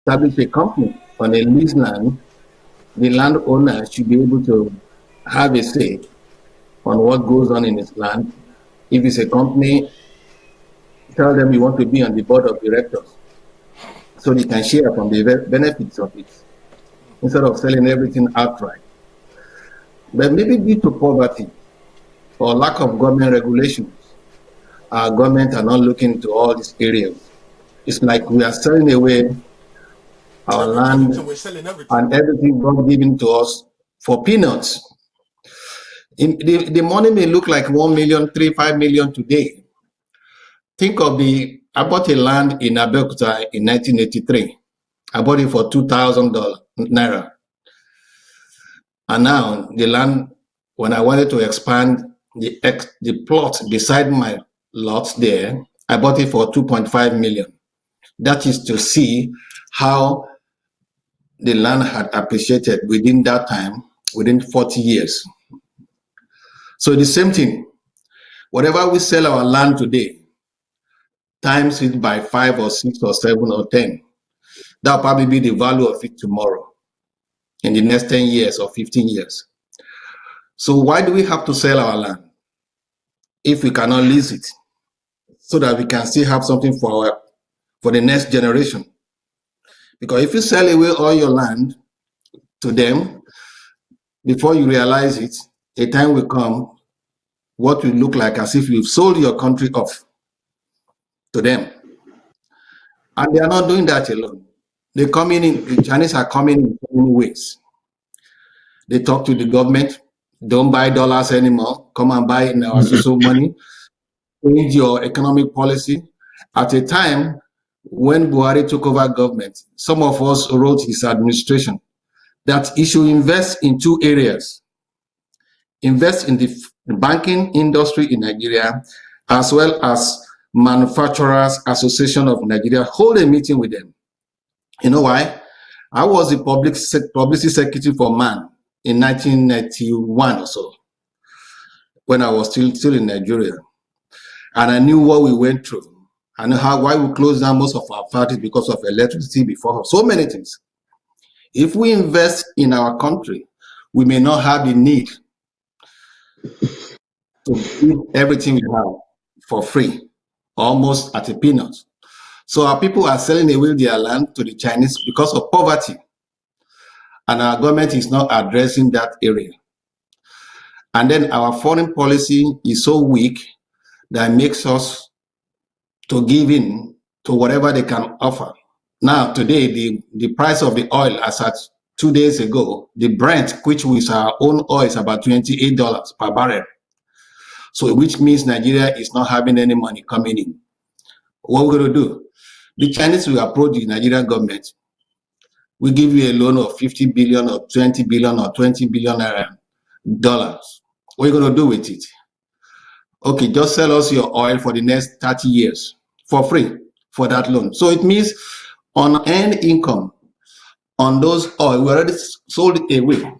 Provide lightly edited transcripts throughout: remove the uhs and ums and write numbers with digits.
establish a company on a leased land, the landowner should be able to have a say on what goes on in his land. If it's a company, tell them you want to be on the board of directors so they can share from the benefits of it instead of selling everything outright. But maybe due to poverty or lack of government regulations, our government are not looking into all these areas. It's like we are selling away our land So we're selling everything. and everything God given to us for peanuts. The money may look like 1 million, 3, 5 million today. Think of I bought a land in Abeokuta in 1983. I bought it for $2,000 naira. And now the land, when I wanted to expand the plot beside my lot there, I bought it for 2.5 million. That is to see how the land had appreciated within that time, within 40 years. So the same thing, whatever we sell our land today, times it by 5 or 6 or 7 or 10, that'll probably be the value of it tomorrow in the next 10 years or 15 years. So why do we have to sell our land if we cannot lease it so that we can still have something for the next generation? Because if you sell away all your land to them, before you realize it, a time will come what will look like as if you've sold your country off to them. And they are not doing that alone. They're coming in, the Chinese are coming in so many ways. They talk to the government, don't buy dollars anymore, come and buy in our social money, change your economic policy. At a time when Buhari took over government, some of us wrote his administration that he should invest in 2 areas. Invest in the banking industry in Nigeria, as well as Manufacturers Association of Nigeria. Hold a meeting with them. You know why? I was the publicity secretary for MAN in 1991 or so, when I was still in Nigeria. And I knew what we went through. I know why we closed down most of our factories because of electricity before, so many things. If we invest in our country, we may not have the need to give everything we have for free, almost at a peanut. So our people are selling away their land to the Chinese because of poverty. And our government is not addressing that area. And then our foreign policy is so weak that makes us to give in to whatever they can offer. Now, today, the price of the oil, as at 2 days ago, the Brent, which is our own oil, is about $28 per barrel. So, which means Nigeria is not having any money coming in. What we're going to do? The Chinese will approach the Nigerian government. We give you a loan of 50 billion or 20 billion or 20 billion dollars. What are you going to do with it? Okay, just sell us your oil for the next 30 years for free for that loan. So it means on end income on those oil, we already sold it away.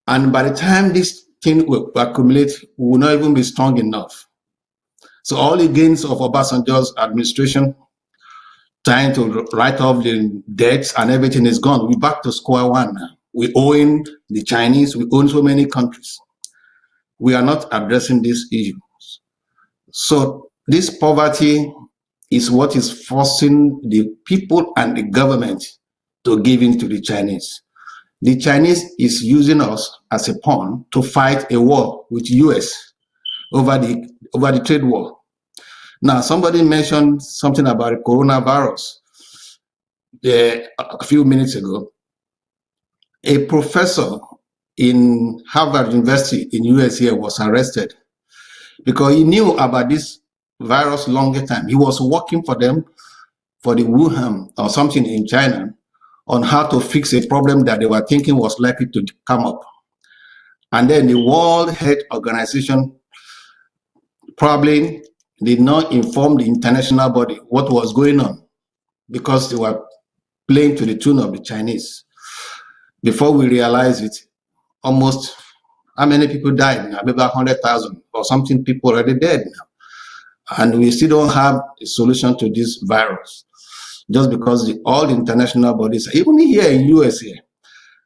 And by the time this thing will accumulate, we will not even be strong enough. So all the gains of Obasanjo's administration, trying to write off the debts and everything is gone. We're back to square one now. We own the Chinese, we own so many countries. We are not addressing these issues. So this poverty is what is forcing the people and the government to give in to the Chinese. The Chinese is using us as a pawn to fight a war with US over the trade war. Now, somebody mentioned something about coronavirus a few minutes ago. A professor in Harvard University in US here was arrested because he knew about this virus longer time. He was working for them, for the Wuhan or something in China, on how to fix a problem that they were thinking was likely to come up. And then the World Health Organization probably did not inform the international body what was going on because they were playing to the tune of the Chinese. Before we realized it, almost how many people died now? About 100,000 or something people already dead now. And we still don't have a solution to this virus. just because all the international bodies, even here in USA,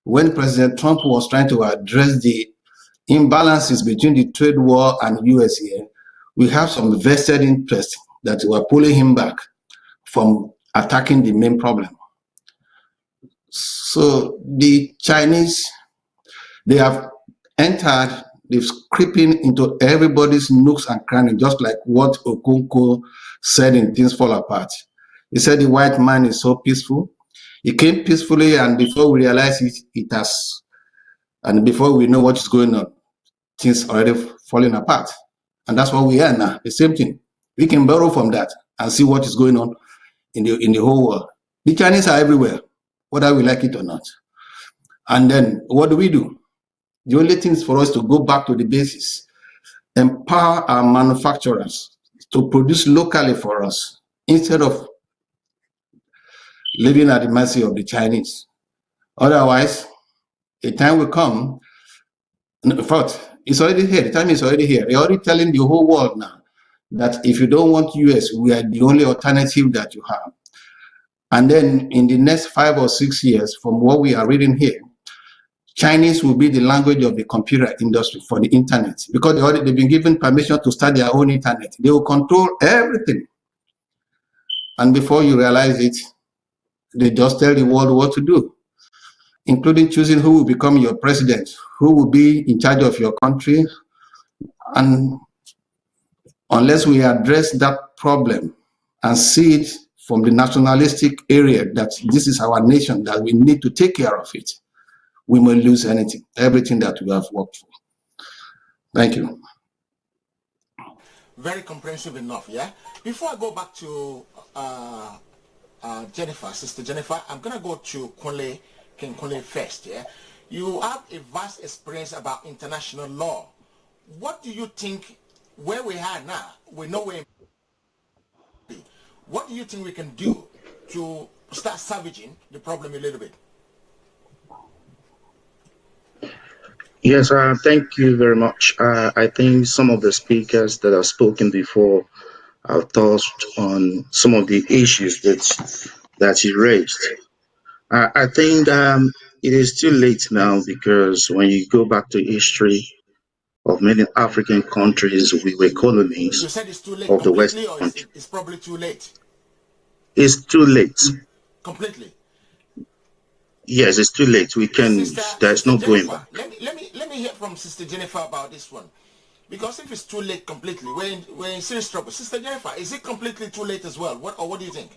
when President Trump was trying to address the imbalances between the trade war and USA, we have some vested interests that were pulling him back from attacking the main problem. So the Chinese, they have entered, they've creeping into everybody's nooks and crannies, just like what Okonkwo said in Things Fall Apart. He said the white man is so peaceful. He came peacefully, and before we realize it has, and before we know what is going on, things already falling apart. And that's what we are now, the same thing. We can borrow from that and see what is going on in the whole world. The Chinese are everywhere, whether we like it or not. And then what do? The only thing is for us to go back to the basis, empower our manufacturers to produce locally for us instead of living at the mercy of the Chinese. Otherwise, a time will come. In fact, it's already here. The time is already here. They're already telling the whole world now that if you don't want US, we are the only alternative that you have. And then in the next 5 or 6 years, from what we are reading here, Chinese will be the language of the computer industry for the internet, because they've been given permission to start their own internet. They will control everything. And before you realize it, they just tell the world what to do, including choosing who will become your president, who will be in charge of your country. And unless we address that problem and see it from the nationalistic area, that this is our nation, that we need to take care of it, we may lose everything that we have worked for. Thank you. Very comprehensive enough, yeah? Before I go back to Jennifer, Sister Jennifer, I'm going to go to King Kunle first, yeah? You have a vast experience about international law. What do you think, where we are now, we know we're in, what do you think we can do to start salvaging the problem a little bit? Yes, thank you very much. I think some of the speakers that have spoken before have touched on some of the issues that you raised. I think it is too late now, because when you go back to history of many African countries, we were colonies. You said it's too late of the West. completely, or it's probably too late? It's too late. Completely. Yes, it's too late. We can. There's no going back. Let me hear from Sister Jennifer about this one, because if it's too late completely, we're in serious trouble. Sister Jennifer, is it completely too late as well? What do you think?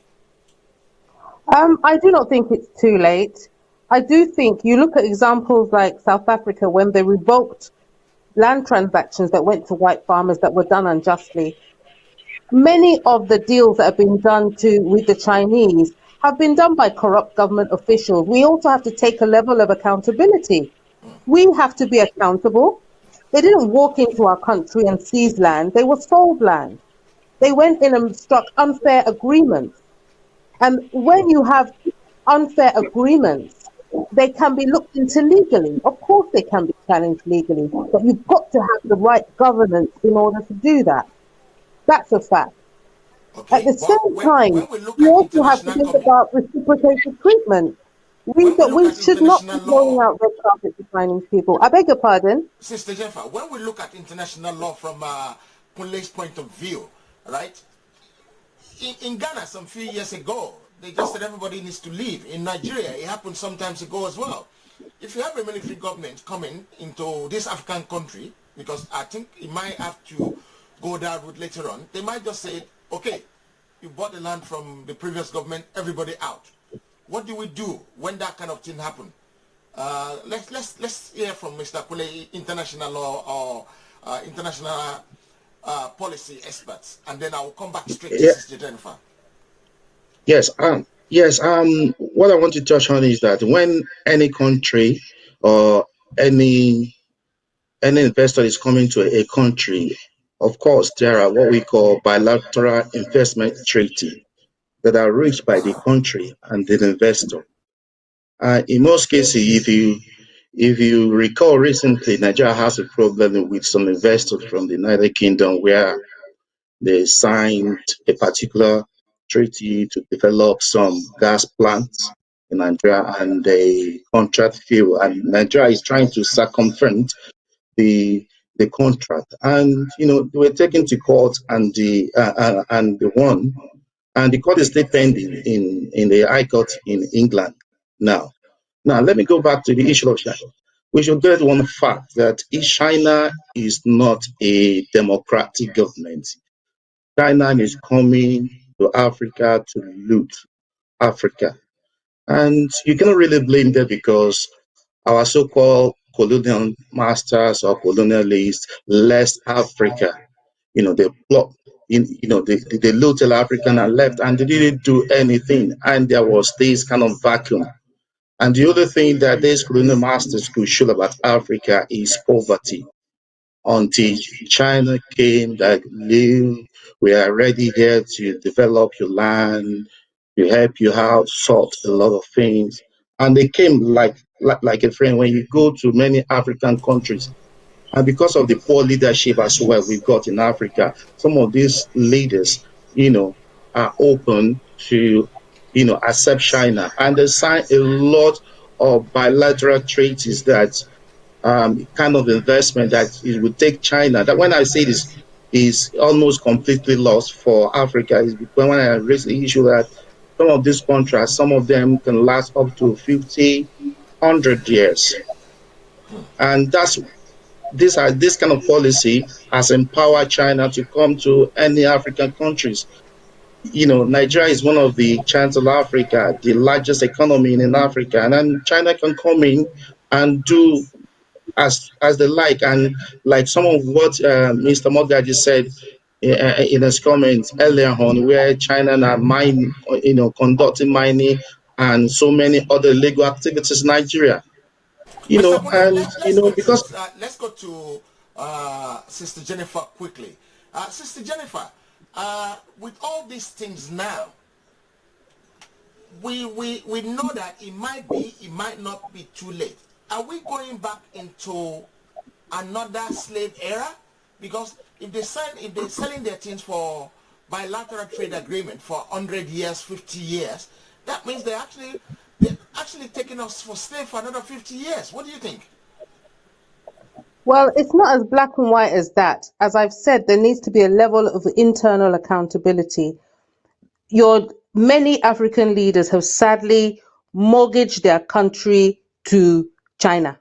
I do not think it's too late. I do think you look at examples like South Africa, when they revoked land transactions that went to white farmers that were done unjustly. Many of the deals that have been done with the Chinese have been done by corrupt government officials. We also have to take a level of accountability. We have to be accountable. They didn't walk into our country and seize land. They were sold land. They went in and struck unfair agreements. And when you have unfair agreements, they can be looked into legally. Of course they can be challenged legally, but you've got to have the right governance in order to do that. That's a fact. Okay. At the same time, you also have to think about reciprocated treatment. We should not be blowing out red carpet to Chinese people. I beg your pardon? Sister Jennifer, when we look at international law from Kunle's point of view, right? In Ghana, some few years ago, they just said everybody needs to leave. In Nigeria, it happened some times ago as well. If you have a military government coming into this African country, because I think it might have to go that route later on, they might just say, okay, you bought the land from the previous government, everybody out. What do we do when that kind of thing happens? Let's hear from Mr. Kule, international law or international policy experts, and then I will come back straight to Sister Jennifer. Yes. What I want to touch on is that when any country or any investor is coming to a country, of course, there are what we call bilateral investment treaty that are reached by the country and the investor. In most cases, if you recall recently, Nigeria has a problem with some investors from the United Kingdom where they signed a particular treaty to develop some gas plants in Nigeria, and they contract fuel, and Nigeria is trying to circumvent the the contract. And they were taken to court, and the won, and the court is still pending in the High Court in England now. Now let me go back to the issue of China. We should get one fact that China is not a democratic government. China is coming to Africa to loot Africa. And you cannot really blame them, because our so-called colonial masters or colonialists left Africa. They blocked, they looted African and left, and they didn't do anything. And there was this kind of vacuum. And the other thing that these colonial masters could show about Africa is poverty. Until China came, that knew we are ready here to develop your land, to help you out, sort a lot of things. And they came like a friend. When you go to many African countries, and because of the poor leadership as well we've got in Africa, some of these leaders, are open to, accept China. And they sign a lot of bilateral treaties that kind of investment that it would take China. That when I say this is almost completely lost for Africa, is when I raise the issue that some of these contracts, some of them can last up to 50, 100 years. And this kind of policy has empowered China to come to any African countries. Nigeria is one of the giants of Africa, the largest economy in Africa, and then China can come in and do as they like. And like some of what Mr. Mogaji said in his comments earlier on, where China are mining, conducting mining and so many other illegal activities in Nigeria. Mr. Kunle, And because let's go to Sister Jennifer quickly. Sister Jennifer, with all these things now, we know that it might not be too late. Are we going back into another slave era? Because if they're selling their things for bilateral trade agreement for 100 years, 50 years, that means they're actually taking us for slave for another 50 years. What do you think? Well, it's not as black and white as that. As I've said, there needs to be a level of internal accountability. Many African leaders have sadly mortgaged their country to China.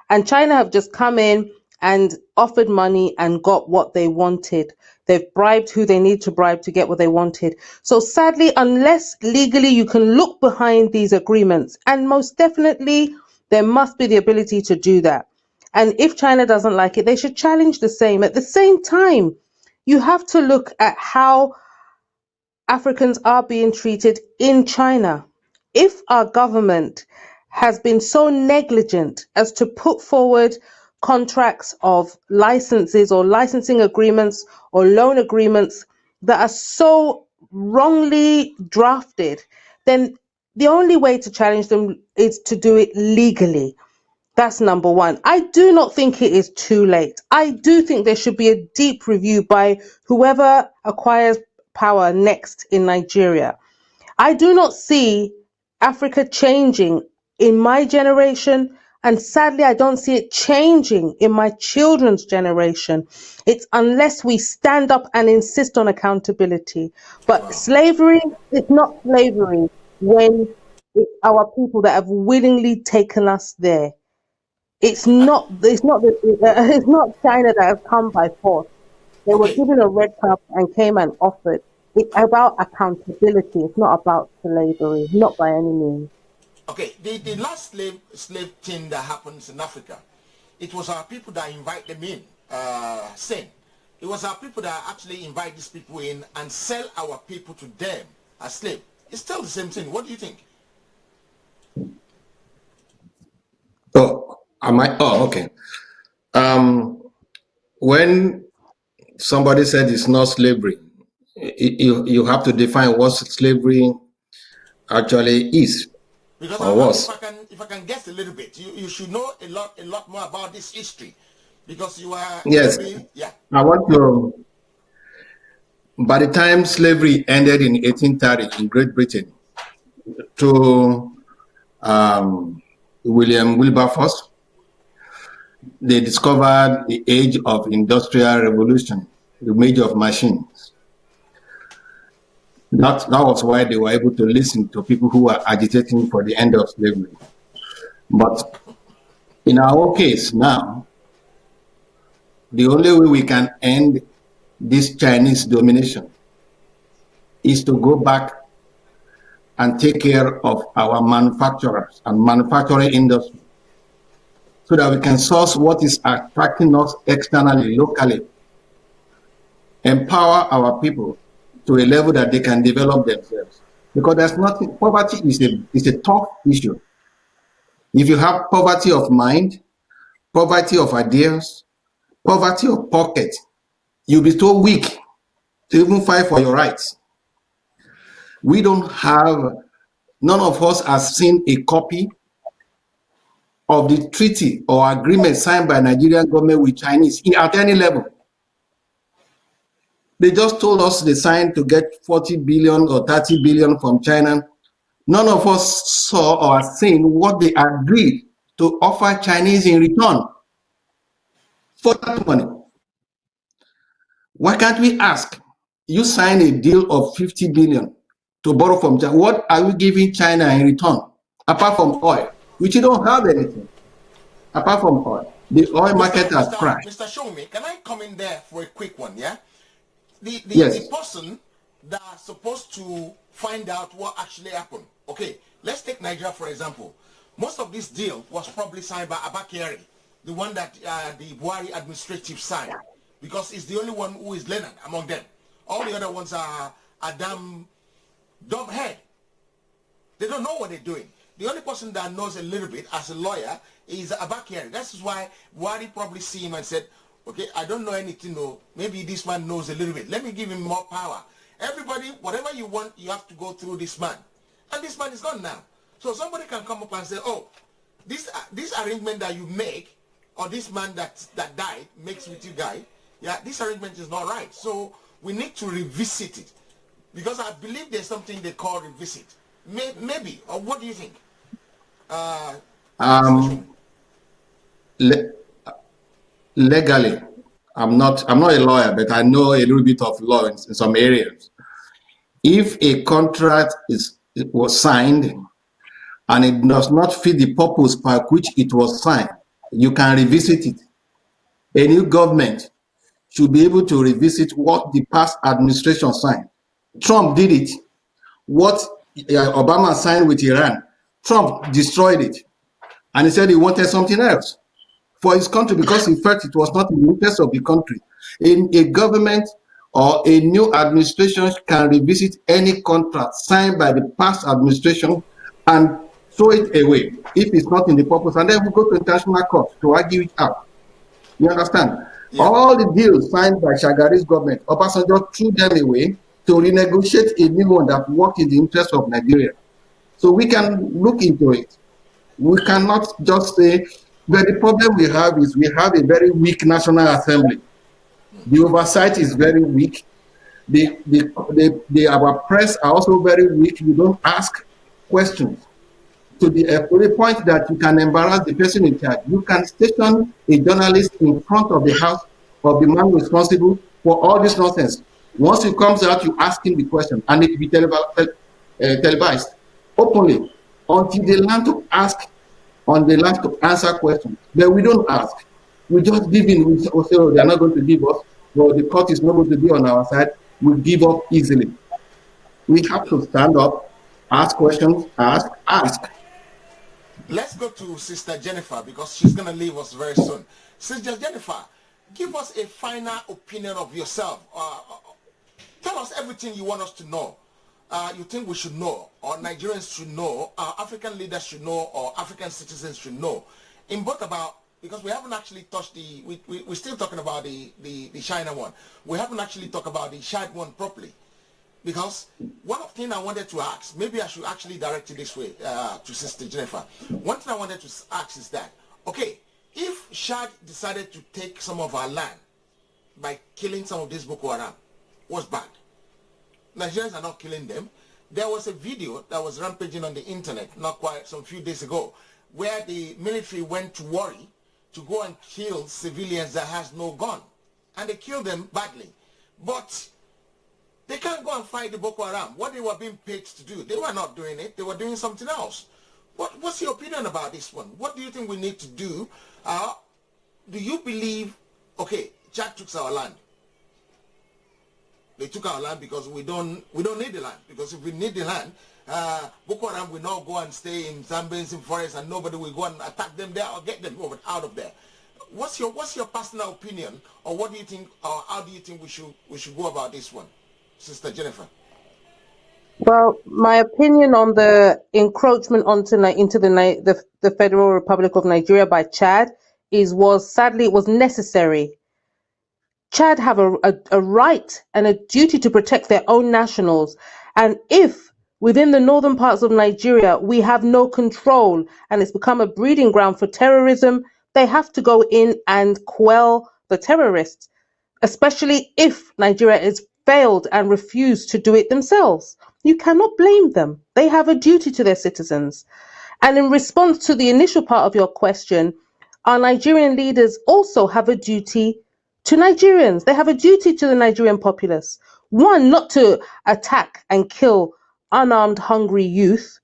And China have just come in and offered money and got what they wanted. They've bribed who they need to bribe to get what they wanted. So sadly, unless legally you can look behind these agreements, and most definitely there must be the ability to do that. And if China doesn't like it, they should challenge the same. At the same time, you have to look at how Africans are being treated in China. If our government has been so negligent as to put forward contracts of licenses or licensing agreements or loan agreements that are so wrongly drafted, then the only way to challenge them is to do it legally. That's number one. I do not think it is too late. I do think there should be a deep review by whoever acquires power next in Nigeria. I do not see Africa changing in my generation, and sadly, I don't see it changing in my children's generation. It's unless we stand up and insist on accountability. But slavery is not slavery when it's our people that have willingly taken us there. It's not China that has come by force. They were given a red carpet and came and offered. It's about accountability. It's not about slavery, not by any means. Okay, the last slave thing that happens in Africa, it was our people that invite them in, sin. It was our people that actually invite these people in and sell our people to them as slaves. It's still the same thing. What do you think? Okay. When somebody said it's not slavery, you have to define what slavery actually is. Because or was. if I can guess a little bit, you should know a lot more about this history, because you are Yes, yeah. I want to. by the time slavery ended in 1830 in Great Britain, to William Wilberforce, they discovered the age of industrial revolution, the age of machines. That was why they were able to listen to people who were agitating for the end of slavery. But in our case now, the only way we can end this Chinese domination is to go back and take care of our manufacturers and manufacturing industry so that we can source what is attracting us externally, locally, empower our people to a level that they can develop themselves. Because there's nothing, poverty is a tough issue. If you have poverty of mind, poverty of ideas, poverty of pocket, you'll be so weak to even fight for your rights. We don't have, none of us has seen a copy of the treaty or agreement signed by Nigerian government with Chinese at any level. They just told us they signed to get 40 billion or 30 billion from China. None of us saw or seen what they agreed to offer Chinese in return for that money. Why can't we ask? You sign a deal of 50 billion to borrow from China. What are you giving China in return? Apart from oil, which you don't have anything. Apart from oil. The oil market has crashed. Mr. Showme, can I come in there for a quick one, yeah? Yes. The person that's supposed to find out what actually happened. Okay, let's take Nigeria for example. Most of this deal was probably signed by Abakari, the one that the Buhari administrative signed, because it's the only one who is learned among them. All the other ones are dumb head. They don't know what they're doing. The only person that knows a little bit as a lawyer is Abakari. That's why Buhari probably see him and said, okay, I don't know anything, no. Maybe this man knows a little bit. Let me give him more power. Everybody, whatever you want, you have to go through this man. And this man is gone now. So somebody can come up and say, oh, this arrangement that you make, or this man that died makes with you guy, yeah, this arrangement is not right. So we need to revisit it. Because I believe there's something they call revisit. Maybe, or what do you think? Legally, I'm not a lawyer, but I know a little bit of law in some areas. If a contract was signed and it does not fit the purpose by which it was signed, you can revisit it. A new government should be able to revisit what the past administration signed. Trump did it. What Obama signed with Iran, Trump destroyed it. And he said he wanted something else for his country because he felt it was not in the interest of the country. In a government or a new administration can revisit any contract signed by the past administration and throw it away if it's not in the purpose, and then we go to international court to argue it out. You understand? Yeah. All the deals signed by Shagari's government, Obasanjo threw them away to renegotiate a new one that worked in the interest of Nigeria. So we can look into it. We cannot just say, but the problem we have is we have a very weak National Assembly. The oversight is very weak. Our press are also very weak. You don't ask questions to the point that you can embarrass the person in charge. You can station a journalist in front of the house of the man responsible for all this nonsense. Once he comes out, you ask him the question, and it will be televised openly until they learn to ask, on the last to answer questions. But we don't ask. We just give in. We say, oh, they're not going to give us, or the court is not going to be on our side. We give up easily. We have to stand up, ask questions, ask. Let's go to Sister Jennifer because she's going to leave us very soon. Sister Jennifer, give us a final opinion of yourself. Tell us everything you want us to know. You think we should know, or Nigerians should know, African leaders should know, or African citizens should know, in both about, because we haven't actually touched we're still talking about the China one. We haven't actually talked about the Chad one properly. Because one thing I wanted to ask, maybe I should actually direct it this way to Sister Jennifer. One thing I wanted to ask is that, okay, if Chad decided to take some of our land by killing some of this Boko Haram, what's bad? Nigerians are not killing them. There was a video that was rampaging on the internet not quite some few days ago where the military went to Warri to go and kill civilians that has no gun. And they killed them badly. But they can't go and fight the Boko Haram. What they were being paid to do, they were not doing it. They were doing something else. What's your opinion about this one? What do you think we need to do? Do you believe, okay, Chad took our land. They took our land because we don't need the land. Because if we need the land, Boko Haram will not go and stay in Zambian forest and nobody will go and attack them there or get them out of there. What's your personal opinion, or what do you think, or how do you think we should go about this one, Sister Jennifer? Well, my opinion on the encroachment into the Federal Republic of Nigeria by Chad sadly it was necessary. Chad have a right and a duty to protect their own nationals, and if within the northern parts of Nigeria we have no control and it's become a breeding ground for terrorism, they have to go in and quell the terrorists, especially if Nigeria has failed and refused to do it themselves. You cannot blame them. They have a duty to their citizens. And in response to the initial part of your question, our Nigerian leaders also have a duty to Nigerians. They have a duty to the Nigerian populace. One, not to attack and kill unarmed, hungry youth.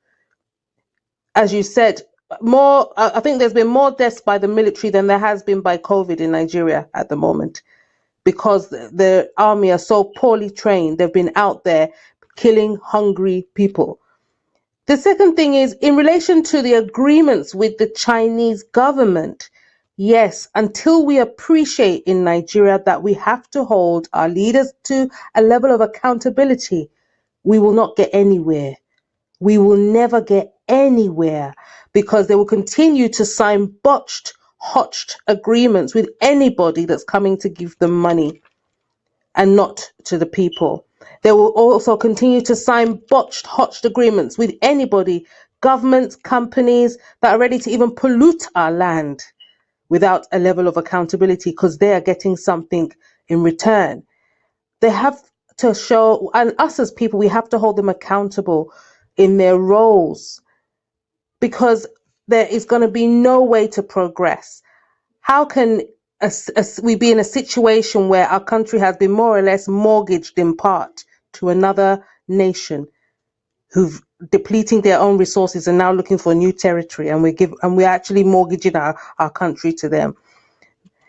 As you said, I think there's been more deaths by the military than there has been by COVID in Nigeria at the moment, because the army are so poorly trained. They've been out there killing hungry people. The second thing is in relation to the agreements with the Chinese government. Yes, until we appreciate in Nigeria that we have to hold our leaders to a level of accountability, we will not get anywhere. We will never get anywhere, because they will continue to sign hotched agreements with anybody that's coming to give them money and not to the people. They will also continue to sign hotched agreements with anybody, governments, companies that are ready to even pollute our land without a level of accountability, because they are getting something in return. They have to show, and us as people, we have to hold them accountable in their roles, because there is going to be no way to progress. How can we be in a situation where our country has been more or less mortgaged in part to another nation who've depleting their own resources and now looking for new territory, and we're actually mortgaging our country to them?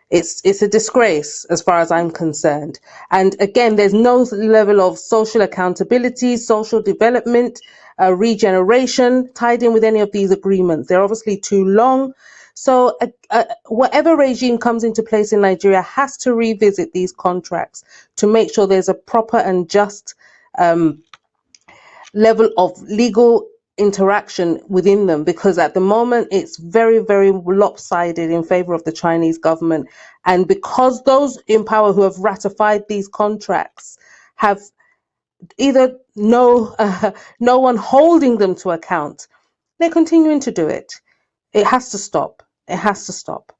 It's a disgrace as far as I'm concerned. And again, there's no level of social accountability, social development, regeneration tied in with any of these agreements. They're obviously too long. So whatever regime comes into place in Nigeria has to revisit these contracts to make sure there's a proper and just level of legal interaction within them, because at the moment it's very, very lopsided in favor of the Chinese government. And because those in power who have ratified these contracts have either no one holding them to account, they're continuing to do it. It has to stop. It has to stop.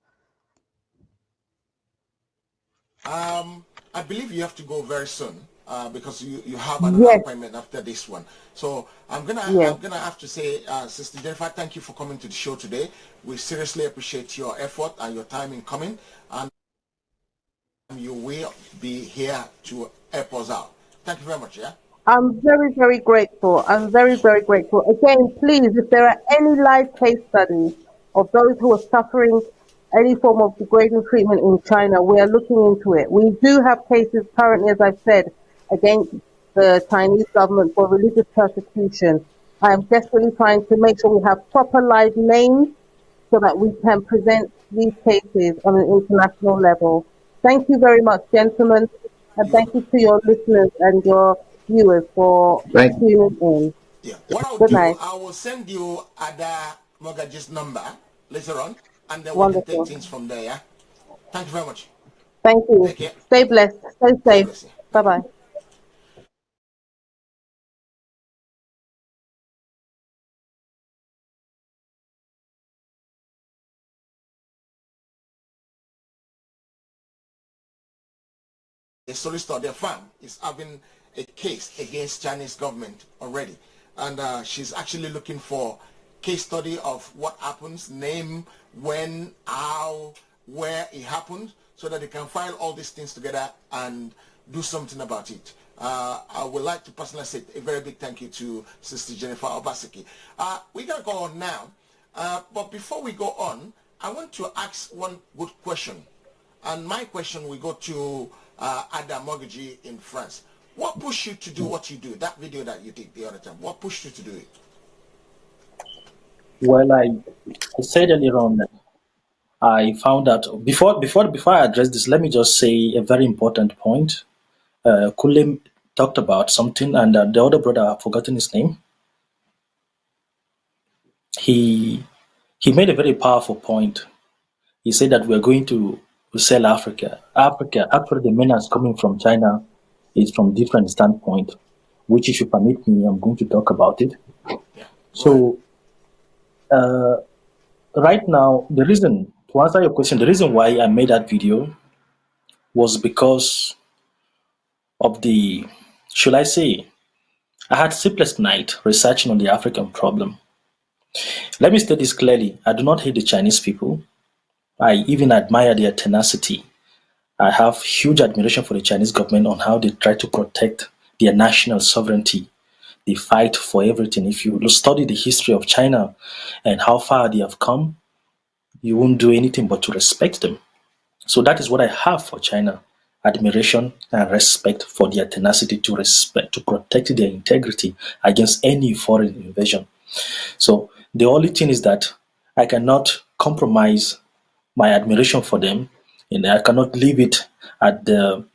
I believe you have to go very soon because you have another appointment after this one. So I'm gonna have to say, Sister Jennifer, thank you for coming to the show today. We seriously appreciate your effort and your time in coming, and you will be here to help us out. Thank you very much. Yeah. I'm very, very grateful. I'm very, very grateful. Again, please, if there are any live case studies of those who are suffering any form of degrading treatment in China, we are looking into it. We do have cases currently, as I've said, against the Chinese government for religious persecution. I am desperately trying to make sure we have proper live names so that we can present these cases on an international level. Thank you very much, gentlemen, and thank you to your listeners and your viewers for tuning in. Yeah. What I'll Good do, night. I will send you Ada Mortgage's number later on, and then we Wonderful. can take things from there. Yeah. Thank you very much. Thank you. Take care. Stay blessed. Stay safe. bless you. Bye-bye. A solicitor, their firm is having a case against Chinese government already. And she's actually looking for case study of what happens, name, when, how, where it happened, so that they can file all these things together and do something about it. I would like to personally say a very big thank you to Sister Jennifer Obaseki. We're going to go on now. But before we go on, I want to ask one good question. And my question will go to Adam Mogiji in France. What pushed you to do what you do, that video that you did the other time? What pushed you to do it? Well, I said earlier on that I found out before I address this, let me just say a very important point. Kulim talked about something, and the other brother, I've forgotten his name. He made a very powerful point. He said that we're going to sell Africa. Africa, actually, the menace coming from China is from different standpoint, which, if you permit me, I'm going to talk about it. Yeah. So, right now, the reason, to answer your question, the reason why I made that video was because of the, should I say, I had sleepless night researching on the African problem. Let me state this clearly. I do not hate the Chinese people. I even admire their tenacity. I have huge admiration for the Chinese government on how they try to protect their national sovereignty. They fight for everything. If you study the history of China and how far they have come, you won't do anything but to respect them. So that is what I have for China. Admiration and respect for their tenacity to protect their integrity against any foreign invasion. So the only thing is that I cannot compromise my admiration for them, and I cannot leave it at the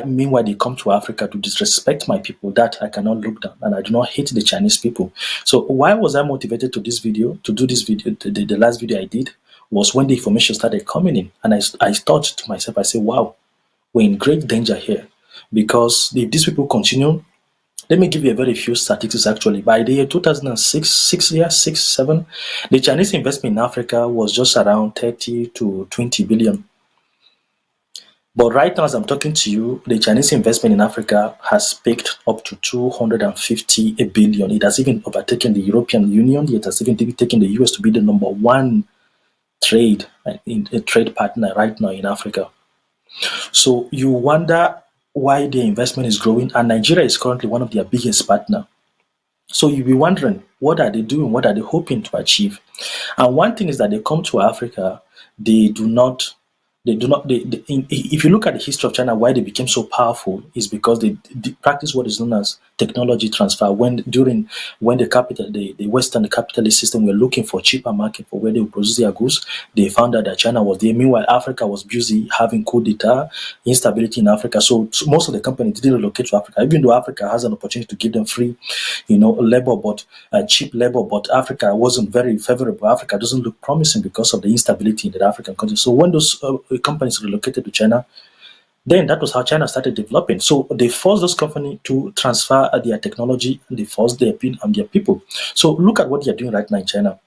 meanwhile they come to Africa to disrespect my people. That I cannot look down, and I do not hate the Chinese people. So why was I motivated to do this video? The last video I did was when the information started coming in, and I thought to myself, I said, wow, we're in great danger here, because if these people continue, let me give you a very few statistics actually. By the year 2007, the Chinese investment in Africa was just around 30 to 20 billion. But right now, as I'm talking to you, the Chinese investment in Africa has picked up to 250 billion. It has even overtaken the European Union. It has even taken the US to be the number one trade partner right now in Africa. So you wonder why the investment is growing, and Nigeria is currently one of their biggest partner. So you'll be wondering, what are they doing? What are they hoping to achieve? And one thing is that they come to Africa, if you look at the history of China, why they became so powerful is because they practice what is known as technology transfer. When the Western capitalist system were looking for cheaper market for where they would produce their goods, they found out that China was there. Meanwhile, Africa was busy having coup d'etat, instability in Africa. So most of the companies didn't relocate to Africa, even though Africa has an opportunity to give them free, labor, but cheap labor. But Africa wasn't very favorable. Africa doesn't look promising because of the instability in the African countries. So when those companies relocated to China, then that was how China started developing. So they forced those companies to transfer their technology, and they forced their people. So look at what they are doing right now in China.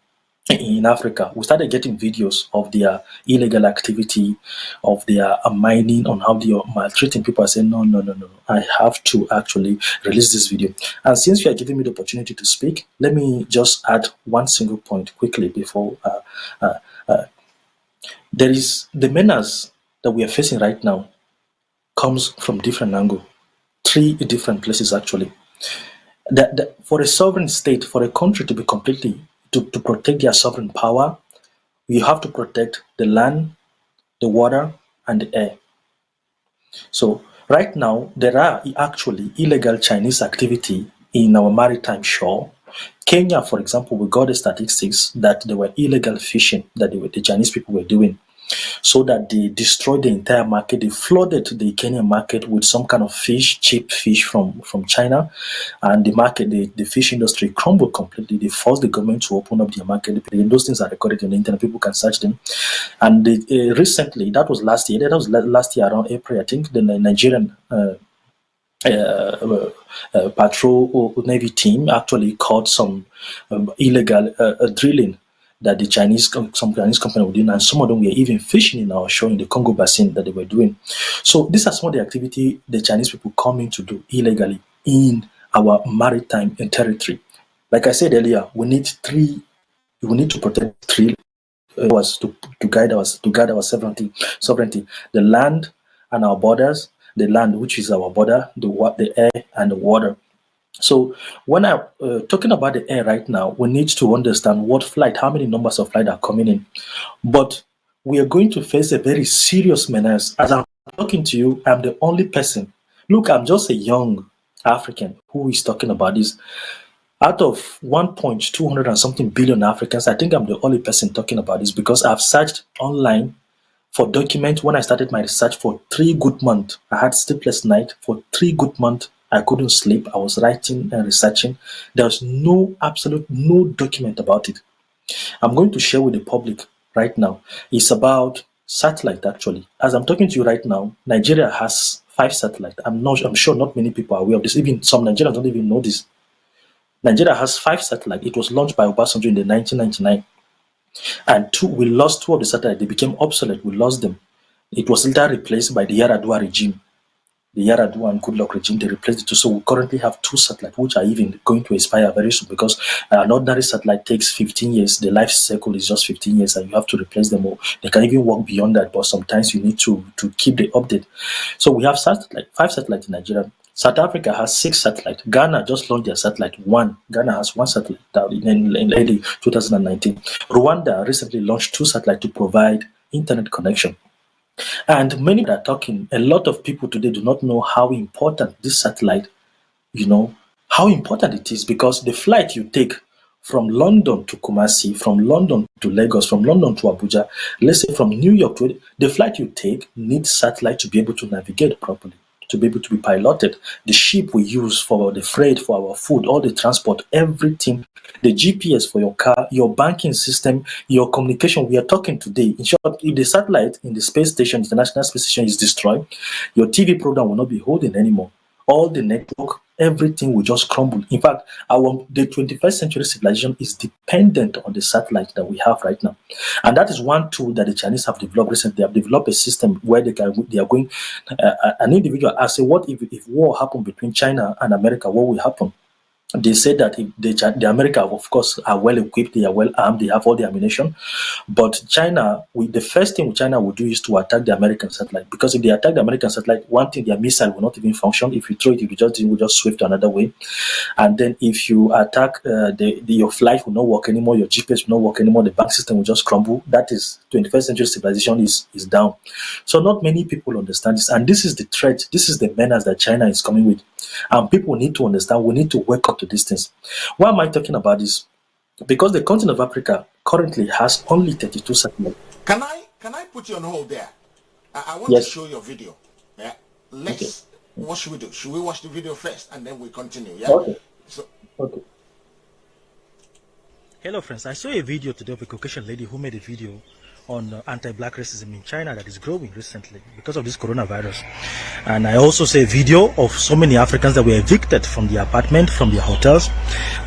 In Africa, we started getting videos of their illegal activity, of their mining, on how they are maltreating people. I said, no, I have to actually release this video. And since you are giving me the opportunity to speak, let me just add one single point quickly before there is the menace that we are facing right now comes from different angles, 3 different places actually. That for a sovereign state, for a country to be completely to protect their sovereign power, you have to protect the land, the water, and the air. So right now there are actually illegal Chinese activity in our maritime shore. Kenya, for example, we got the statistics that there were illegal fishing that the Chinese people were doing, so that they destroyed the entire market. They flooded the Kenyan market with some kind of fish, cheap fish from China, and the market, the fish industry crumbled completely. They forced the government to open up their market. Those things are recorded on the internet. People can search them. And recently, that was last year. That was last year around April, I think. The Nigerian patrol Navy team actually caught some illegal drilling that some Chinese company were doing, and some of them were even fishing in our shore in the Congo Basin that they were doing. So these are some of the activity the Chinese people come in to do illegally in our maritime territory. Like I said earlier, we need to protect three was to guide our sovereignty, the land and our borders, the land which is our border, the air and the water. So when I'm talking about the air right now, we need to understand how many numbers of flight are coming in. But we are going to face a very serious menace. As I'm talking to you, I'm the only person. Look, I'm just a young African who is talking about this. Out of 1.200 and something billion Africans, I think I'm the only person talking about this because I've searched online for documents. When I started my research for 3 good months, I had sleepless night for 3 good months. I couldn't sleep. I was writing and researching. There's absolute no document about it. I'm going to share with the public right now. It's about satellite actually. As I'm talking to you right now, Nigeria has 5 satellites. I'm sure not many people are aware of this. Even some Nigerians don't even know this. Nigeria has 5 satellites. It was launched by Obasanjo in the 1999. And we lost 2 of the satellites. They became obsolete. We lost them. It was later replaced by the Yaradua regime. The Yaradua and Goodluck regime, they replaced it too. So we currently have 2 satellites, which are even going to expire very soon because an ordinary satellite takes 15 years. The life cycle is just 15 years and you have to replace them all. They can even work beyond that, but sometimes you need to keep the update. So we have 5 satellites in Nigeria. South Africa has 6 satellites. Ghana just launched their satellite 1. Ghana has 1 satellite in early 2019. Rwanda recently launched 2 satellites to provide internet connection. And many are talking, a lot of people today do not know how important this satellite, how important it is, because the flight you take from London to Kumasi, from London to Lagos, from London to Abuja, let's say from New York to the flight you take needs satellite to be able to navigate properly, to be able to be piloted. The ship we use for the freight, for our food, all the transport, everything, the GPS for your car, your banking system, your communication. We are talking today. In short, if the satellite in the space station, International Space Station, is destroyed, your TV program will not be holding anymore. All the network, everything will just crumble. In fact, the 21st century civilization is dependent on the satellite that we have right now. And that is one tool that the Chinese have developed recently. They have developed a system where they are going, an individual asked, what if war happened between China and America, what will happen? They said that the America, of course, are well equipped, they are well armed, they have all the ammunition. But China, the first thing China will do is to attack the American satellite. Because if they attack the American satellite, one thing, their missile will not even function. If you throw it, it will just swift another way. And then if you attack, your flight will not work anymore, your GPS will not work anymore, the bank system will just crumble. That is 21st century civilization is down. So not many people understand this. And this is the threat, this is the menace that China is coming with. And people need to understand, we need to wake up to these things. Why am I talking about this? Because the continent of Africa currently has only 32 satellites. Can I put you on hold there? I want Yes. to show your video. Yeah. What should we do? Should we watch the video first and then we continue? Yeah. Okay. Hello friends, I saw a video today of a Caucasian lady who made a video on anti-black racism in China that is growing recently because of this coronavirus. And I also saw a video of so many Africans that were evicted from their apartment, from their hotels.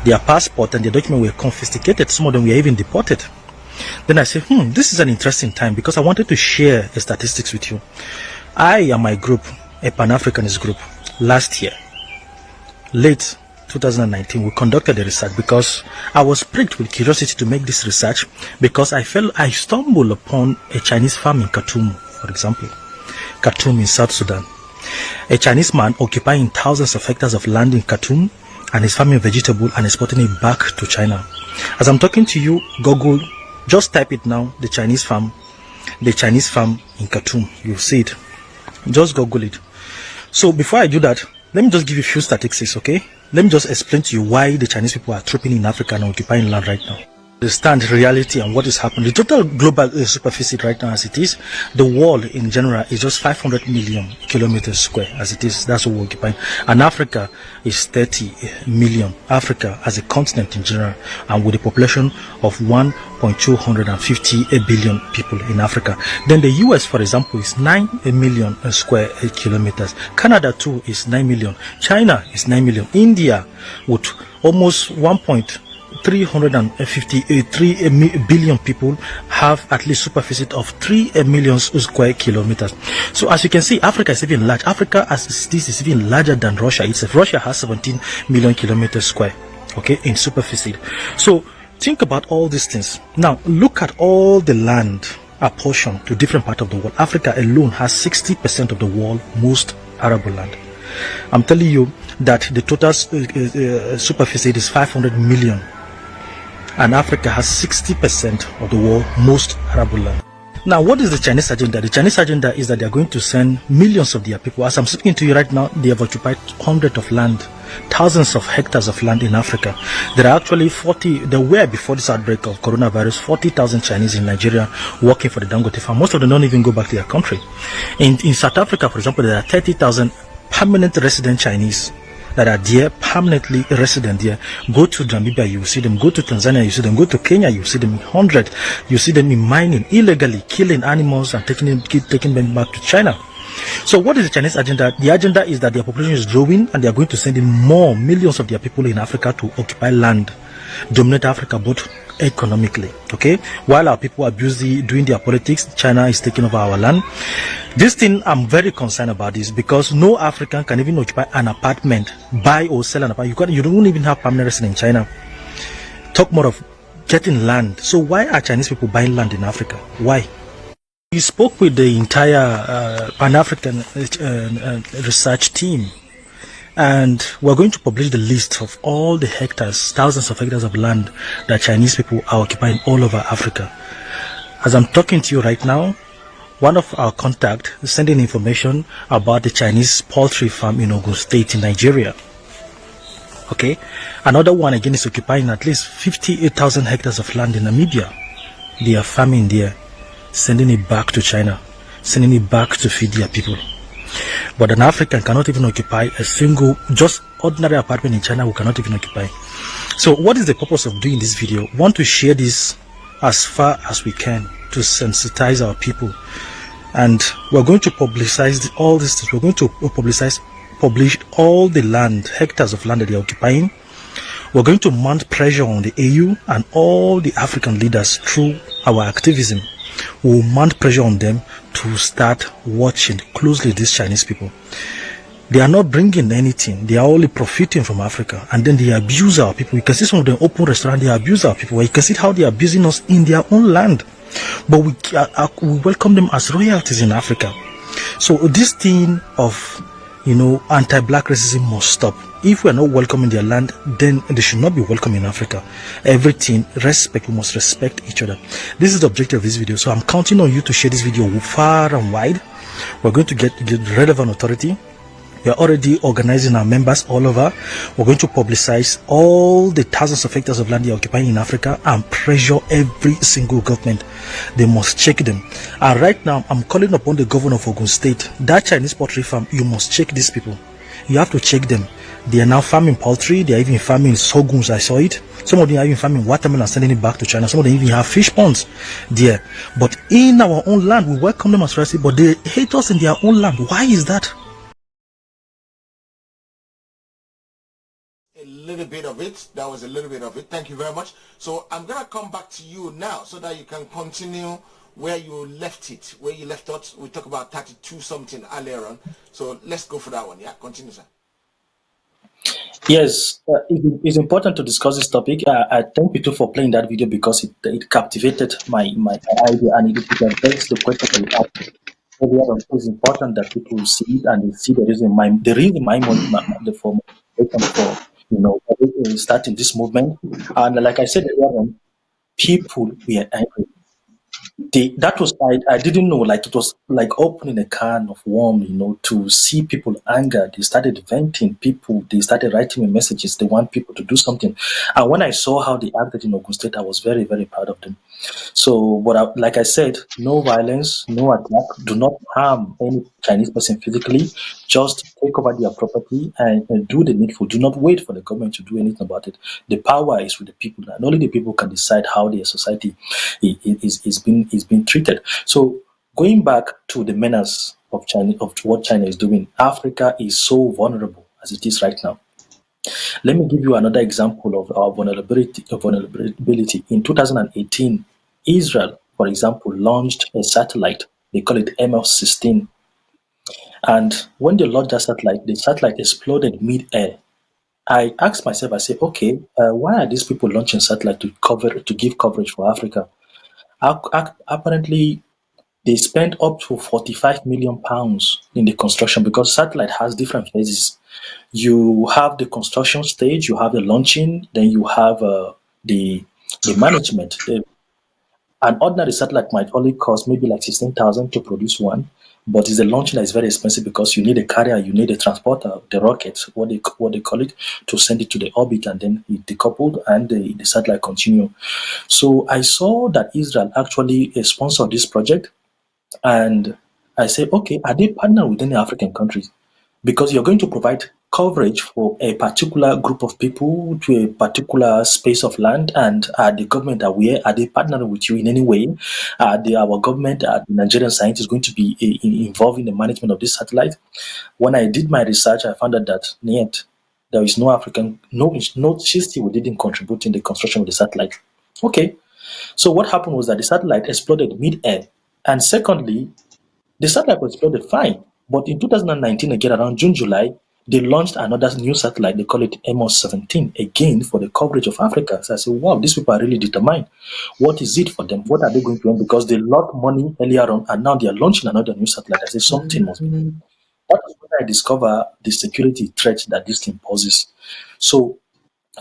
Their passport and their documents were confiscated. Some of them were even deported. Then I said, this is an interesting time because I wanted to share a statistics with you. I and my group, a Pan-Africanist group, last year, late 2019, we conducted a research because I was pricked with curiosity to make this research because I stumbled upon a Chinese farm in Khartoum, for example, Khartoum in South Sudan. A Chinese man occupying thousands of hectares of land in Khartoum and is farming vegetable and exporting it back to China. As I'm talking to you, Google, just type it now, the Chinese farm in Khartoum. You'll see it. Just Google it. So before I do that, let me just give you a few statistics, okay? Let me just explain to you why the Chinese people are trooping in Africa and occupying land right now. Understand reality and what is happening. The total global superficie right now as it is, the world in general is just 500 million kilometers square as it is. That's what we're occupying. And Africa is 30 million. Africa as a continent in general, and with a population of 1.250 billion people in Africa. Then the US, for example, is 9 million square kilometers. Canada too is 9 million. China is 9 million. India with almost 353 billion people have at least superficie of 3 million square kilometers. So as you can see, Africa is even large. Africa as this is even larger than Russia itself. Russia has 17 million kilometers square, okay, in superficie. So think about all these things. Now look at all the land apportioned to different parts of the world. Africa alone has 60% of the world most arable land. I'm telling you that the total superficie is 500 million, and Africa has 60% of the world most arable land. Now, what is the Chinese agenda? The Chinese agenda is that they are going to send millions of their people. As I'm speaking to you right now, they have occupied hundreds of land, thousands of hectares of land in Africa. There are actually there were before this outbreak of coronavirus, 40,000 Chinese in Nigeria working for the Dangote farm. Most of them don't even go back to their country. In South Africa, for example, there are 30,000 permanent resident Chinese that are there, permanently resident there. Go to Namibia, you see them. Go to Tanzania, you see them. Go to Kenya, you see them in 100. You see them in mining, illegally killing animals and taking them back to China. So what is the Chinese agenda? The agenda is that their population is growing and they are going to send in more millions of their people in Africa to occupy land, dominate Africa both economically, okay? While our people are busy doing their politics, China is taking over our land. This thing, I'm very concerned about this, because no African can even occupy an apartment, buy or sell an apartment. You don't even have permanent residence in China. Talk more of getting land. So why are Chinese people buying land in Africa? Why? We spoke with the entire Pan-African research team, and we're going to publish the list of all the hectares, thousands of hectares of land that Chinese people are occupying all over Africa. As I'm talking to you right now, one of our contacts is sending information about the Chinese poultry farm in Ogun State in Nigeria. Okay, another one again is occupying at least 58,000 hectares of land in Namibia. They are farming there, sending it back to China, sending it back to feed their people. But an African cannot even occupy a single, just ordinary apartment in China. We cannot even occupy. So what is the purpose of doing this video? We want to share this as far as we can to sensitize our people, and we're going to publicize all this. We're going to publish all the land, hectares of land that they're occupying. We're going to mount pressure on the AU and all the African leaders through our activism. We'll mount pressure on them to start watching closely these Chinese people. They are not bringing anything. They are only profiting from Africa, and then they abuse our people. You can see some of them open restaurants. They abuse our people. You can see how they are abusing us in their own land, but we welcome them as royalties in Africa. So this thing of anti-black racism must stop. If we are not welcoming their land, then they should not be welcome in Africa. Everything, respect, we must respect each other. This is the objective of this video. So I'm counting on you to share this video far and wide. We're going to get relevant authority. We are already organizing our members all over. We're going to publicize all the thousands of hectares of land they are occupying in Africa and pressure every single government. They must check them. And right now, I'm calling upon the governor of Ogun State. That Chinese poultry farm, you must check these people. You have to check them. They are now farming poultry. They are even farming sorghums. I saw it. Some of them are even farming watermelon and sending it back to China. Some of them even have fish ponds there. But in our own land, we welcome them as residents, but they hate us in their own land. Why is that? A little bit of it. That was a little bit of it. Thank you very much. So I'm going to come back to you now so that you can continue where you left it. Where you left us, we talked about 32 something earlier on. So let's go for that one. Yeah, continue, sir. Yes, it's important to discuss this topic. I thank you for playing that video because it captivated my idea, and it begs the question that you asked earlier on. It's important that people see it and they see the reason for starting this movement. And like I said earlier on, people were angry. I didn't know, like it was like opening a can of worm, to see people anger. They started venting people. They started writing me messages. They want people to do something. And when I saw how they acted in Ogun State, I was very, very proud of them. So, but like I said, no violence, no attack. Do not harm any Chinese person physically. Just take over their property and do the needful. Do not wait for the government to do anything about it. The power is with the people, and only the people can decide how their society is being treated. So, going back to the menace of China, of what China is doing, Africa is so vulnerable as it is right now. Let me give you another example of our vulnerability. In 2018, Israel, for example, launched a satellite. They call it ML16. And when they launched that satellite, the satellite exploded mid-air. I asked myself, I said, okay, why are these people launching satellite to give coverage for Africa? Apparently, they spent up to £45 million in the construction because satellite has different phases. You have the construction stage, you have the launching, then you have the management. An ordinary satellite might only cost maybe like 16,000 to produce one, but it's the launching that is very expensive because you need a carrier, you need a transporter, the rocket, what they call it, to send it to the orbit, and then it decoupled and the satellite continue. So I saw that Israel actually sponsored this project, and I said, okay, are they partner with any African countries? Because you're going to provide coverage for a particular group of people to a particular space of land, and are the government aware? Are they partnering with you in any way? Our government, the Nigerian scientists, going to be involved in the management of this satellite? When I did my research, I found out that yet there is no African, no system didn't contribute in the construction of the satellite. Okay, so what happened was that the satellite exploded mid-air, and secondly, the satellite was exploded fine, but in 2019, again around June, July, they launched another new satellite. They call it MO17 again for the coverage of Africa. So I said, wow, these people are really determined. What is it for them? What are they going to earn? Because they lost money earlier on, and now they are launching another new satellite. I said, something must be. That is when I discover the security threat that this thing poses. So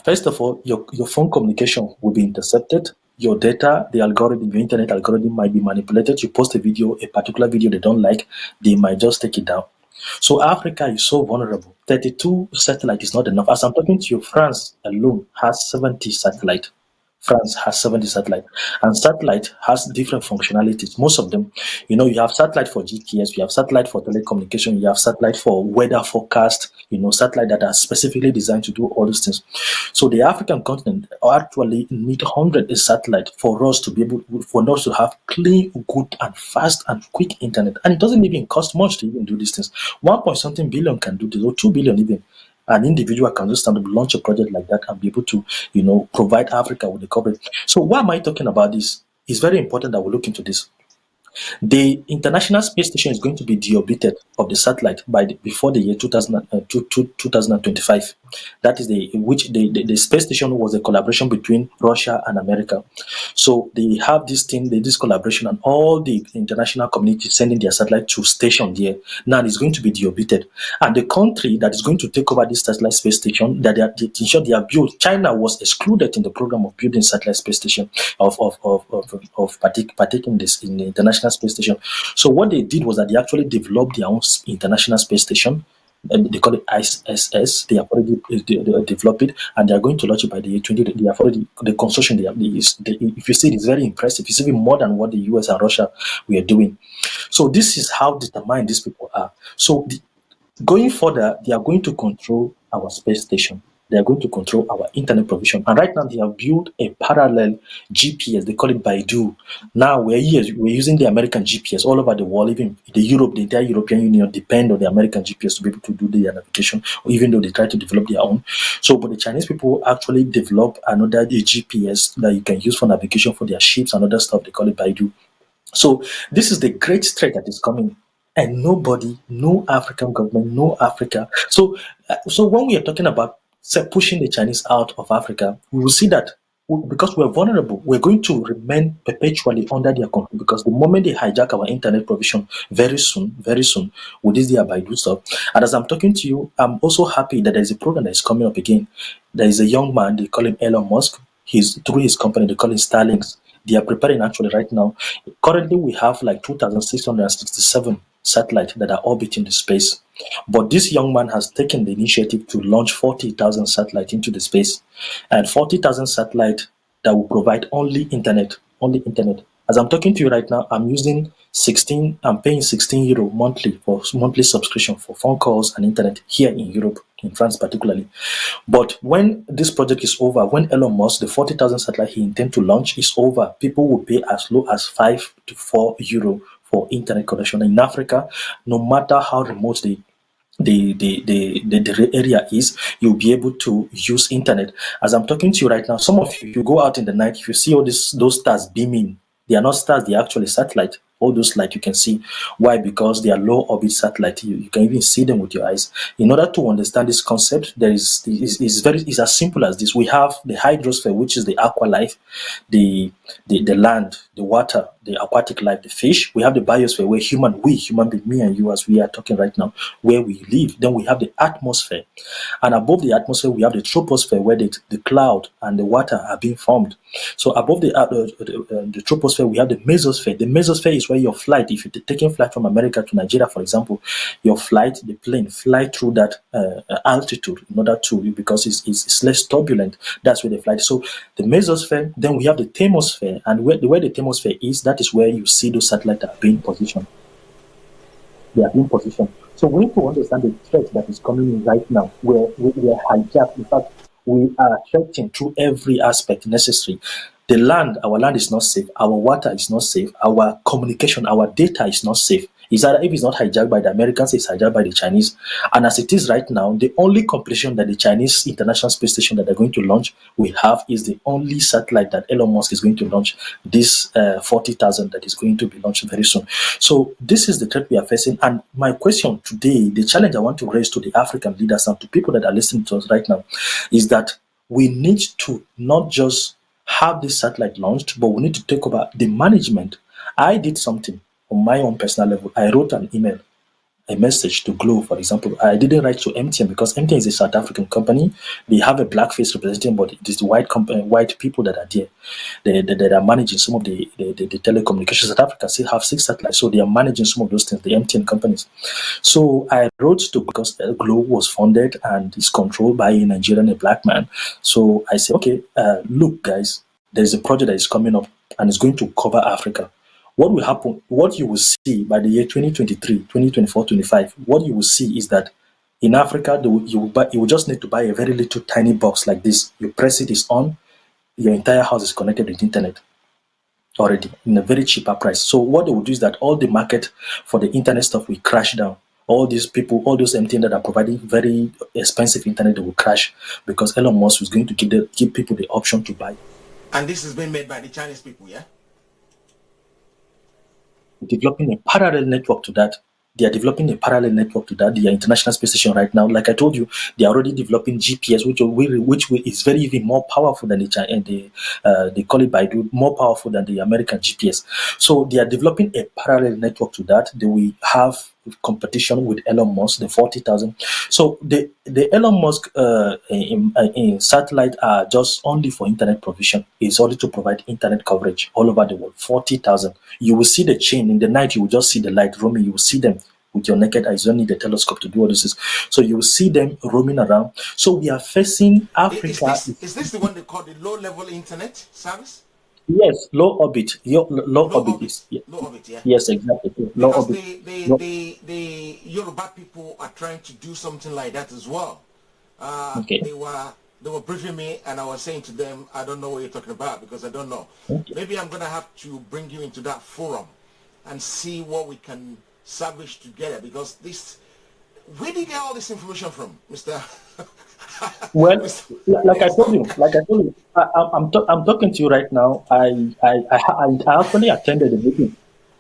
first of all, your phone communication will be intercepted. Your data, the algorithm, your internet algorithm might be manipulated. You post a video, a particular video they don't like, they might just take it down. So Africa is so vulnerable. 32 satellite is not enough. As I'm talking to you, France alone has 70 satellite. France has 70 satellite, and satellite has different functionalities. Most of them, you have satellite for GPS, you have satellite for telecommunication, you have satellite for weather forecast, satellite that are specifically designed to do all these things. So the African continent actually need 100 satellite for us to be able, for us to have clean, good, and fast and quick internet. And it doesn't even cost much to even do these things. 1 point something billion can do this, or 2 billion even. An individual can just stand up, launch a project like that, and be able to, provide Africa with the coverage. So why am I talking about this? It's very important that we look into this. The International Space Station is going to be deorbited of the satellite before the year 2025. That is the space station was a collaboration between Russia and America. So they have this collaboration, and all the international community sending their satellite to station there. Now it's going to be deorbited, and the country that is going to take over this satellite space station, that they ensure they are built. China was excluded in the program of building satellite space station of partaking this in the International Space Station. So what they did was that they actually developed their own International Space Station. They call it ISS. They have already developed it, and they are going to launch it by the year 20. They have already the construction. If you see, it's very impressive. It's even more than what the US and Russia were doing. So this is how determined these people are. So going further, they are going to control our space station. They are going to control our internet provision. And right now, they have built a parallel GPS. They call it Baidu. Now, we're using the American GPS all over the world. Even the entire European Union depend on the American GPS to be able to do their navigation, even though they try to develop their own. So, but the Chinese people actually develop another GPS that you can use for navigation for their ships and other stuff. They call it Baidu. So this is the great threat that is coming, and nobody, no African government, no Africa. So when we are talking about pushing the Chinese out of Africa, we will see that because we're vulnerable, we're going to remain perpetually under their control. Because the moment they hijack our internet provision, very soon, with this their Baidu stuff. And as I'm talking to you, I'm also happy that there's a program that is coming up again. There is a young man, they call him Elon Musk. He's through his company, they call him Starlinks. They are preparing actually right now. Currently, we have like 2,667 satellites that are orbiting the space. But this young man has taken the initiative to launch 40,000 satellites into the space, and 40,000 satellites that will provide only internet. As I'm talking to you right now, I'm paying 16 euro monthly for monthly subscription for phone calls and internet here in Europe, in France particularly. But when this project is over, when Elon Musk, the 40,000 satellite he intends to launch is over, people will pay as low as 5 to 4 euro for internet connection. In Africa, no matter how remote the area is, you'll be able to use internet. As I'm talking to you right now, some of you, you go out in the night, if you see all those stars beaming, they are not stars, they are actually satellite. All those light you can see. Why? Because they are low orbit satellite. You can even see them with your eyes. In order to understand this concept, there is as simple as this. We have the hydrosphere, which is the aqua life, the land, the water, the aquatic life, the fish. We have the biosphere, where human being, me and you, as we are talking right now, where we live. Then we have the atmosphere, and above the atmosphere we have the troposphere, where the cloud and the water are being formed. So above the troposphere we have the mesosphere. The mesosphere is where your flight, if you're taking flight from America to Nigeria, for example, your flight, the plane fly through that altitude in order to, because it's less turbulent. That's where they fly. So the mesosphere. Then we have the thermosphere, and where the thermosphere is, that is where you see those satellites are being positioned. They are being positioned. So we need to understand the threat that is coming in right now, where we are hijacked. In fact, we are threatened through every aspect necessary. The land, our land is not safe. Our water is not safe. Our communication, our data is not safe. Is that if it's not hijacked by the Americans, it's hijacked by the Chinese. And as it is right now, the only competition that the Chinese International Space Station that they're going to launch we have is the only satellite that Elon Musk is going to launch, this 40,000 that is going to be launched very soon. So this is the threat we are facing. And my question today, the challenge I want to raise to the African leaders and to people that are listening to us right now, is that we need to not just have this satellite launched, but we need to take over the management. I did something on my own personal level. I wrote an email, a message to Glow, for example. I didn't write to MTN because MTN is a South African company. They have a black face representing, but it is the white people that are there. They are managing some of the telecommunications. South Africa still have 6 satellites, so they are managing some of those things, the MTN companies. So I wrote to, because Glow was funded and is controlled by a Nigerian, a black man. So I said, okay, look, guys, there's a project that is coming up and it's going to cover Africa. What will happen, what you will see by the year 2023, 2024, 25, what you will see is that in Africa, you will just need to buy a very little tiny box like this. You press it, it's on, your entire house is connected with internet already in a very cheaper price. So what they will do is that all the market for the internet stuff will crash down. All these people, all those MTN that are providing very expensive internet, they will crash because Elon Musk is going to give people the option to buy. And this has been made by the Chinese people, yeah? Developing a parallel network to that. They are developing a parallel network to that. The International Space Station right now, like I told you, they are already developing GPS, which is very even more powerful than they call it Baidu, more powerful than the American GPS. So they are developing a parallel network to that. They will have competition with Elon Musk, the 40,000. So the Elon Musk in satellite are just only for internet provision. It's only to provide internet coverage all over the world. 40,000. You will see the chain in the night. You will just see the light roaming. You will see them with your naked eyes. You don't need a telescope to do all this. So you will see them roaming around. So we are facing Africa. Is this the one they call the low-level internet service? Yes, low orbit. Low orbit. Low orbit, yeah. Yes, exactly. Low Because orbit. the Yoruba people are trying to do something like that as well. Okay. They were briefing me, and I was saying to them, I don't know what you're talking about because I don't know. Okay. Maybe I'm going to have to bring you into that forum and see what we can salvage together, because where do you get all this information from, Mr. Well, like I told you, I'm talking to you right now. I actually attended the meeting.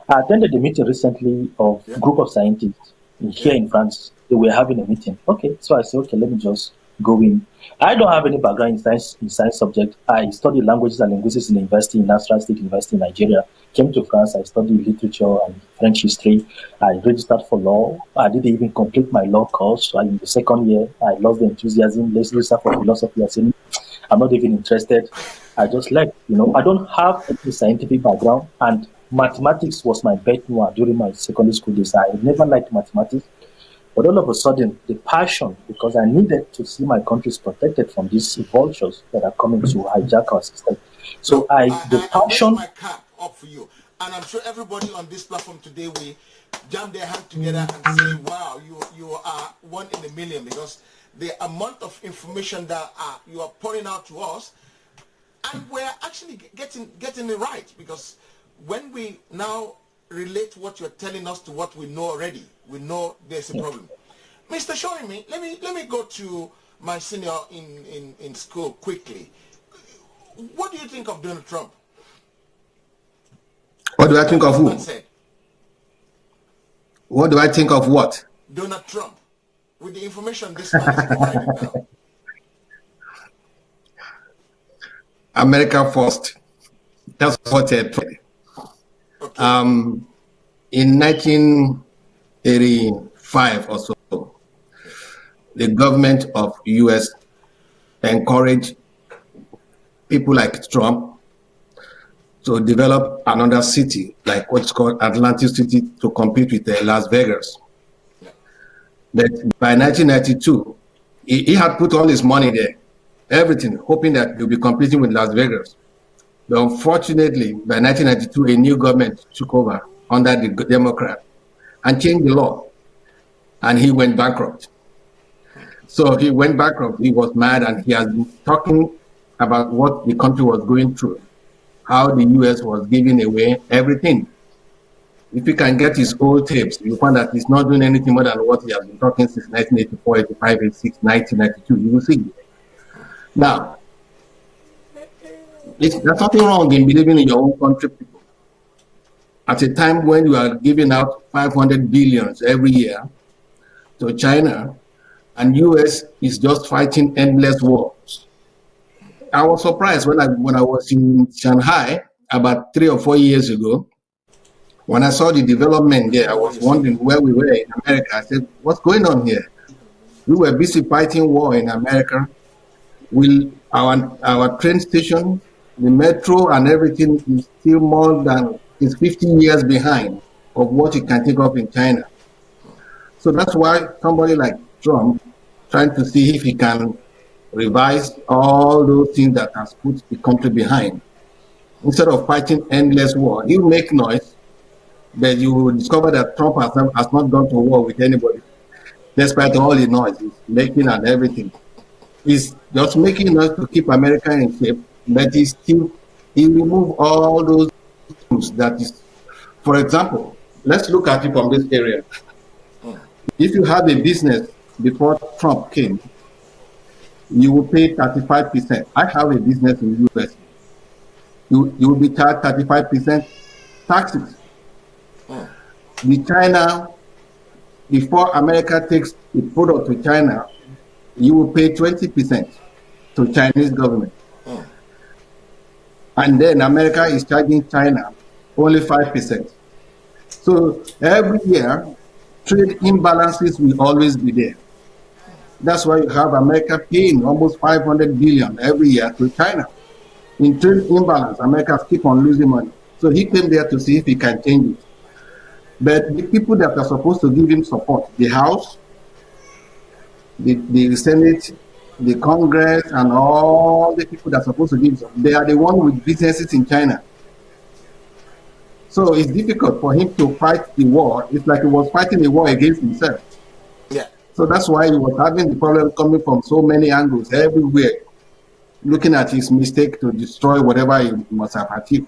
I attended the meeting recently of a group of scientists here in France. They were having a meeting. Okay, so I said, okay, let me just go in. I don't have any background in science subject. I studied languages and linguistics in the university, in National State University in Nigeria. Came to France. I studied literature and French history. I registered for law. I didn't even complete my law course. So in the second year, I lost the enthusiasm. Let's register for philosophy. I said, I'm not even interested. I just left. I don't have any scientific background, and mathematics was my bête noire during my secondary school days. I never liked mathematics. But all of a sudden, the passion, because I needed to see my countries protected from these vultures that are coming to hijack our system. So I passion. raise my cap up for you, and I'm sure everybody on this platform today will jam their hand together and say, "Wow, you are one in a million," because the amount of information that you are pouring out to us, and we're actually getting it right, because when we now relate what you're telling us to what we know already, we know there's a problem. Mr. Showing me, let me go to my senior in school quickly. What do you think of Donald Trump? What do I think of who? What do I think of what? Donald Trump. With the information this man is providing now. America first. That's what they tried. Okay. In 1985 or so, the government of US encouraged people like Trump to develop another city, like what's called Atlantic City, to compete with Las Vegas. But by 1992, he had put all his money there, everything, hoping that he'll be competing with Las Vegas. But unfortunately, by 1992, a new government took over under the Democrat and changed the law, and he went bankrupt. So he went bankrupt, he was mad, and he has been talking about what the country was going through, how the US was giving away everything. If you can get his old tapes, you find that he's not doing anything more than what he has been talking since 1984, 85, 86, 1992. You will see. Now, there's nothing wrong in believing in your own country, people. At a time when you are giving out 500 billions every year to China, and US is just fighting endless wars. I was surprised when I was in Shanghai about 3 or 4 years ago. When I saw the development there, I was wondering where we were in America. I said, what's going on here? We were busy fighting war in America. Our train station, the metro and everything is still more than, is 15 years behind of what you can think of in China. So that's why somebody like Trump trying to see if he can revise all those things that has put the country behind. Instead of fighting endless war, he'll make noise, but you will discover that Trump has not gone to war with anybody, despite all the noise he's making and everything. He's just making noise to keep America in shape, but he remove all those things that is, for example, let's look at it from this area. If you have a business before Trump came, you will pay 35%. I have a business in the US. You will be charged 35% taxes. The China, before America takes the product to China, you will pay 20% to Chinese government. And then America is charging China only 5%. So every year, trade imbalances will always be there. That's why you have America paying almost 500 billion every year to China. In trade imbalance, America keep on losing money. So he came there to see if he can change it. But the people that are supposed to give him support, the House, the Senate, the Congress, and all the people that are supposed to give him, they are the ones with businesses in China. So it's difficult for him to fight the war. It's like he was fighting a war against himself. Yeah. So that's why he was having the problem coming from so many angles, everywhere, looking at his mistake to destroy whatever he must have achieved.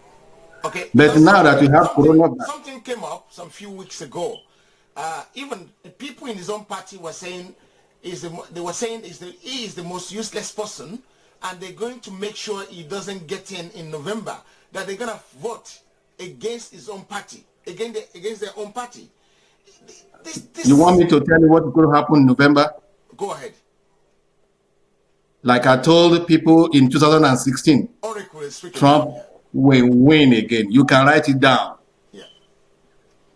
Okay. But now that we have coronavirus, something came up some few weeks ago. Even the people in his own party were saying he is the most useless person, and they're going to make sure he doesn't get in November. That they're gonna vote against his own party, against their own party. You want me to tell you what's going to happen in November? Go ahead. Like I told people in 2016, Trump will win again. You can write it down. Yeah.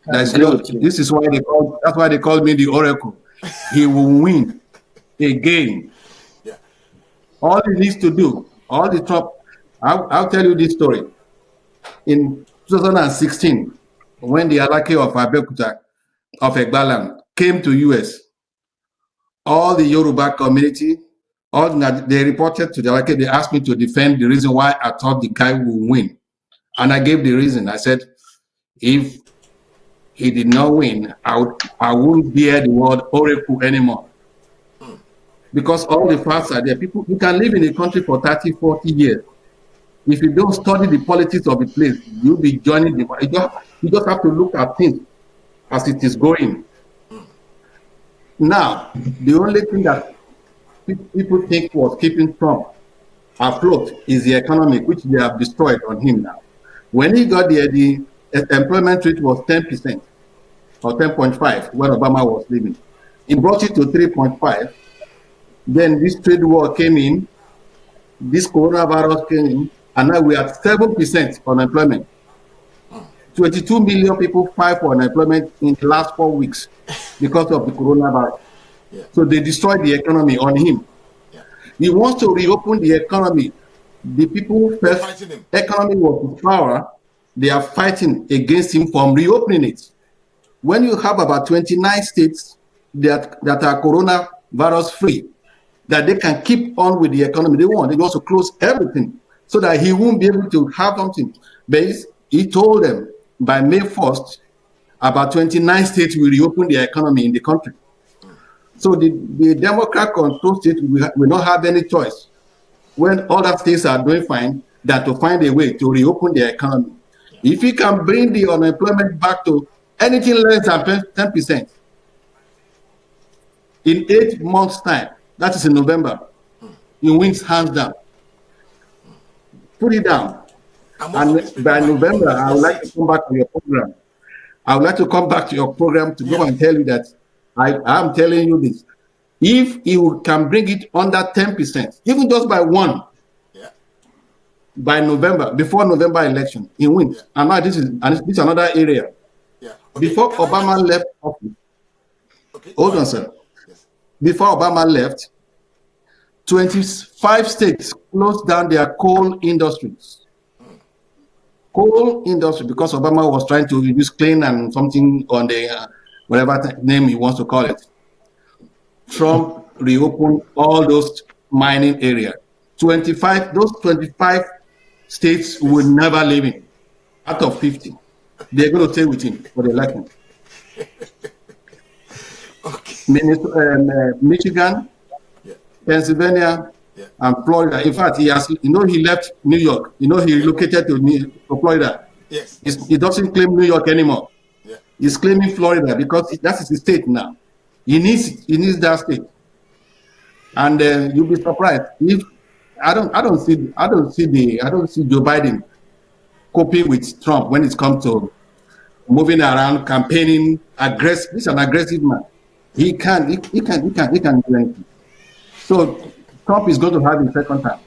That's this is why that's why they call me the Oracle. He will win again. Yeah. All he needs to do, all the Trump, I'll tell you this story. In 2016, when the Alake of Abeokuta of Egbaland came to US, all the Yoruba community, they reported to the Alake, they asked me to defend the reason why I thought the guy would win. And I gave the reason. I said, if he did not win, I wouldn't bear the word Oracle anymore. Because all the facts are there. People, you can live in a country for 30, 40 years. If you don't study the politics of the place, you'll be joining the. You just have to look at things as it is going. Now, the only thing that people think was keeping Trump afloat is the economy, which they have destroyed on him now. When he got there, the employment rate was 10% or 10.5 when Obama was leaving. He brought it to 3.5. Then this trade war came in, this coronavirus came in, and now we are 7% unemployment. 22 million people filed for unemployment in the last 4 weeks because of the coronavirus. Yeah. So they destroyed the economy on him. Yeah. He wants to reopen the economy. The people first fighting him. economy was his power. They are fighting against him from reopening it. When you have about 29 states that are coronavirus free, that they can keep on with the economy they want to close everything so that he won't be able to have something. But he told them by May 1st, about 29 states will reopen their economy in the country. So the Democrat controlled state will not have any choice when other states are doing fine than to find a way to reopen their economy. If he can bring the unemployment back to anything less than 10% in 8 months' time, that is in November, he wins hands down. Put it down. And by November, I would like to come back to your program. I would like to come back to your program to go and tell you that I am telling you this. If he can bring it under 10%, even just by 1, by November, before November election, he wins. And now this is another area. Before Obama left office, hold on, sir. Before Obama left, 25 states closed down their coal industries. Coal industry, because Obama was trying to use clean and something on the whatever name he wants to call it. Trump reopened all those mining areas. Those 25 states will never leave him. Out of 50, they're going to stay with him for the election. Michigan, Pennsylvania, and Florida. In fact, he left New York. He relocated to Florida. Yes. He doesn't claim New York anymore. He's claiming Florida because that's his state now. He needs that state. And you'll be surprised if I don't see Joe Biden coping with Trump when it comes to moving around, campaigning, aggressive. He's an aggressive man. He can do anything. So Trump is going to have his second time.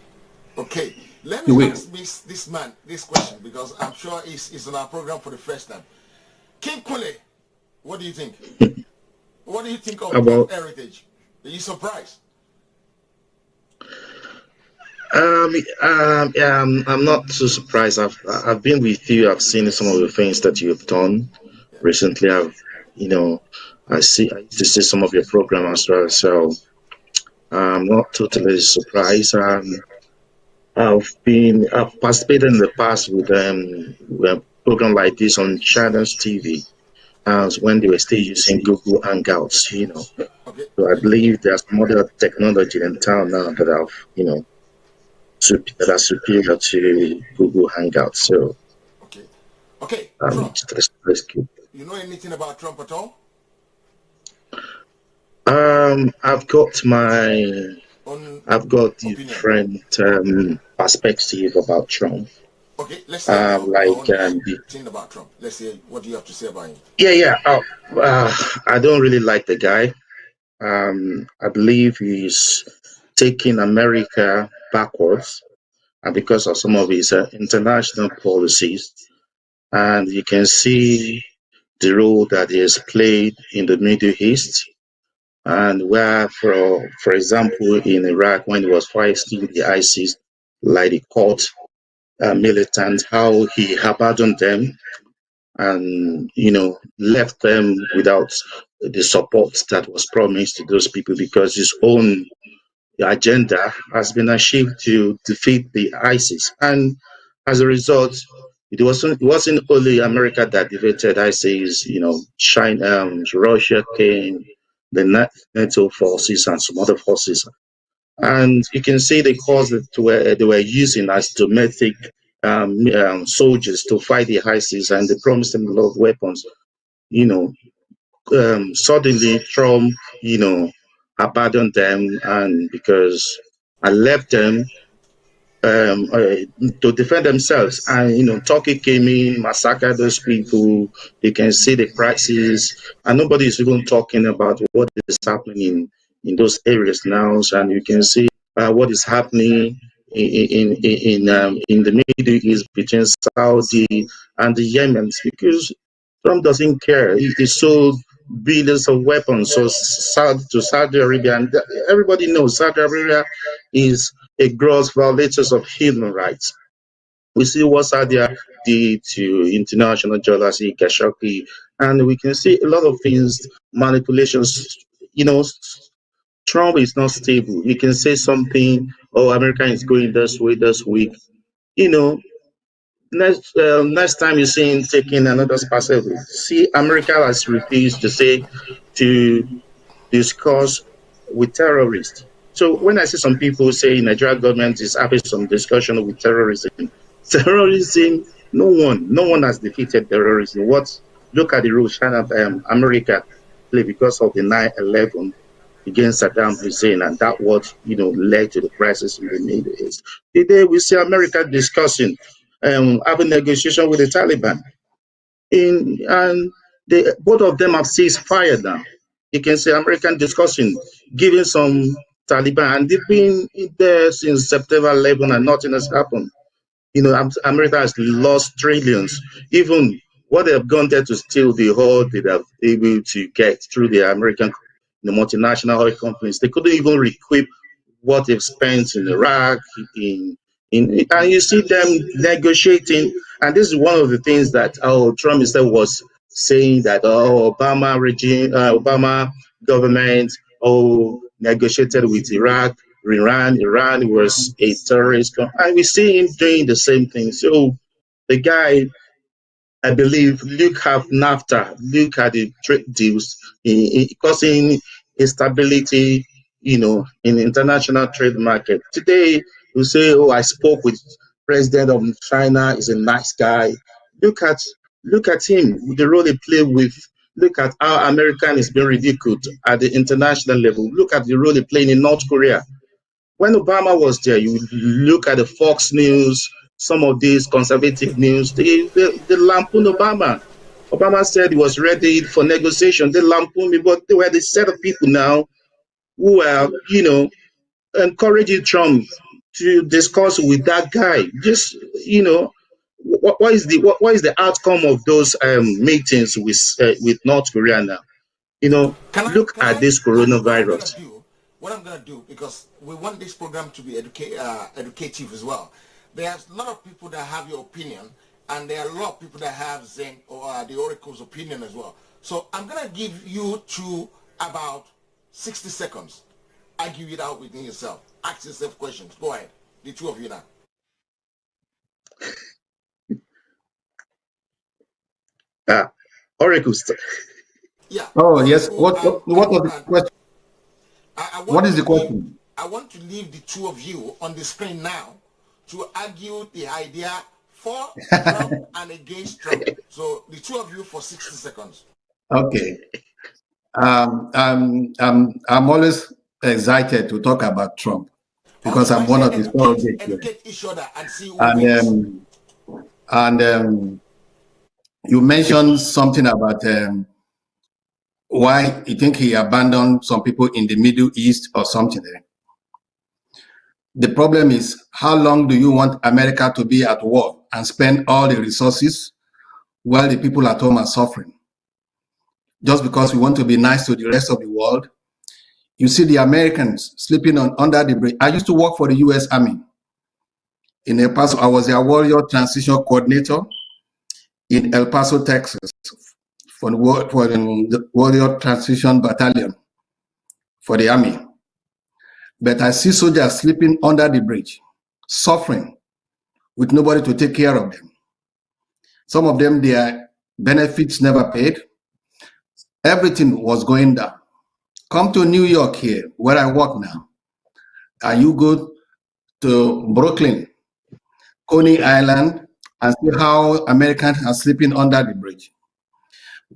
Okay, let me ask this man this question because I'm sure he's on our program for the first time. King Kule, what do you think? What do you think of heritage? Are you surprised? I'm not too surprised. I've been with you. I've seen some of the things that you've done recently. I used to see some of your programs as well. So I'm not totally surprised. I've participated in the past with a program like this on Channels TV, when they were still using Google Hangouts. Okay. So I believe there's some other technology in town now that that are superior to Google Hangouts. So okay. Trump. You know anything about Trump at all? I've got different perspective about Trump. Okay, let's say thing about Trump. Let's hear what do you have to say about him. I don't really like the guy. I believe he's taking America backwards, and because of some of his international policies, and you can see the role that he has played in the Middle East, and where, for example, in Iraq, when he was fighting the ISIS, like the court militants, how he abandoned them and left them without the support that was promised to those people, because his own agenda has been achieved to defeat the ISIS. And as a result, it wasn't only America that defeated ISIS. China, Russia came, the NATO forces, and some other forces. And you can see the cause that they were using as domestic soldiers to fight the ISIS, and they promised them a lot of weapons. suddenly Trump, abandoned them, and because I left them to defend themselves. And Turkey came in, massacred those people. You can see the crisis, and nobody is even talking about what is happening in those areas now. And you can see what is happening in the Middle East between Saudi and the Yemen, because Trump doesn't care. He sold billions of weapons to Saudi Arabia, and everybody knows Saudi Arabia is a gross violator of human rights. We see what Saudi did to international journalists, Khashoggi, and we can see a lot of things, manipulations. Trump is not stable. You can say something, oh, America is going this way, this week. Next time you see him taking another passive, see, America has refused to discuss with terrorists. So when I see some people say Nigeria government is having some discussion with terrorism, no one has defeated terrorism. Look at the role China, America played because of the 9/11 against Saddam Hussein, and that what led to the crisis in the Middle East. Today we see America discussing having negotiation with the Taliban, and both of them have ceased fire now. You can say American discussing giving some Taliban, and they've been there since September 11 and nothing has happened. America has lost trillions. Even what they have gone there to steal, the oil they have able to get through the American, the multinational oil companies. They couldn't even recoup what they've spent in Iraq, and you see them negotiating. And this is one of the things that Trump instead was saying that Obama regime, Obama government, negotiated with Iran was a terrorist, and we see him doing the same thing. So the guy, I believe, look at NAFTA, look at the trade deals, causing instability, in the international trade market. Today, you say, "Oh, I spoke with President of China. He's a nice guy." Look at him, the role he played with. Look at how American is being ridiculed at the international level. Look at the role he played in North Korea. When Obama was there, you look at the Fox News, some of these conservative news, they lampoon Obama. Obama said he was ready for negotiation. They lampoon me, but they were the set of people now who are, encouraging Trump to discuss with that guy. Just, what is the outcome of those meetings with North Korea now? Look at this coronavirus. What I'm gonna do, because we want this program to be educative as well. There's a lot of people that have your opinion, and there are a lot of people that have Zen or the Oracle's opinion as well. So I'm gonna give you about 60 seconds. Argue it out within yourself. Ask yourself questions. Go ahead, the two of you now. Oracle. Yeah. Oh, yes. Oracle What was the question? What is the question? I want to leave the two of you on the screen now to argue the idea for Trump and against Trump. So the two of you for 60 seconds. Okay. I'm always excited to talk about Trump because I'm one of his surrogates. Educate each other and see who wins. And you mentioned something about why you think he abandoned some people in the Middle East or something. The problem is, how long do you want America to be at war and spend all the resources while the people at home are suffering? Just because we want to be nice to the rest of the world. You see the Americans sleeping under the bridge. I used to work for the U.S. Army. In El Paso, I was a warrior transition coordinator in El Paso, Texas, for the Warrior Transition Battalion for the Army. But I see soldiers sleeping under the bridge, suffering, with nobody to take care of them. Some of them, their benefits never paid. Everything was going down. Come to New York here, where I work now, and you go to Brooklyn, Coney Island, and see how Americans are sleeping under the bridge.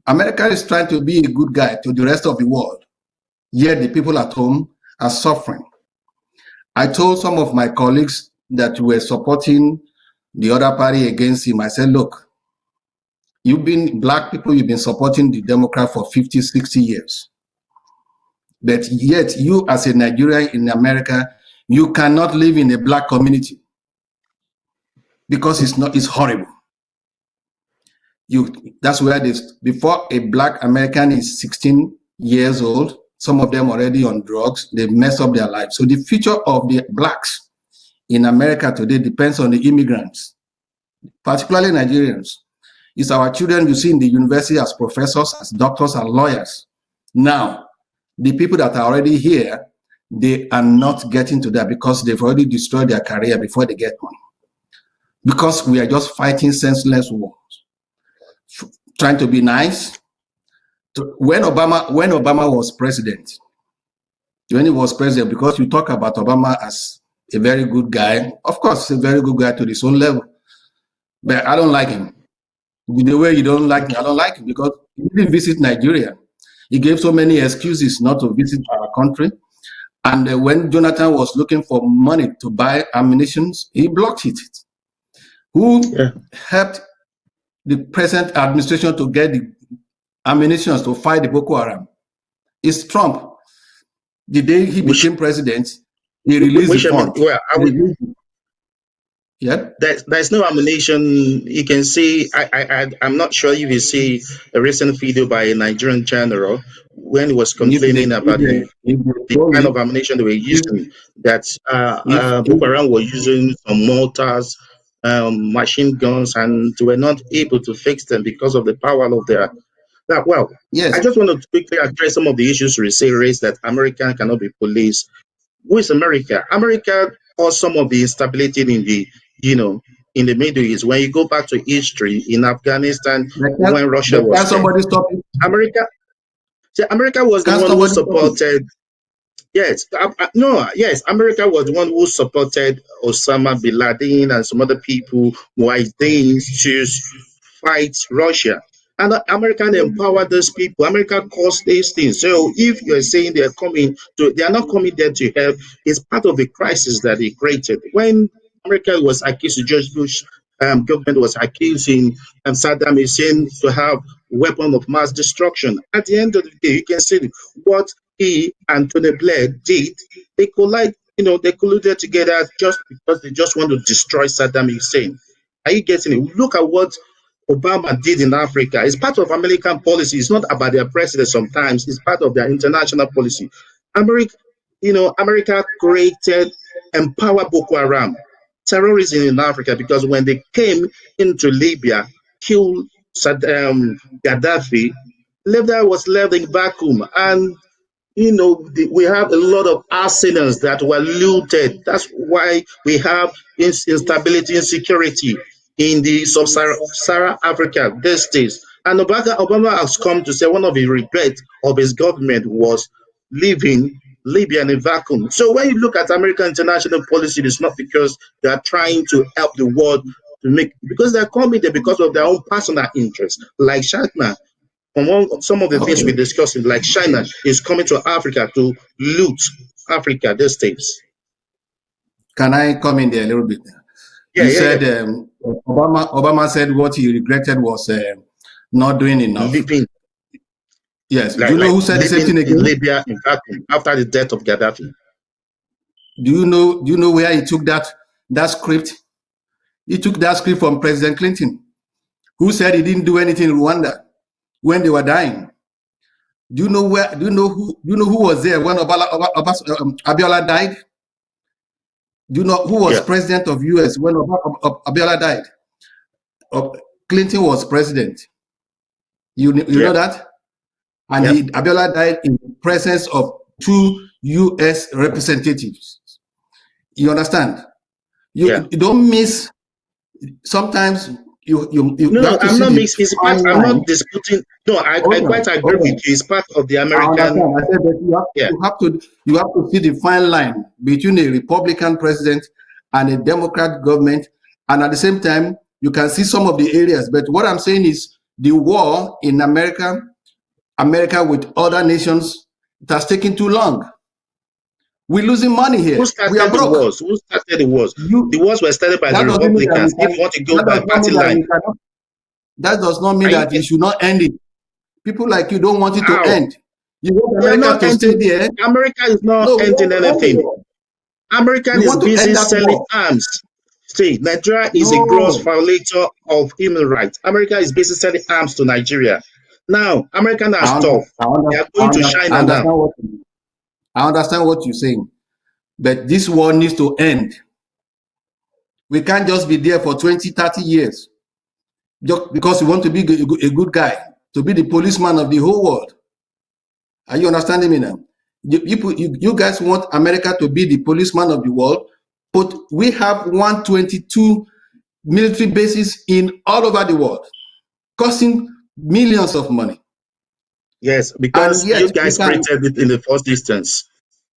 America is trying to be a good guy to the rest of the world, yet the people at home are suffering. I told some of my colleagues that were supporting the other party against him, I said, look, black people, you've been supporting the Democrat for 50, 60 years. But yet you as a Nigerian in America, you cannot live in a black community because it's horrible. That's where before a black American is 16 years old, some of them already on drugs, they mess up their life. So the future of the blacks in America today depends on the immigrants, particularly Nigerians. It's our children you see in the university as professors, as doctors, and lawyers. Now, the people that are already here, they are not getting to that because they've already destroyed their career before they get one. Because we are just fighting senseless wars, trying to be nice. When Obama was president, because you talk about Obama as a very good guy, of course, a very good guy to his own level, but I don't like him. The way you don't like me, I don't like him because he didn't visit Nigeria. He gave so many excuses not to visit our country. And when Jonathan was looking for money to buy ammunition, he blocked it. Who helped the present administration to get the ammunition to fight the Boko Haram? It's Trump. The day he became president, he released the fund. Yeah, there's no ammunition. You can see. I'm not sure if you see a recent video by a Nigerian general when he was complaining about the kind of ammunition they were using. That Boko Haram were using some mortars, machine guns, and they were not able to fix them because of the power of their. Well, yes. I just want to quickly address some of the issues we raised that America cannot be policed. Who is America? America caused some of the instability in the in the Middle East. When you go back to history in Afghanistan, when Russia was there, America was the one who supported. Yes, America was the one who supported Osama bin Laden and some other people while they to fight Russia. And America empowered those people. America caused these things. So if you're saying they are not coming there to help, it's part of the crisis that they created. When America was accused, George Bush government was accusing Saddam Hussein to have weapon of mass destruction. At the end of the day, you can see what he and Tony Blair did. They colluded together just because they just want to destroy Saddam Hussein. Are you getting it? Look at what Obama did in Africa. It's part of American policy. It's not about their president sometimes. It's part of their international policy. America created, empowered Boko Haram, terrorism in Africa, because when they came into Libya, killed Gaddafi, Libya was left in vacuum. And we have a lot of arsenals that were looted. That's why we have instability and insecurity in the sub-Saharan Africa these days. And Obama has come to say one of the regrets of his government was leaving Libya in a vacuum. So when you look at American international policy, it's not because they are trying to help the world because they're coming there because of their own personal interests, like China. Some of the things we're discussing, like China is coming to Africa to loot Africa these days. Can I come in there a little bit? You said Obama said what he regretted was not doing enough. Yes. Do you know who said the same thing again? Libya in vacuum after the death of Gaddafi. Do you know where he took that script? He took that script from President Clinton, who said he didn't do anything in Rwanda when they were dying. Do you know who was there when Abiola died? Do you know who was president of US when Abiola died? Clinton was president. You know that? And Abiola died in the presence of 2 US representatives. You understand? You don't miss. Sometimes you no, I'm not mixing. I'm not disputing. No, I quite agree with you. It's part of the American. I said that you have to see the fine line between a Republican president and a Democrat government, and at the same time you can see some of the areas. But what I'm saying is The war in America with other nations, it has taken too long. We're losing money Who here. We are started the broke. wars? Who started the wars? The You wars were started by the that doesn't mean that we Republicans. If can. you want to go That by does not party mean that line, we cannot. That does not mean are you that we should not end it. People like you don't want it to how? end. You want We are America not to stay ending. there. America is not No, we ending want to end the anything. war. We American is want to busy end that selling war. arms. See, Nigeria is a gross No, violator of human rights. America is busy selling arms to Nigeria. Now, American are tough. They are going to I China now. understand I understand what you're saying, but this war needs to end. We can't just be there for 20, 30 years just because we want to be a good guy, to be the policeman of the whole world. Are you understanding me now? You guys want America to be the policeman of the world, but we have 122 military bases in all over the world, costing millions of money. Yes, And because you yet we guys can. created it in the first instance.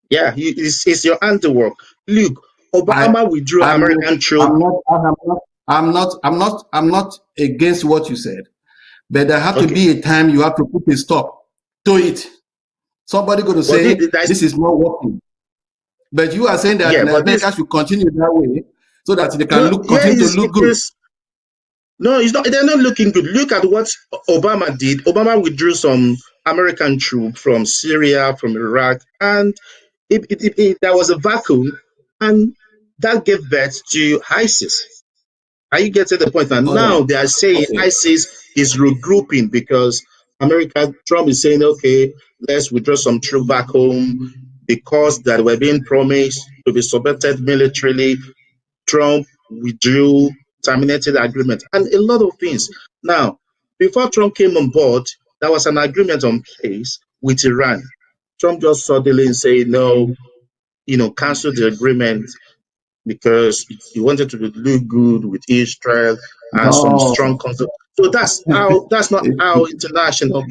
Yeah, it's your handiwork. Look, I Obama withdrew I'm not American troops. I'm not I'm not against what you said, but there has to Okay, be a time you have to put a stop to it. Somebody going to but say this is not working, but you are saying that yeah, but this America should continue that way so that they can no, yeah, continue to look it good. is. No, it's not. They're not looking good. Look at what Obama did. Obama withdrew some American troops from Syria, from Iraq, and there was a vacuum, and that gave birth to ISIS. Are you getting the point? And Hold now on. they are saying Okay. ISIS is regrouping because Trump is saying, okay, let's withdraw some troops back home because that were being promised to be subverted militarily. Trump withdrew, terminated the agreement, and a lot of things. Now, before Trump came on board, there was an agreement on place with Iran. Trump just suddenly said, no, cancel the agreement because he wanted to look good with Israel and some strong No, concept. So that's not how international.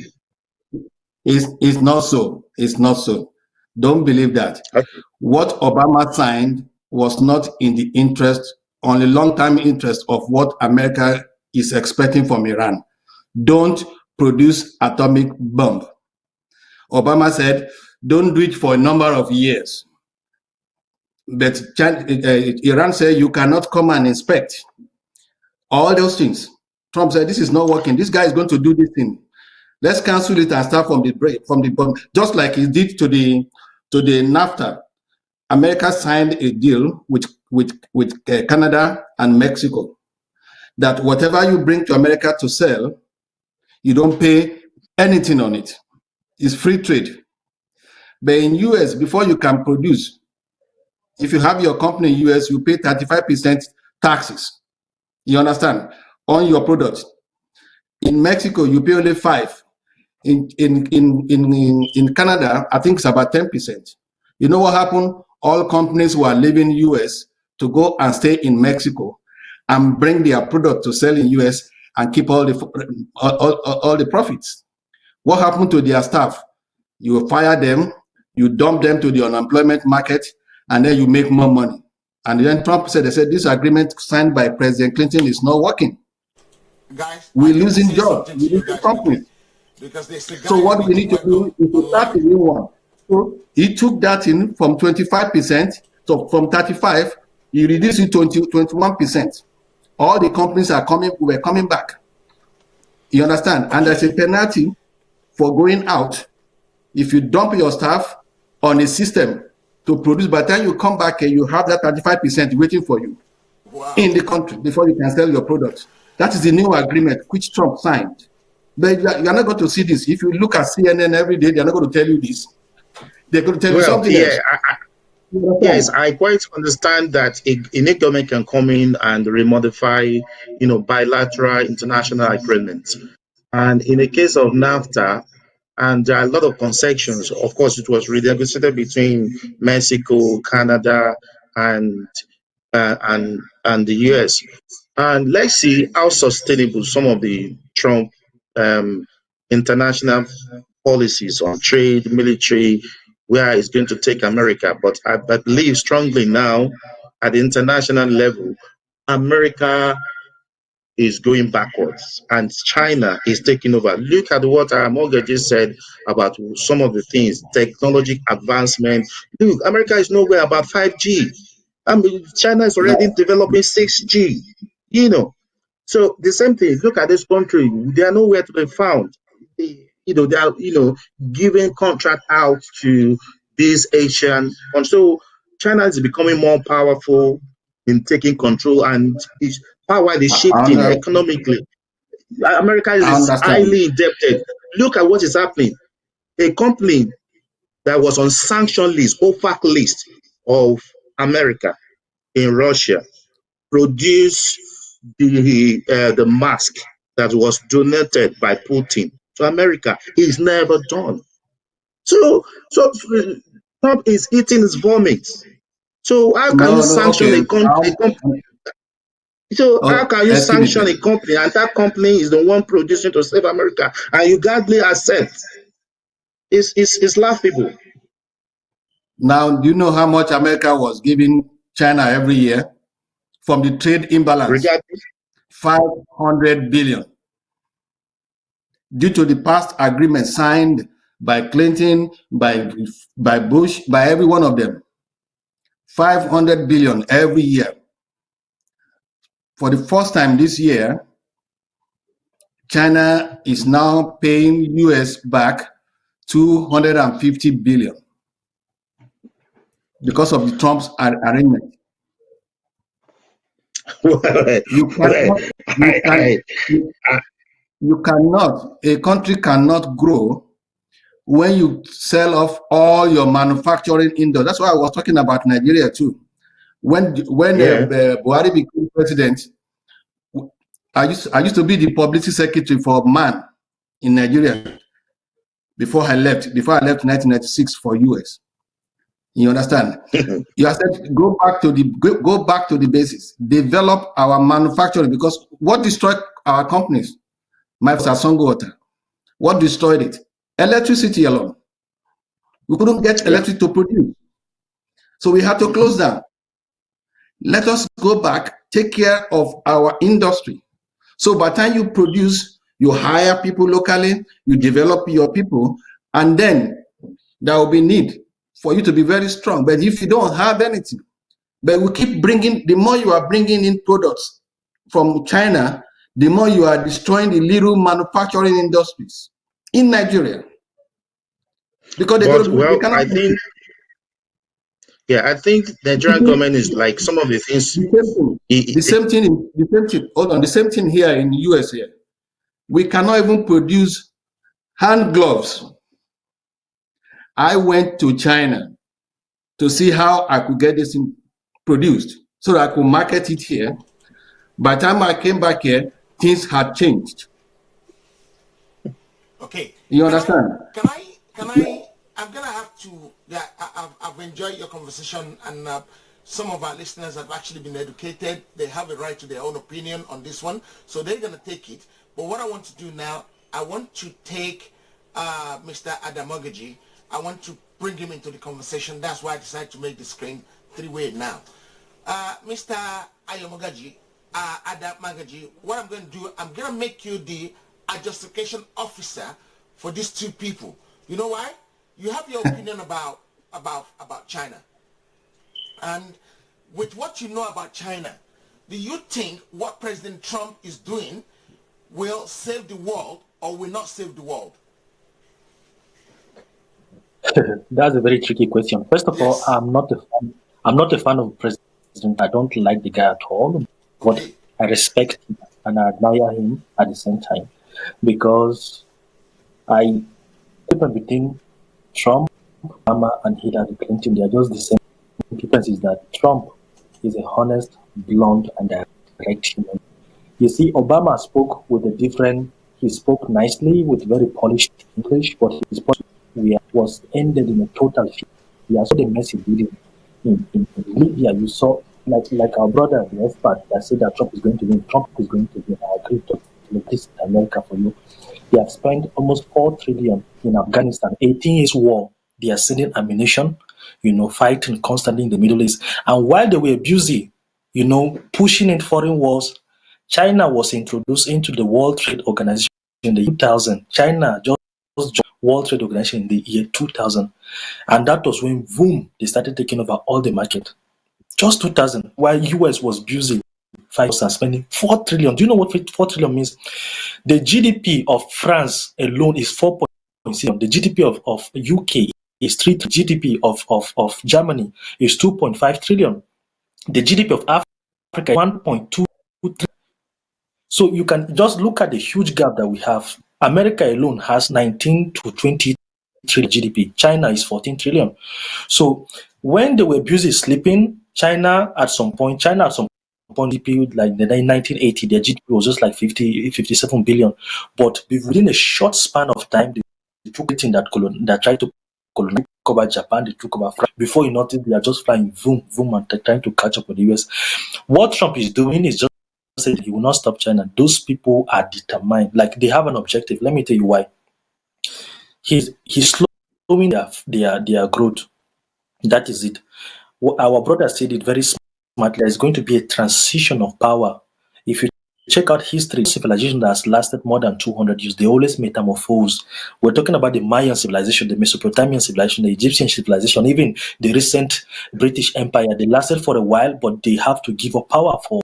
it's not so. It's not so. Don't believe that. Okay. What Obama signed was not in the interest, on the long-term interest of what America is expecting from Iran. Don't produce atomic bomb. Obama said, don't do it for a number of years. But Iran said you cannot come and inspect all those things. Trump said this is not working. This guy is going to do this thing. Let's cancel it and start from the break, from the bomb, just like he did to the NAFTA. America signed a deal with Canada and Mexico that whatever you bring to America to sell, you don't pay anything on it. It's free trade. But in US, before you can produce, if you have your company in US, you pay 35% taxes. You understand? On your product. In Mexico, you pay only 5. In Canada, I think it's about 10%. You know what happened? All companies who are leaving US to go and stay in Mexico and bring their product to sell in US and keep all the profits. What happened to their staff? You fire them, you dump them to the unemployment market, and then you make more money. And then Trump said, this agreement signed by President Clinton is not working. Guys, I We're need to losing say jobs, something to we're you losing guys quickly companies. because there's a So guy I what we need need to to do welcome is to start a online. new one. So he took that in from 25%, so from 35, he reduced it to 21%. All the companies were coming back. You understand? And there's a penalty for going out if you dump your staff on a system to produce. By the time you come back and you have that 35% waiting for you Wow. in the country before you can sell your products. That is the new agreement which Trump signed. But you are not going to see this. If you look at CNN every day, they're not going to tell you this. They're going to tell you Well, something yeah, else. yes, I quite understand that a new government can come in and remodify, bilateral international agreements. And in the case of NAFTA, and there are a lot of concessions. Of course, it was renegotiated between Mexico, Canada, and and the US. And let's see how sustainable some of the Trump um, international policies on trade, military, where it's going to take America. But I believe strongly now at the international level, America is going backwards and China is taking over. Look at what Morgan just said about some of the things, technology advancement. Look, America is nowhere about 5G. I mean, China is already No, developing 6G, you know. So the same thing, look at this country, they are nowhere to be found. They are, giving contract out to these Asian. And so China is becoming more powerful in taking control and its power is I, shifting under- economically. America I is understand. highly indebted. Look at what is happening. A company that was on sanction list, OFAC list of America in Russia produce the mask that was donated by Putin to America is never done. So Trump is eating his vomit. So how can you No, no, sanction okay. a country? So how can you Excuse sanction me. a company and that company is the one producing to save America and you gladly accept? It's laughable. Now, do you know how much America was giving China every year from the trade imbalance? Regardless, 500 billion. Due to the past agreement signed by Clinton, by Bush, by every one of them. 500 billion every year. For the first time this year, China is now paying US back 250 billion because of the Trump's arrangement. You cannot, you can, you cannot, a country cannot grow when you sell off all your manufacturing industry. That's why I was talking about Nigeria too. When yeah. Buhari became president, I used to be the publicity secretary for MAN in Nigeria before I left 1996 for US. You understand? You have said go back to the basis, develop our manufacturing, because what destroyed our companies? My Sasongo water. What destroyed it? Electricity alone. We couldn't get Yeah. electricity to produce, so we had to close down. Let us go back, take care of our industry. So by the time you produce, you hire people locally, you develop your people, and then there will be need for you to be very strong. But if you don't have anything, but we keep bringing, the more you are bringing in products from China, the more you are destroying the little manufacturing industries in Nigeria. Because they cannot. I think the Nigerian government is like some of the things. The same thing. Hold on. The same thing here in the US. Here, we cannot even produce hand gloves. I went to China to see how I could get this thing produced so that I could market it here. By the time I came back here, things had changed. Okay. You understand? I'm gonna have to. Yeah, I've enjoyed your conversation, and some of our listeners have actually been educated. They have a right to their own opinion on this one, so they're gonna take it. But what I want to do now, I want to take Mr. Adamogaji. I want to bring him into the conversation. That's why I decided to make the screen three-way now. Mr. Ayomogaji, Adamagaji, what I'm going to do, I'm going to make you the adjustification officer for these two people. You know why? You have your opinion about China. And with what you know about China, do you think what President Trump is doing will save the world or will not save the world? That's a very tricky question. First of all, I'm not a fan of President. I don't like the guy at all, but Okay. I respect him and I admire him at the same time, because I difference between Trump, Obama, and Hillary Clinton. They are just the same. The difference is that Trump is a honest, blunt, and direct human. You see, Obama spoke with a different. He spoke nicely with very polished English, but his point was ended in a total fear. You saw the message in Libya. You saw like our brother, the expert that said that Trump is going to win. Trump is going to win. I agree to this in America for you. They have spent almost $4 trillion in Afghanistan. 18 years war. They are sending ammunition, fighting constantly in the Middle East. And while they were busy, pushing in foreign wars, China was introduced into the World Trade Organization in the year 2000. China just joined World Trade Organization in the year 2000. And that was when, boom, they started taking over all the market. Just 2000, while US was busy 5 years and spending 4 trillion. Do you know what 4 trillion means? The GDP of France alone is 4.6. The GDP of UK is 3. GDP of Germany is 2.5 trillion. The GDP of Africa is 1.2 trillion. So you can just look at the huge gap that we have. America alone has 19 to 20 trillion GDP. China is 14 trillion. So when they were busy sleeping, China at some point, GDP, like the 1980, their GDP was just like 57 billion. But within a short span of time, they took it in that tried to colonize, over Japan, they took over France. Before you notice, they are just flying boom, boom, and trying to catch up with the US. What Trump is doing is just saying he will not stop China. Those people are determined. Like, they have an objective. Let me tell you why. He's slowing their growth. That is it. Our brother said it very smartly. There's going to be a transition of power. If you check out history, civilization that has lasted more than 200 years, they always metamorphose. We're talking about the Mayan civilization, the Mesopotamian civilization, the Egyptian civilization, even the recent British Empire. They lasted for a while, but they have to give up power for.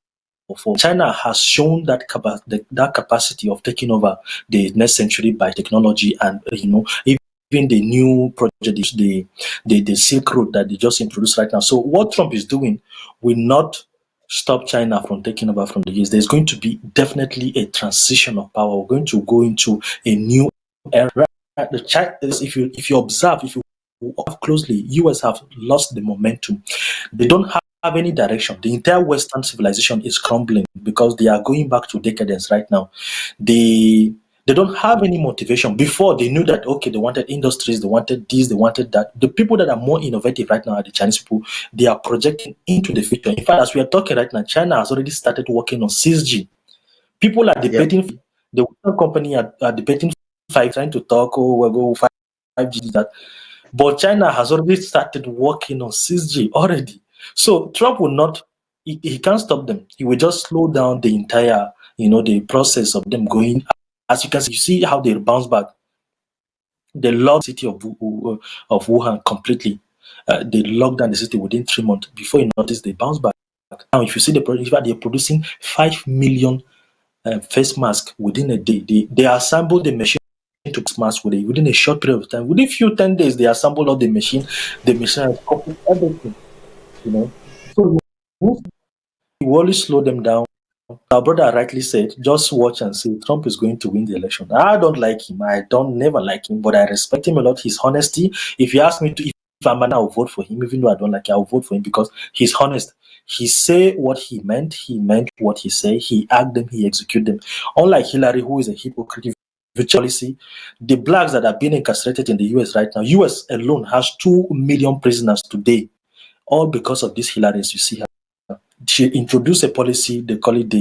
China has shown that capacity of taking over the next century by technology, and even the new project, the Silk Road that they just introduced right now. So what Trump is doing will not stop China from taking over from the US. There's going to be definitely a transition of power. We're going to go into a new era. If you observe, if you observe closely, US have lost the momentum. They don't have any direction. The entire Western civilization is crumbling because they are going back to decadence right now. They don't have any motivation. Before, they knew that, okay, they wanted industries, they wanted this, they wanted that. The people that are more innovative right now are the Chinese people. They are projecting into the future. In fact, as we are talking right now, China has already started working on 6G. People are debating, the Western company are debating 5, trying to talk, we'll go 5G, that. But China has already started working on 6G already. So Trump will not, he can't stop them. He will just slow down the entire, the process of them going. As you can see, you see how they bounce back. They locked the city of Wuhan completely. They locked down the city within 3 months. Before you notice, they bounce back. Now, if you see they're producing 5 million face masks within a day. They assembled the machine to mask within a short period of time. Within few 10 days, they assembled all the machine. The machine has copied everything. So you always slow them down. Our brother rightly said, just watch and see. Trump is going to win the election. I don't like him. I don't never like him, but I respect him a lot. His honesty. If you ask me if I'm an, I'll vote for him, even though I don't like him, I'll vote for him because he's honest. He say what he meant what he say, he act them, he execute them. Unlike Hillary, who is a hypocrite policy, the blacks that are being incarcerated in the US right now, US alone has 2 million prisoners today, all because of this Hillary, you see her. She introduced a policy, they call it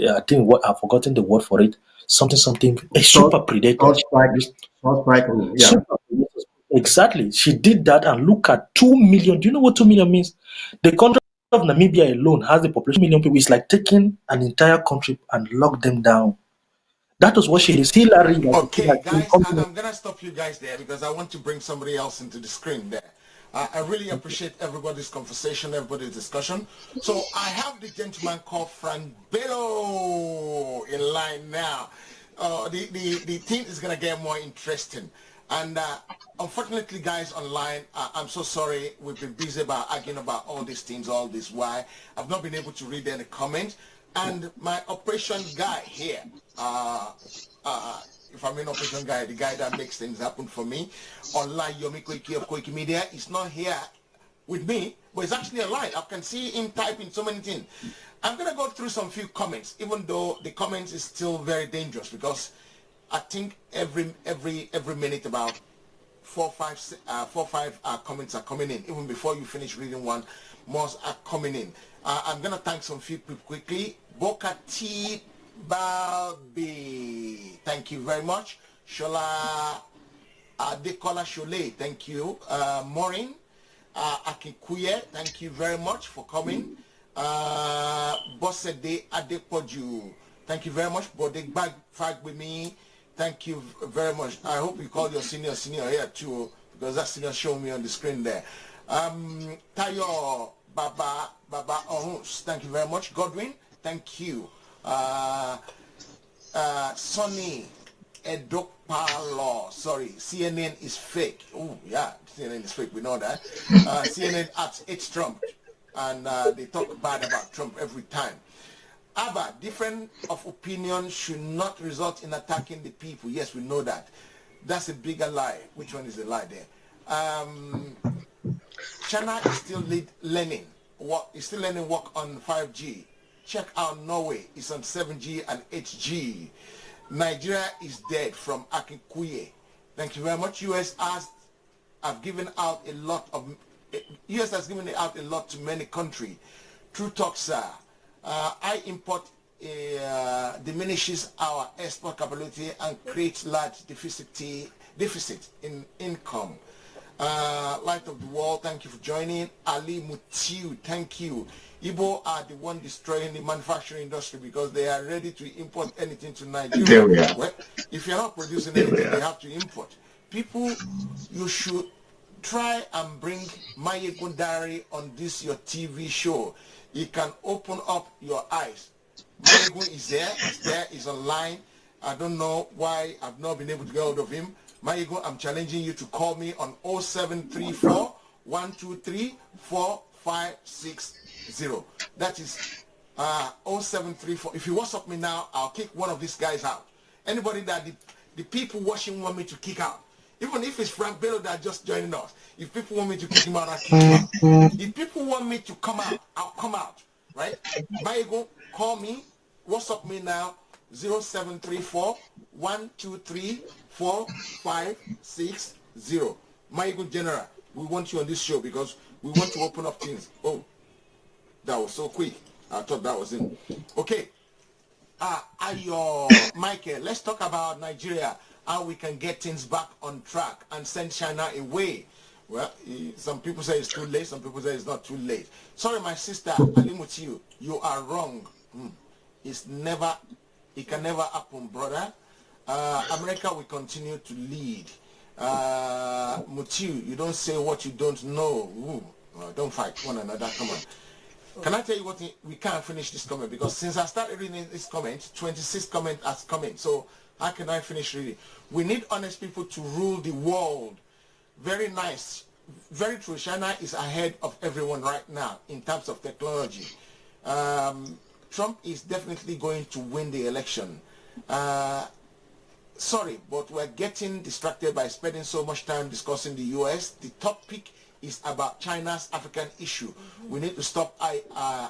I think what I've forgotten the word for it, something, a super predator. Yeah. Exactly. She did that, and look at 2 million. Do you know what 2 million means? The country of Namibia alone has the population 2 million people. It's like taking an entire country and lock them down. That was what she is. Hillary. Okay, guys, I'm gonna stop you guys there because I want to bring somebody else into the screen there. I really appreciate everybody's conversation, everybody's discussion. So I have the gentleman called Frank Bello in line now. The thing is gonna get more interesting. And unfortunately, guys online, I'm so sorry. We've been busy about arguing about all these things, all this why. I've not been able to read any comment. And my operation guy here, if I'm an operation guy, the guy that makes things happen for me, online, Yomi Koiki of Koiki Media, is not here with me, but it's actually online. I can see him typing so many things. I'm going to go through some few comments, even though the comments is still very dangerous because I think every minute about 4 or 5 comments are coming in. Even before you finish reading one, more are coming in. I'm going to thank some few people quickly. Boka T. Balbi, thank you very much. Shola Adekola Shole, thank you. Maureen Akikuye, thank you very much for coming. Boss.This Adepoju, Thank you very much. But they back with me. Thank you very much. I hope you call your senior here too, because that senior showing me on the screen there. Tayo Baba Ohus, thank you very much. Godwin, thank you. Sonny Edokpalo, sorry, CNN is fake. Oh yeah, CNN is fake, we know that. CNN at H Trump, and they talk bad about Trump every time. Abba, difference of opinion should not result in attacking the people. Yes, we know that. That's a bigger lie. Which one is the lie there? China is still learning work on 5G. Check out Norway. It's on 7G and 8G. Nigeria is dead from Akikuye. Thank you very much. US has given out a lot to many countries. True talk, sir. High import diminishes our export capability and creates large deficit in income. Light of the world, thank you for joining. Ali Mutiu, thank you. Igbo are the one destroying the manufacturing industry because they are ready to import anything to Nigeria. There we are. Well, if you're not producing anything, they have to import. People, you should try and bring Mayegun Diary on this your TV show. It can open up your eyes. Mayegun is there, he's online. I don't know why I've not been able to get hold of him. Mayegun, I'm challenging you to call me on 0734 123 4560. That is 0734. If you WhatsApp me now, I'll kick one of these guys out. Anybody that the people watching want me to kick out. Even if it's Frank Bello that just joining us. If people want me to kick him out, I'll kick him out. If people want me to come out, I'll come out. Right? Mayegun, call me. WhatsApp me now. 0734 123 4560. Mayegun General, we want you on this show because we want to open up things. Oh, that was so quick. I thought that was in. Okay. Michael, let's talk about Nigeria, how we can get things back on track and send China away. Well, some people say it's too late, some people say it's not too late. Sorry, my sister, Alimutiu, you are wrong. It can never happen, brother. America will continue to lead. Mutiu, you don't say what you don't know. Don't fight one another, come on. Can I tell you what, we can't finish this comment because since I started reading this comment, 26 comment has come in. So how can I finish reading? We need honest people to rule the world. Very nice. Very true. China is ahead of everyone right now in terms of technology. Trump is definitely going to win the election. Sorry, but we're getting distracted by spending so much time discussing the US. The topic is about China's African issue. We need to stop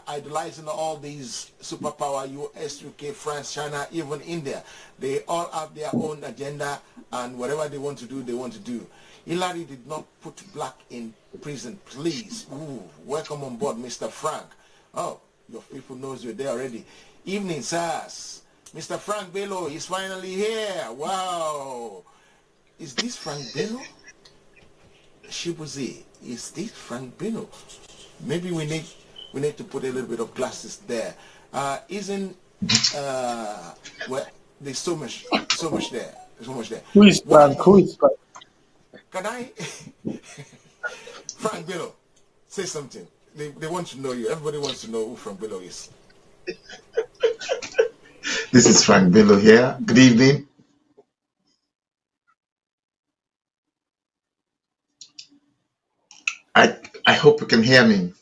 idolizing all these superpower, US, UK, France, China, even India. They all have their own agenda, and whatever they want to do, they want to do. Hillary did not put black in prison, please. Welcome on board, Mr. Frank. Oh, your people knows you're there already. Evening, sirs. Mr. Frank Bello is finally here. Wow. Is this Frank Bello? Shibuzi, is this Frank Bello? Maybe we need to put a little bit of glasses there. Well, there's so much there. Who is Frank? Who is Frank? Can I Frank Bello, say something. They want to know you. Everybody wants to know who Frank Bello is. This is Frank Bello here. Good evening. I hope you can hear me.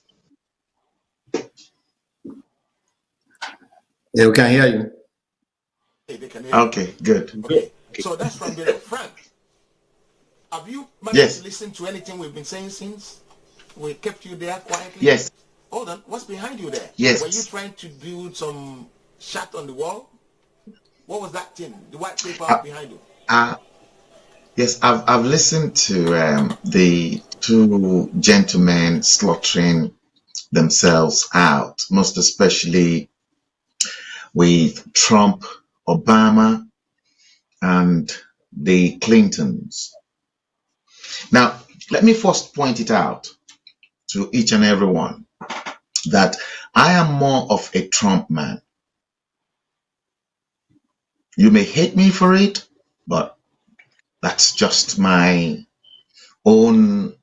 Yeah, we can hear you. Hey, they can hear you. Okay, good. Okay, so that's Frank Bello. Frank, have you managed to listen to anything we've been saying since we kept you there quietly? Yes. Hold on, what's behind you there? Yes. Were you trying to build some shot on the wall? What was that thing? The white paper behind you? Yes, I've listened to the two gentlemen slaughtering themselves out, most especially with Trump, Obama, and the Clintons. Now, let me first point it out to each and every one that I am more of a Trump man. You may hate me for it, but that's just my own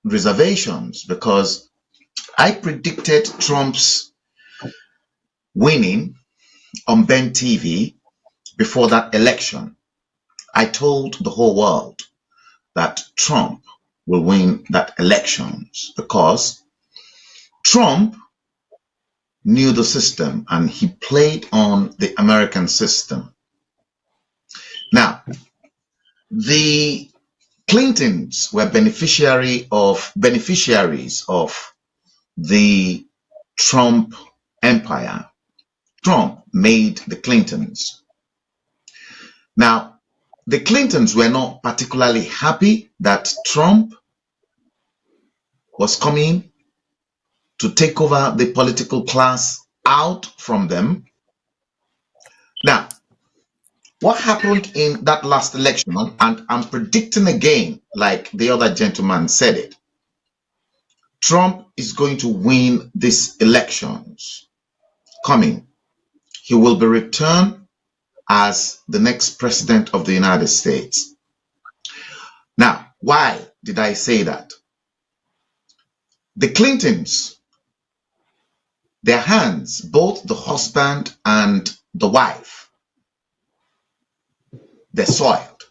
reservations, because I predicted Trump's winning on Ben TV before that election. I told the whole world that Trump will win that elections because Trump knew the system and he played on the American system. Now, the Clintons were beneficiaries of the Trump empire. Trump made the Clintons. Now, the Clintons were not particularly happy that Trump was coming to take over the political class out from them. Now, what happened in that last election, and I'm predicting again, like the other gentleman said it, Trump is going to win these elections coming. He will be returned as the next president of the United States. Now, why did I say that? The Clintons, their hands, both the husband and the wife, they're soiled.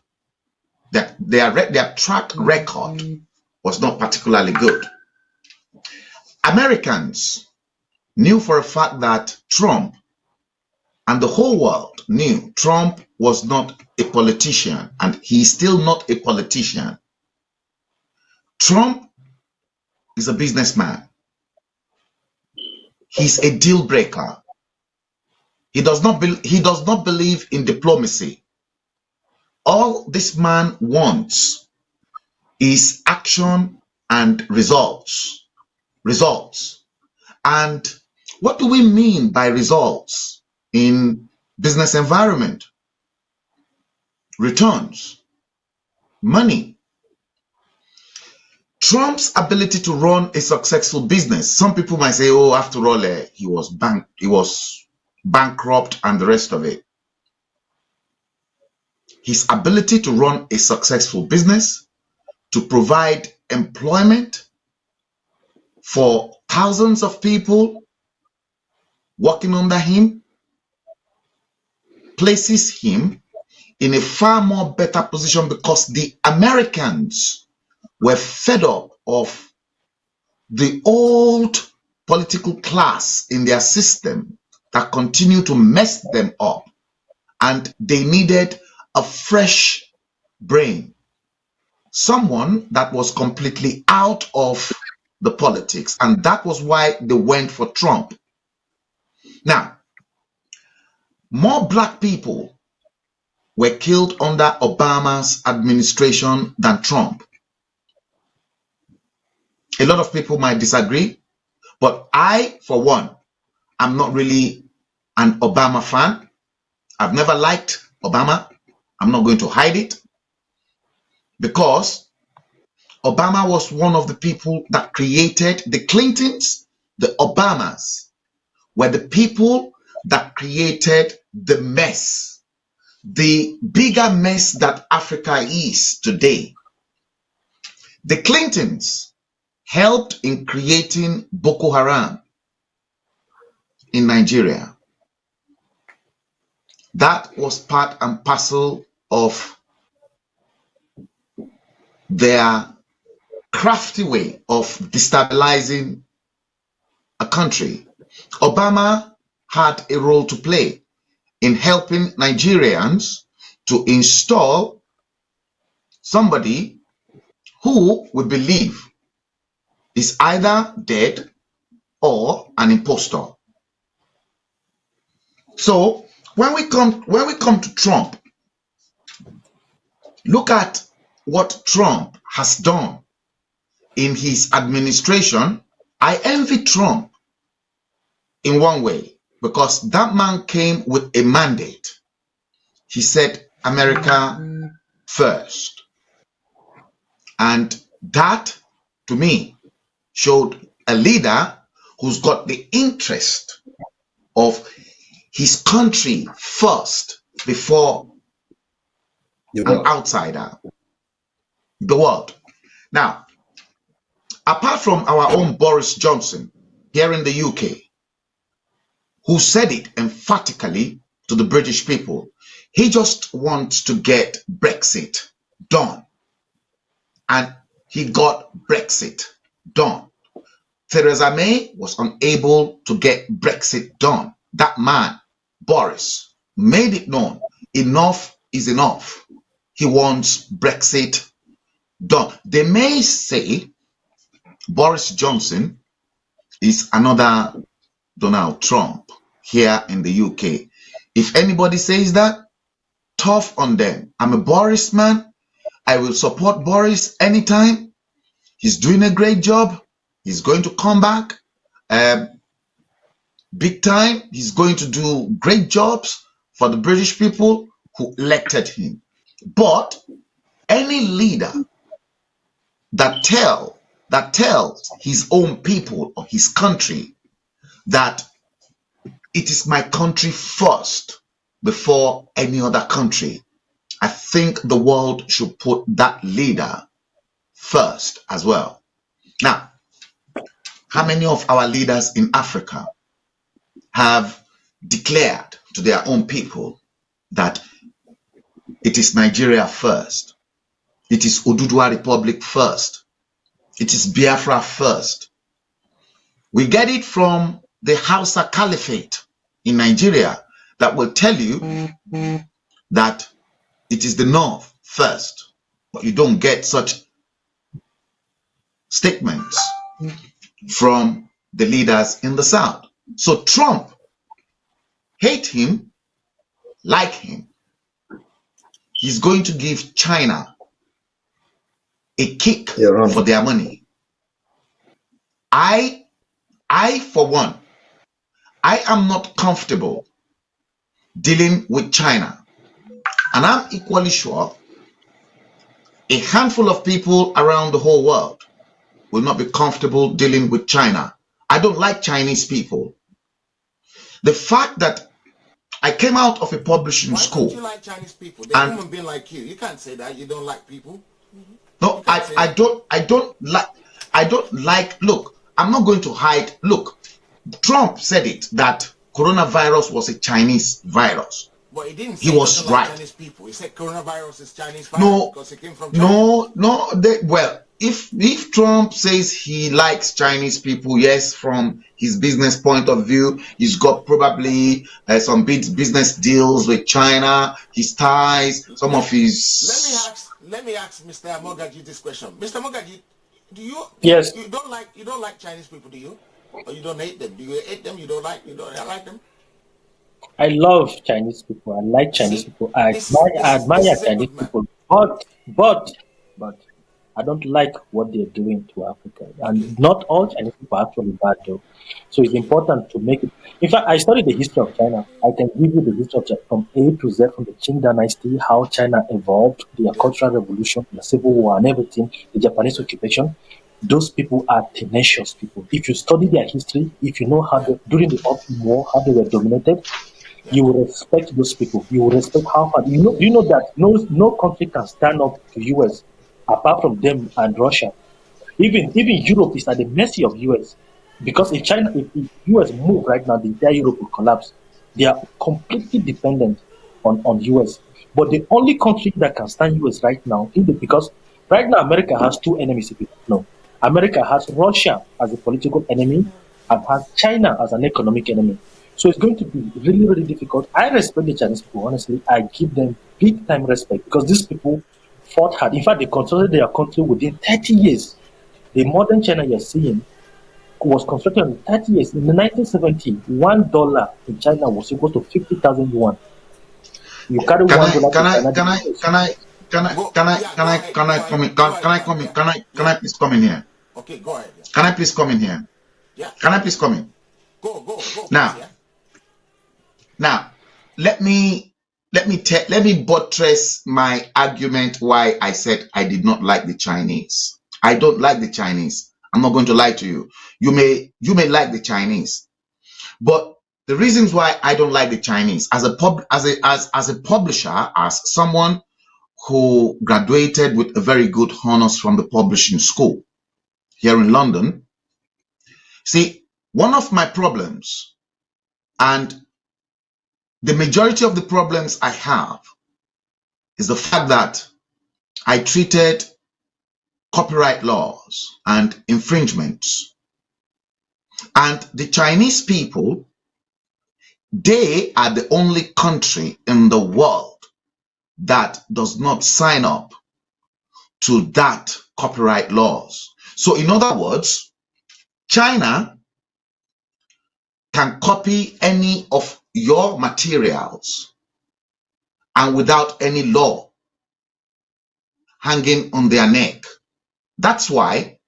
Their track record was not particularly good. Americans knew for a fact that Trump, and the whole world knew Trump was not a politician, and he's still not a politician. Trump is a businessman. He's a deal breaker. He does not believe in diplomacy. All this man wants is action and results. Results. And what do we mean by results in business environment? Returns, money. Trump's ability to run a successful business. Some people might say, oh, after all, he was bankrupt and the rest of it. His ability to run a successful business, to provide employment for thousands of people working under him, places him in a far more better position, because the Americans were fed up of the old political class in their system that continued to mess them up, and they needed a fresh brain, someone that was completely out of the politics, and that was why they went for Trump. Now, more black people were killed under Obama's administration than Trump. A lot of people might disagree, but I, for one, am not really an Obama fan. I've never liked Obama. I'm not going to hide it, because Obama was one of the people that created the Clintons. The Obamas were the people that created the mess, the bigger mess that Africa is today. The Clintons helped in creating Boko Haram in Nigeria. That was part and parcel of their crafty way of destabilizing a country. Obama had a role to play in helping Nigerians to install somebody who we believe is either dead or an impostor. So when we come to Trump, look at what Trump has done in his administration. I envy Trump in one way, because that man came with a mandate. He said, America first. And that, to me, showed a leader who's got the interest of his country first. before The an world. outsider, the world. Now, apart from our own Boris Johnson here in the UK, who said it emphatically to the British people, he just wants to get Brexit done. And he got Brexit done. Theresa May was unable to get Brexit done. That man, Boris, made it known. Enough is enough. He wants Brexit done. They may say Boris Johnson is another Donald Trump here in the UK. If anybody says that, tough on them. I'm a Boris man. I will support Boris anytime. He's doing a great job. He's going to come back big time. He's going to do great jobs for the British people who elected him. But any leader that tells his own people or his country that it is my country first before any other country, I think the world should put that leader first as well. Now, how many of our leaders in Africa have declared to their own people that it is Nigeria first, it is Oduduwa Republic first, it is Biafra first? We get it from the Hausa Caliphate in Nigeria that will tell you that it is the North first, but you don't get such statements from the leaders in the South. So Trump, hate him, like him, he's going to give China a kick for their money. I for one, I am not comfortable dealing with China. And I'm equally sure a handful of people around the whole world will not be comfortable dealing with China. I don't like Chinese people. The fact that I came out of a publishing school. Why don't you like Chinese people? They're human being like you. You can't say that you don't like people. No, I don't like, look, I'm not going to hide. Look, Trump said it, that coronavirus was a Chinese virus. But he didn't say he was right. Chinese people. He said coronavirus is Chinese virus because it came from China. Well, if Trump says he likes Chinese people, yes, from his business point of view, he's got probably some big business deals with China, his ties, some of his. Let me ask Mr. Mogaji this question. Mr. Mogaji, Yes. You don't like Chinese people, do you? Or you don't hate them? Do you hate them? You don't like them? I love Chinese people. I like Chinese people. I admire Chinese people. But I don't like what they're doing to Africa. And not all Chinese people are actually bad, though. So it's important to make it. In fact, I studied the history of China. I can give you the history of China from A to Z, from the Qing Dynasty, how China evolved, their cultural revolution, the Civil War, and everything, the Japanese occupation. Those people are tenacious people. If you study their history, if you know how during the Opium War, how they were dominated, you will respect those people. You will respect how far. You know that no country can stand up to US apart from them and Russia. Even Europe is at the mercy of US, because if US move right now, the entire Europe will collapse. They are completely dependent on US. But the only country that can stand US right now, because right now America has two enemies. If you know, America has Russia as a political enemy and has China as an economic enemy. So it's going to be really, really difficult. I respect the Chinese people, honestly. I give them big time respect, because these people fought hard. In fact, they constructed their country within 30 years. The modern China you're seeing was constructed in 30 years. In the 1970s, $1 in China was equal to 50,000 yuan. You carry $1 Can I please come in here? Okay, go ahead. Can I please come in here? Yeah. Can I please come in? Go. Now, let me buttress my argument why I said I did not like the Chinese. I don't like the Chinese. I'm not going to lie to you. You may like the Chinese, but the reasons why I don't like the Chinese as a publisher, as someone who graduated with a very good honors from the publishing school here in London. See, one of my problems, and the majority of the problems I have, is the fact that I treated copyright laws and infringements. And the Chinese people, they are the only country in the world that does not sign up to that copyright laws. So in other words, China can copy any of your materials and without any law hanging on their neck. That's why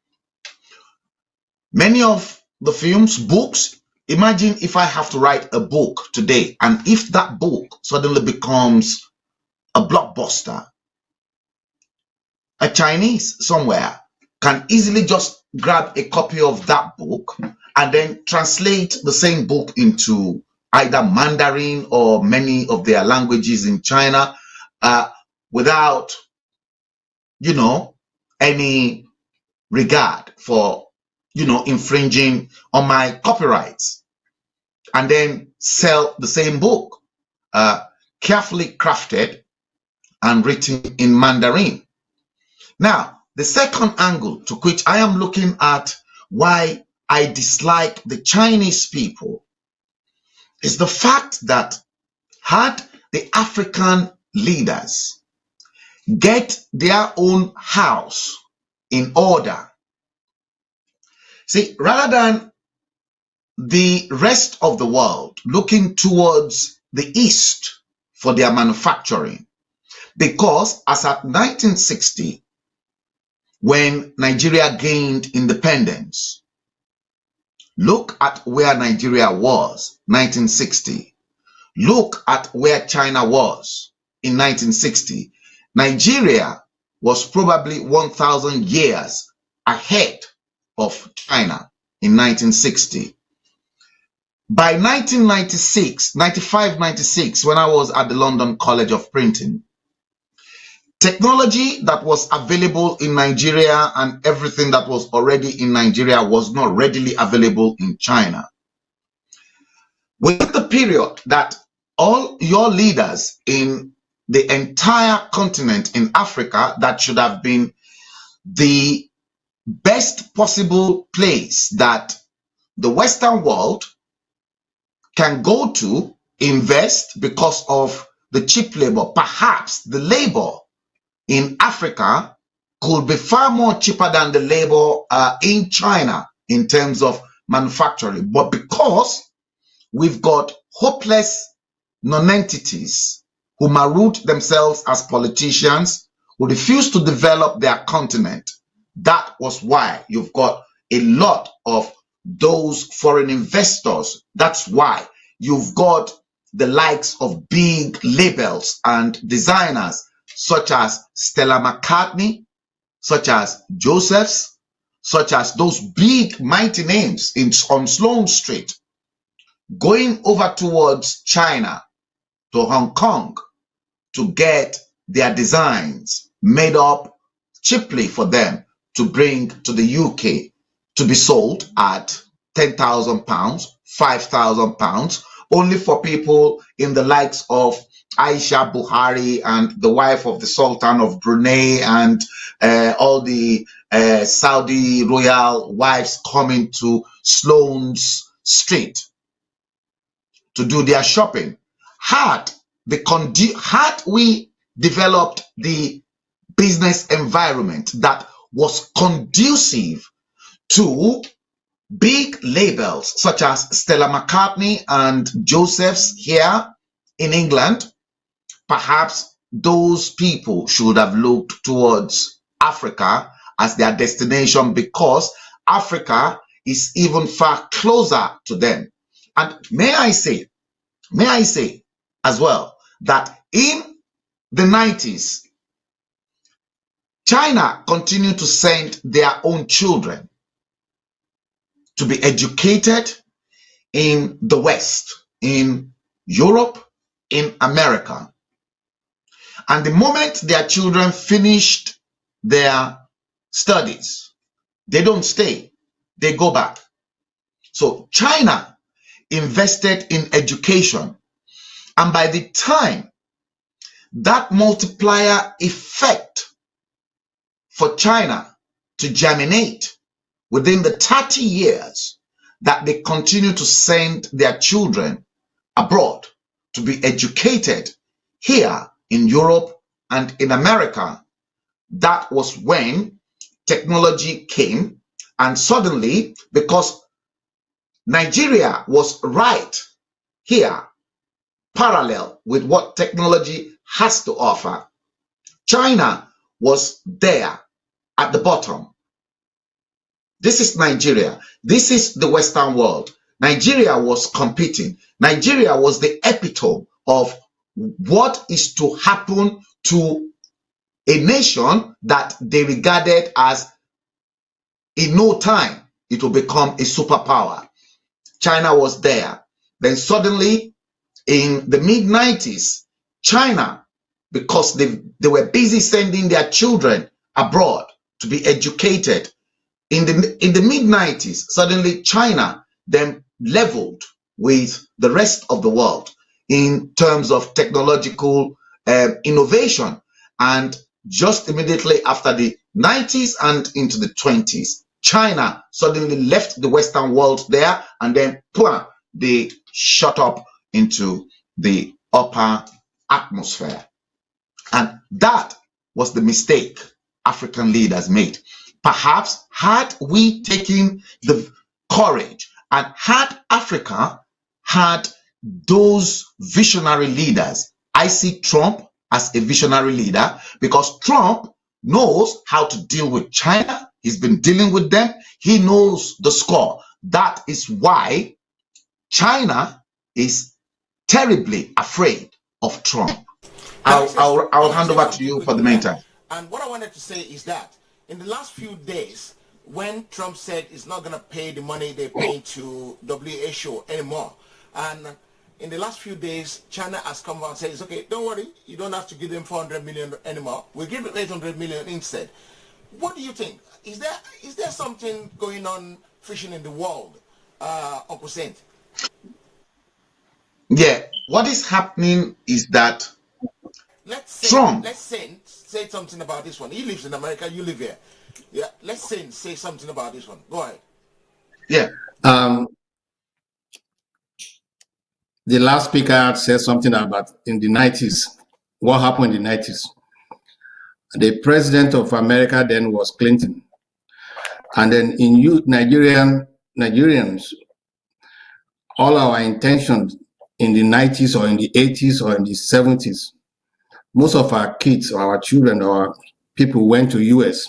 many of the films, books, imagine if I have to write a book today, and if that book suddenly becomes a blockbuster, a Chinese somewhere can easily just grab a copy of that book and then translate the same book into either Mandarin or many of their languages in China without, any regard for, infringing on my copyrights, and then sell the same book, carefully crafted and written in Mandarin. Now, the second angle to which I am looking at why I dislike the Chinese people is the fact that had the African leaders get their own house in order, see, rather than the rest of the world looking towards the East for their manufacturing, because as at 1960, when Nigeria gained independence, look at where Nigeria was 1960. Look at where China was in 1960. Nigeria was probably 1,000 years ahead of China in 1960. By 1996, 95, 96, when I was at the London College of Printing, technology that was available in Nigeria and everything that was already in Nigeria was not readily available in China. Within the period that all your leaders in the entire continent in Africa, that should have been the best possible place that the Western world can go to invest because of the cheap labor, perhaps the labor in Africa could be far more cheaper than the labor in China in terms of manufacturing. But because we've got hopeless non-entities who maroon themselves as politicians, who refuse to develop their continent, that was why you've got a lot of those foreign investors. That's why you've got the likes of big labels and designers such as Stella McCartney, such as Joseph's, such as those big mighty names on Sloane Street, going over towards China, to Hong Kong, to get their designs made up cheaply for them to bring to the UK to be sold at £10,000, £5,000, only for people in the likes of Aisha Buhari and the wife of the Sultan of Brunei and all the Saudi royal wives coming to Sloane's Street to do their shopping. Had we developed the business environment that was conducive to big labels such as Stella McCartney and Joseph's here in England, perhaps those people should have looked towards Africa as their destination, because Africa is even far closer to them. And may I say as well that in the 90s, China continued to send their own children to be educated in the West. in Europe, in America. And the moment their children finished their studies, they don't stay, they go back. So China invested in education. And by the time that multiplier effect for China to germinate within the 30 years that they continue to send their children abroad to be educated here in Europe and in America, that was when technology came. And suddenly, because Nigeria was right here, parallel with what technology has to offer, China was there at the bottom. This is Nigeria. This is the Western world. Nigeria was competing. Nigeria was the epitome of what is to happen to a nation that they regarded as in no time it will become a superpower. China was there. Then suddenly in the mid-90s, China, because they were busy sending their children abroad to be educated, in the mid-90s, suddenly China then leveled with the rest of the world in terms of technological innovation. And just immediately after the 90s and into the 20s, China suddenly left the Western world there, and then they shot up into the upper atmosphere. And that was the mistake African leaders made. Perhaps had we taken the courage and had Africa had those visionary leaders, I see Trump as a visionary leader, because Trump knows how to deal with China. He's been dealing with them. He knows the score. That is why China is terribly afraid of Trump. I'll hand over to you for the meantime. And what I wanted to say is that in the last few days, when Trump said he's not going to pay the money they pay to WHO anymore, and in the last few days, China has come out and said, okay, don't worry, you don't have to give them 400 million anymore. We'll give them 800 million instead. What do you think? Is there something going on fishing in the world, Uncle Saint? Yeah, what is happening is that Let's say something about this one. He lives in America, you live here. Yeah, let's say something about this one. Go ahead. Yeah. The last speaker said something about in the 90s. What happened in the 90s? The president of America then was Clinton. And then in Nigerians, all our intentions in the 90s or in the 80s or in the 70s, most of our kids or our children or people went to US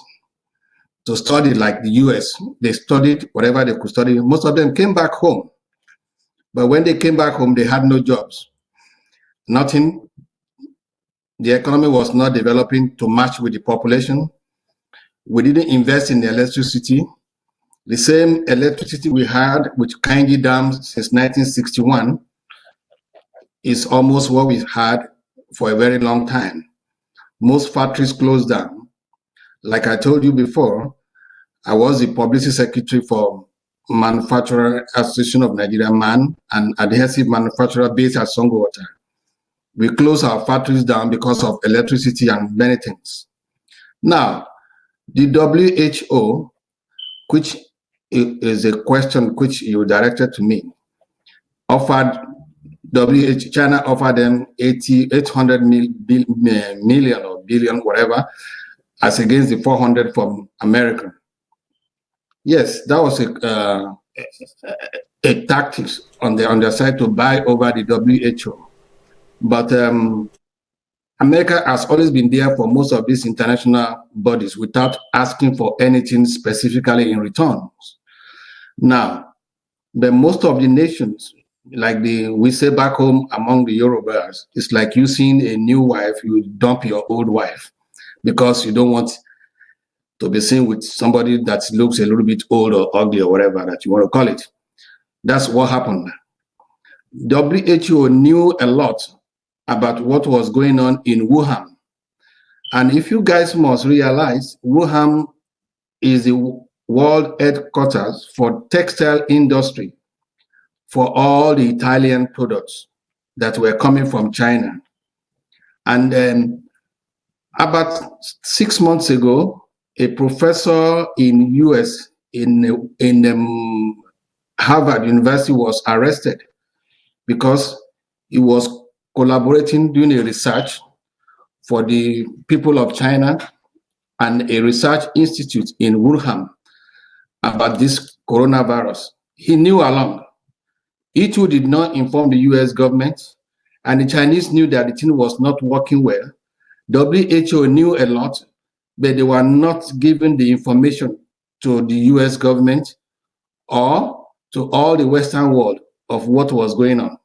to study like the US. They studied whatever they could study. Most of them came back home. But when they came back home, they had no jobs. Nothing. The economy was not developing to match with the population. We didn't invest in the electricity. The same electricity we had with Kainji Dam since 1961 is almost what we had for a very long time. Most factories closed down. Like I told you before, I was the publicity secretary for Manufacturer Association of Nigeria, MAN, an adhesive manufacturer based at Songwater. We closed our factories down because of electricity and many things. Now, the WHO, which is a question which you directed to me, China offered them 800 million or billion, whatever, as against the 400 from America. Yes, that was a tactic on their side to buy over the WHO. But America has always been there for most of these international bodies without asking for anything specifically in return. Now, but most of the nations, like we say back home among the Yorubas, it's like you seeing a new wife, you dump your old wife because you don't want to be seen with somebody that looks a little bit old or ugly or whatever that you want to call it. That's what happened. WHO knew a lot about what was going on in Wuhan. And if you guys must realize, Wuhan is the world headquarters for textile industry for all the Italian products that were coming from China. And then about 6 months ago, a professor in US in Harvard University was arrested because he was collaborating, doing a research for the people of China and a research institute in Wuhan about this coronavirus. He knew along. He too did not inform the US government, and the Chinese knew that the thing was not working well. WHO knew a lot, but they were not giving the information to the US government or to all the Western world of what was going on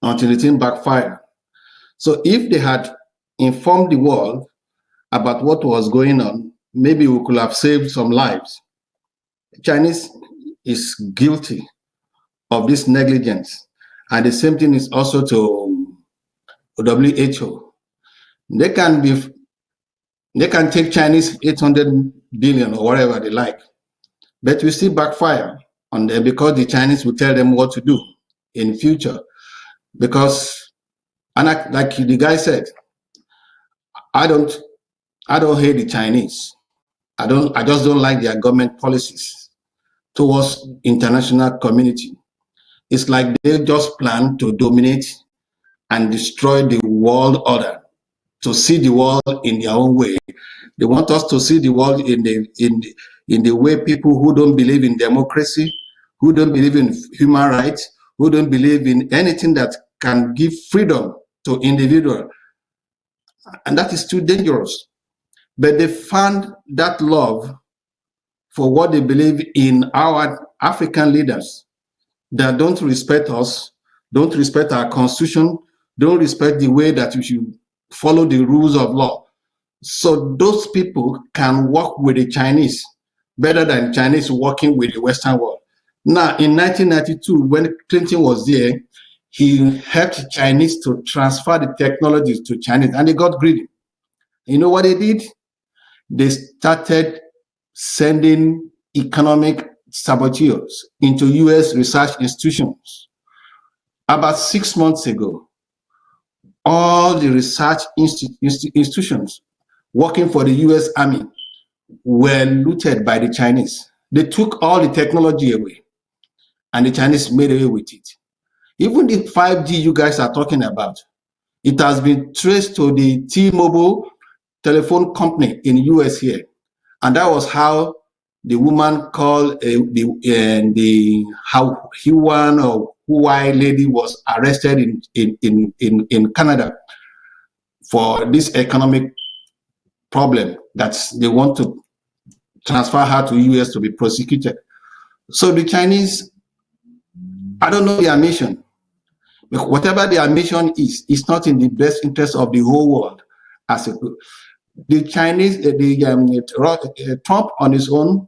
until the thing backfired. So if they had informed the world about what was going on, maybe we could have saved some lives. The Chinese is guilty of this negligence. And the same thing is also to WHO. They can take Chinese 800 billion or whatever they like, but we still backfire on them because the Chinese will tell them what to do in future. Because, and like the guy said, I don't hate the Chinese. I just don't like their government policies towards international community. It's like they just plan to dominate and destroy the world order, to see the world in their own way. They want us to see the world in the way people who don't believe in democracy, who don't believe in human rights, who don't believe in anything that can give freedom to individual. And that is too dangerous. But they found that love for what they believe in our African leaders that don't respect us, don't respect our constitution, don't respect the way that we should follow the rules of law. So those people can work with the Chinese better than Chinese working with the Western world. Now, in 1992, when Clinton was there, he helped Chinese to transfer the technologies to Chinese, and they got greedy. You know what they did? They started sending economic saboteurs into US research institutions. About 6 months ago, all the research institutions working for the US Army were looted by the Chinese. They took all the technology away, and the Chinese made away with it. Even the 5G you guys are talking about, it has been traced to the T-Mobile telephone company in US here. And that was how the woman called the Huan or Huai lady was arrested in Canada for this economic problem that they want to transfer her to US to be prosecuted. So the Chinese, I don't know their mission. Whatever their mission is, it's not in the best interest of the whole world. As a group. The Chinese, Trump on his own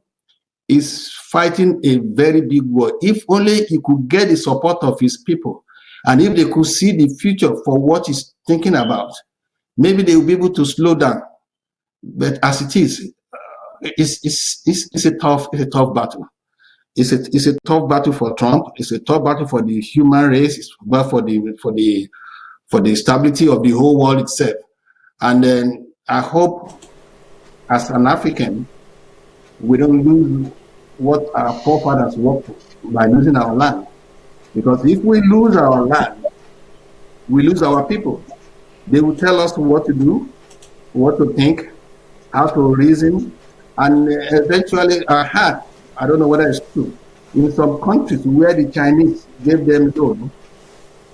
is fighting a very big war. If only he could get the support of his people, and if they could see the future for what he's thinking about, maybe they will be able to slow down. But as it is, it's a tough battle. It's a tough battle for Trump. It's a tough battle for the human race. It's but for the stability of the whole world itself. And then I hope, as an African, we don't lose what our forefathers worked for by losing our land. Because if we lose our land, we lose our people. They will tell us what to do, what to think, how to reason, and eventually our heart. I don't know whether it's true. In some countries where the Chinese gave them loan,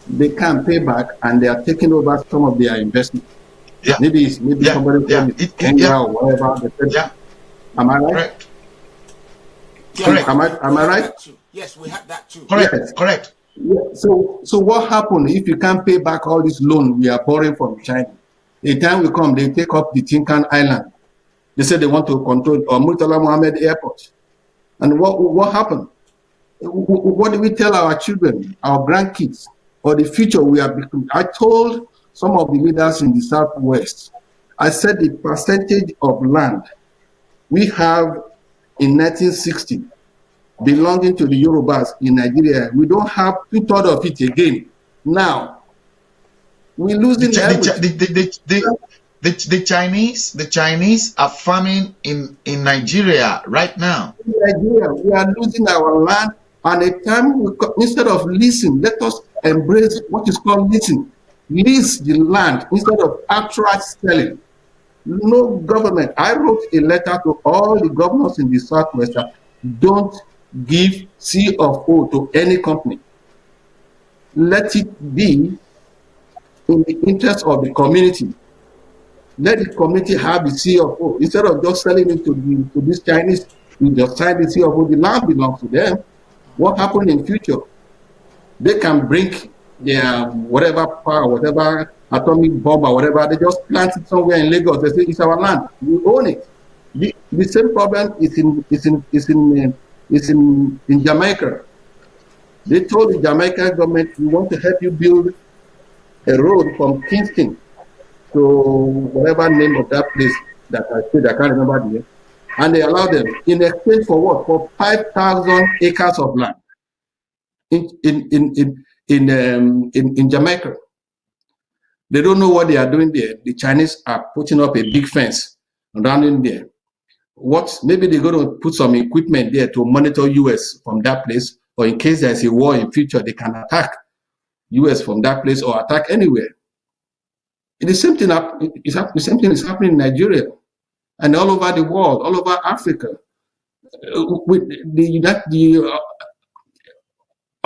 they can't pay back, and they are taking over some of their investments. Yeah. Maybe somebody from Kenya or whatever. Am I right? Correct. Yeah, Correct. Am I right? Yes, we had that too. Correct. Yes. Correct. Yeah. So what happened if you can't pay back all this loan we are borrowing from China? The time will come, they take up the Tinkan Island. They said they want to control or Murtala Mohammed Airport. And what happened? What do we tell our children, our grandkids, or the future we are becoming? I told some of the leaders in the Southwest, I said the percentage of land we have in 1960 belonging to the Yorubas in Nigeria, we don't have 2/3 of it again. Now, we're losing everything. The Chinese are farming in Nigeria right now. In Nigeria, we are losing our land, and a time instead of leasing, let us embrace what is called leasing. Lease the land instead of outright selling. No government. I wrote a letter to all the governors in the Southwest that don't give C of O to any company. Let it be in the interest of the community. Let the community have the C of O. Instead of just selling it to these Chinese, you just sign the C of O. The land belongs to them. What happened in future? They can bring their whatever power, whatever atomic bomb or whatever, they just plant it somewhere in Lagos. They say it's our land. We own it. The same problem is in Jamaica. They told the Jamaican government, we want to help you build a road from Kingston to whatever name of that place that I said, I can't remember the name. And they allowed them in exchange for what? For 5,000 acres of land in Jamaica. They don't know what they are doing there. The Chinese are putting up a big fence around in there. Maybe they're going to put some equipment there to monitor US from that place, or in case there's a war in future, they can attack US from that place or attack anywhere. The same thing the same thing is happening in Nigeria and all over the world, all over Africa. With the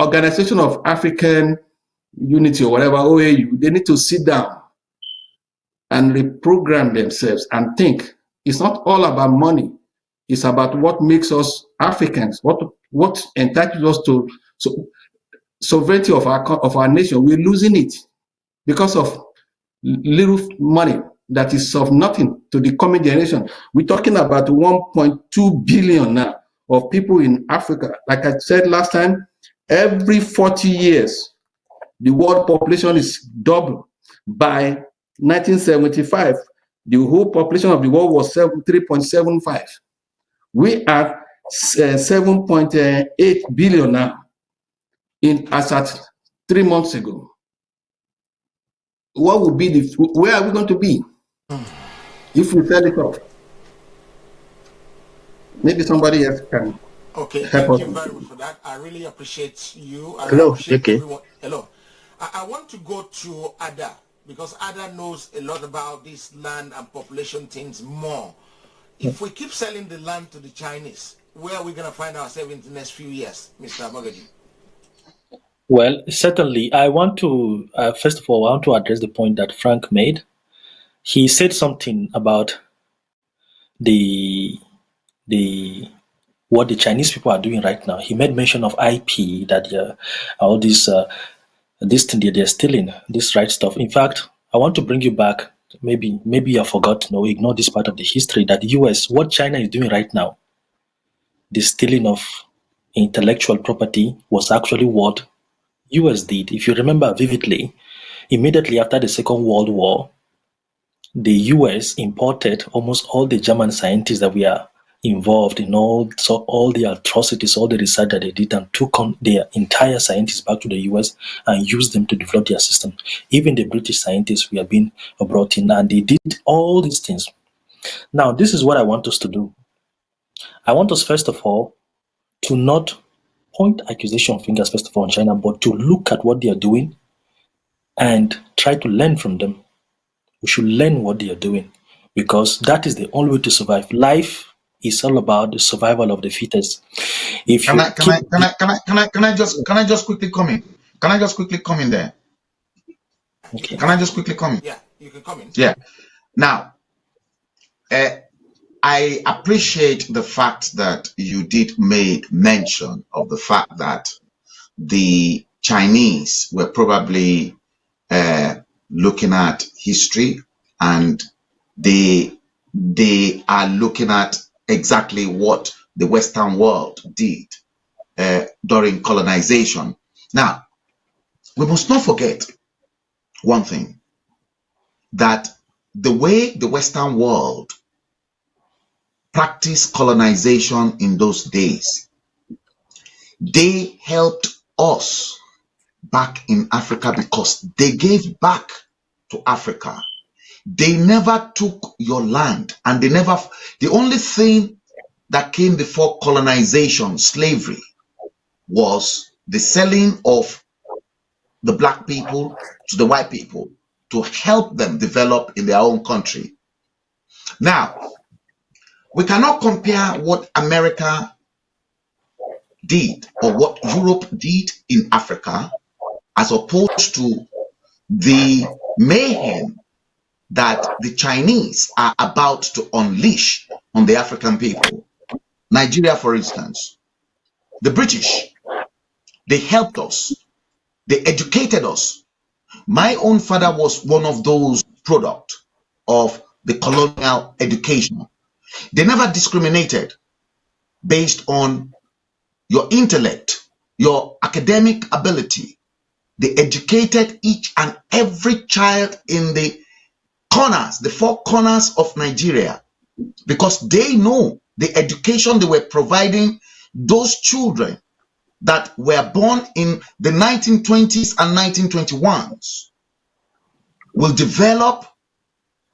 Organization of African Unity or whatever, OAU, they need to sit down and reprogram themselves and think. It's not all about money. It's about what makes us Africans, what entitles us to sovereignty of our nation. We're losing it because of little money that is of nothing to the coming generation. We're talking about 1.2 billion now of people in Africa. Like I said last time, every 40 years, the world population is double. By 1975, the whole population of the world was 3.75. We are 7.8 billion now, as at 3 months ago. What would be where are we going to be if we sell it off? Maybe somebody else can. Okay, thank you very much for that. I really appreciate you. Hello, okay. Hello. I want to go to Ada, because Ada knows a lot about this land and population things more. If we keep selling the land to the Chinese, where are we going to find ourselves in the next few years, Mr. Mogaji? Well, certainly, I want to, first of all, I want to address the point that Frank made. He said something about what the Chinese people are doing right now. He made mention of IP, that all this thing that they're stealing, this right stuff. In fact, I want to bring you back. Maybe you forgot, ignore this part of the history, that the US, what China is doing right now, the stealing of intellectual property was actually what US did. If you remember vividly, immediately after the Second World War, the US imported almost all the German scientists that were involved in all the atrocities, all the research that they did, and took on their entire scientists back to the US and used them to develop their system. Even the British scientists were being brought in, and they did all these things. Now, this is what I want us to do. I want us, first of all, to not point accusation fingers, first of all, on China, but to look at what they are doing and try to learn from them. We should learn what they are doing, because that is the only way to survive. Life is all about the survival of the fittest. Can I just quickly come in? Can I just quickly come in there? Okay. Can I just quickly come in? Yeah, you can come in. Yeah. Now, I appreciate the fact that you did make mention of the fact that the Chinese were probably looking at history, and they are looking at exactly what the Western world did during colonization. Now, we must not forget one thing, that the way the Western world practiced colonization in those days, they helped us back in Africa because they gave back to Africa. They never took your land, and the only thing that came before colonization, slavery, was the selling of the black people to the white people to help them develop in their own country. Now, we cannot compare what America did or what Europe did in Africa as opposed to the mayhem that the Chinese are about to unleash on the African people. Nigeria, for instance, the British, they helped us, they educated us. My own father was one of those products of the colonial education. They never discriminated based on your intellect, your academic ability. They educated each and every child in the corners, the four corners of Nigeria, because they know the education they were providing those children that were born in the 1920s and 1921s will develop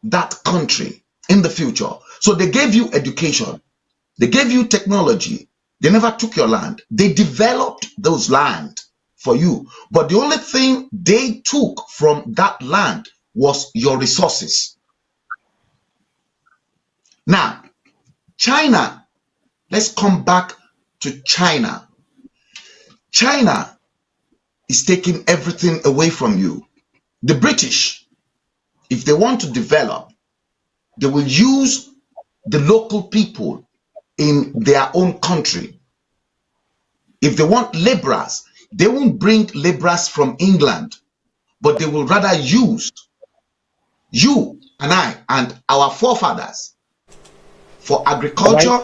that country in the future. So they gave you education, they gave you technology, they never took your land, they developed those land for you. But the only thing they took from that land was your resources. Now, China, let's come back to China. China is taking everything away from you. The British, if they want to develop, they will use the local people in their own country. If they want laborers, they won't bring laborers from England, but they will rather use you and I and our forefathers for agriculture,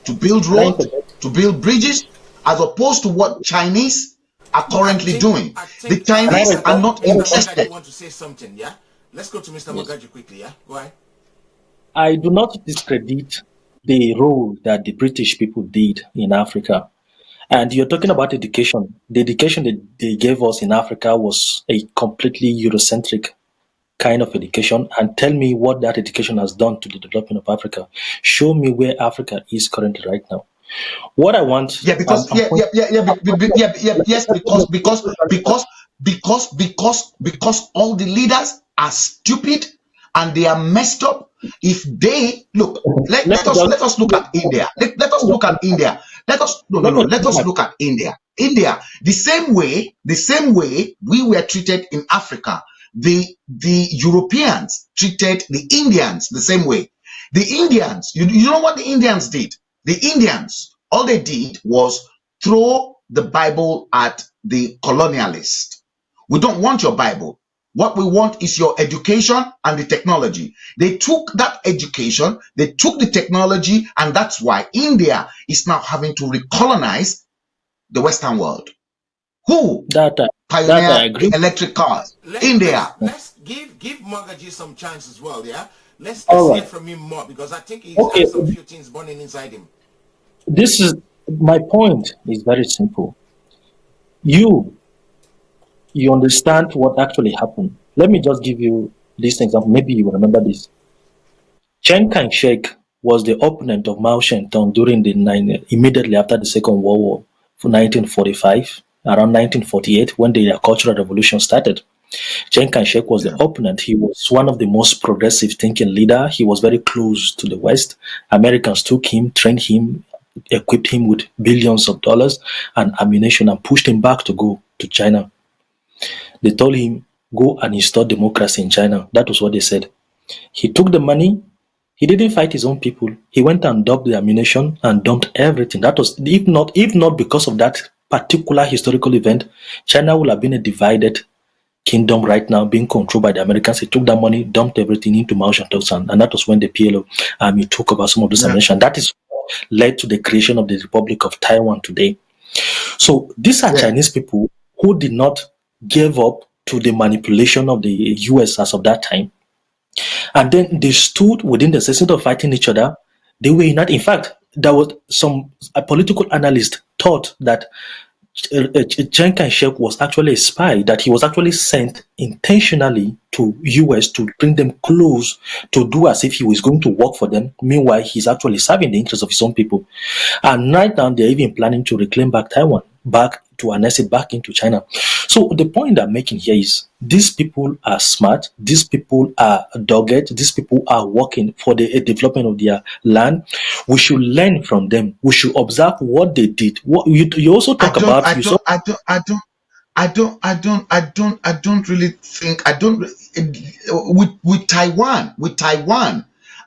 to build roads, to build bridges, as opposed to what Chinese are currently doing. The Chinese are not interested. I want to say something, yeah? Let's go to Mr. Magaji quickly, yeah? Go ahead. I do not discredit the role that the British people did in Africa. And you're talking about education. The education that they gave us in Africa was a completely Eurocentric kind of education. And tell me what that education has done to the development of Africa. Show me where Africa is currently right now. What I want, yes, because all the leaders are stupid and they are messed up. If they look, let us look at India. Let us look at India. Let us look at India. India, the same way we were treated in Africa, the Europeans treated the Indians the same way. The Indians, you know what the Indians did? The Indians, all they did was throw the Bible at the colonialist. We don't want your Bible. What we want is your education and the technology. They took that education, they took the technology, and that's why India is now having to recolonize the Western world. Who pioneered the electric cars? India. Let's give Magaji some chance as well, yeah? Let's hear from him more, because I think he's got some few things burning inside him. This is my point. Is very simple. You understand what actually happened. Let me just give you this example. Maybe you will remember this. Chiang Kai-shek was the opponent of Mao Zedong during immediately after the Second World War, for 1945, around 1948, when the Cultural Revolution started. Chiang Kai-shek was the opponent. He was one of the most progressive thinking leader. He was very close to the West. Americans took him, trained him, equipped him with billions of dollars and ammunition, and pushed him back to go to China. They told him, go and install democracy in China. That was what they said. He took the money. He didn't fight his own people. He went and dumped the ammunition and dumped everything. That was, if not because of that particular historical event, China would have been a divided kingdom right now, being controlled by the Americans. He took that money, dumped everything into Mao Zedong, and that was when the PLO army took over some of this ammunition. That is what led to the creation of the Republic of Taiwan today. So these are Yeah. Chinese people who did not give up to the manipulation of the US as of that time. And then they stood within the system of fighting each other. They were not. In fact, there was a political analyst thought that Chiang Kai-shek was actually a spy, that he was actually sent intentionally to US to bring them close, to do as if he was going to work for them. Meanwhile, he's actually serving the interests of his own people. And right now, they're even planning to reclaim back Taiwan, back to annex it back into China. So the point I'm making here is these people are smart, these people are dogged, these people are working for the development of their land. We should learn from them. We should observe what they did. What you also talk about, you saw I don't really think, with Taiwan,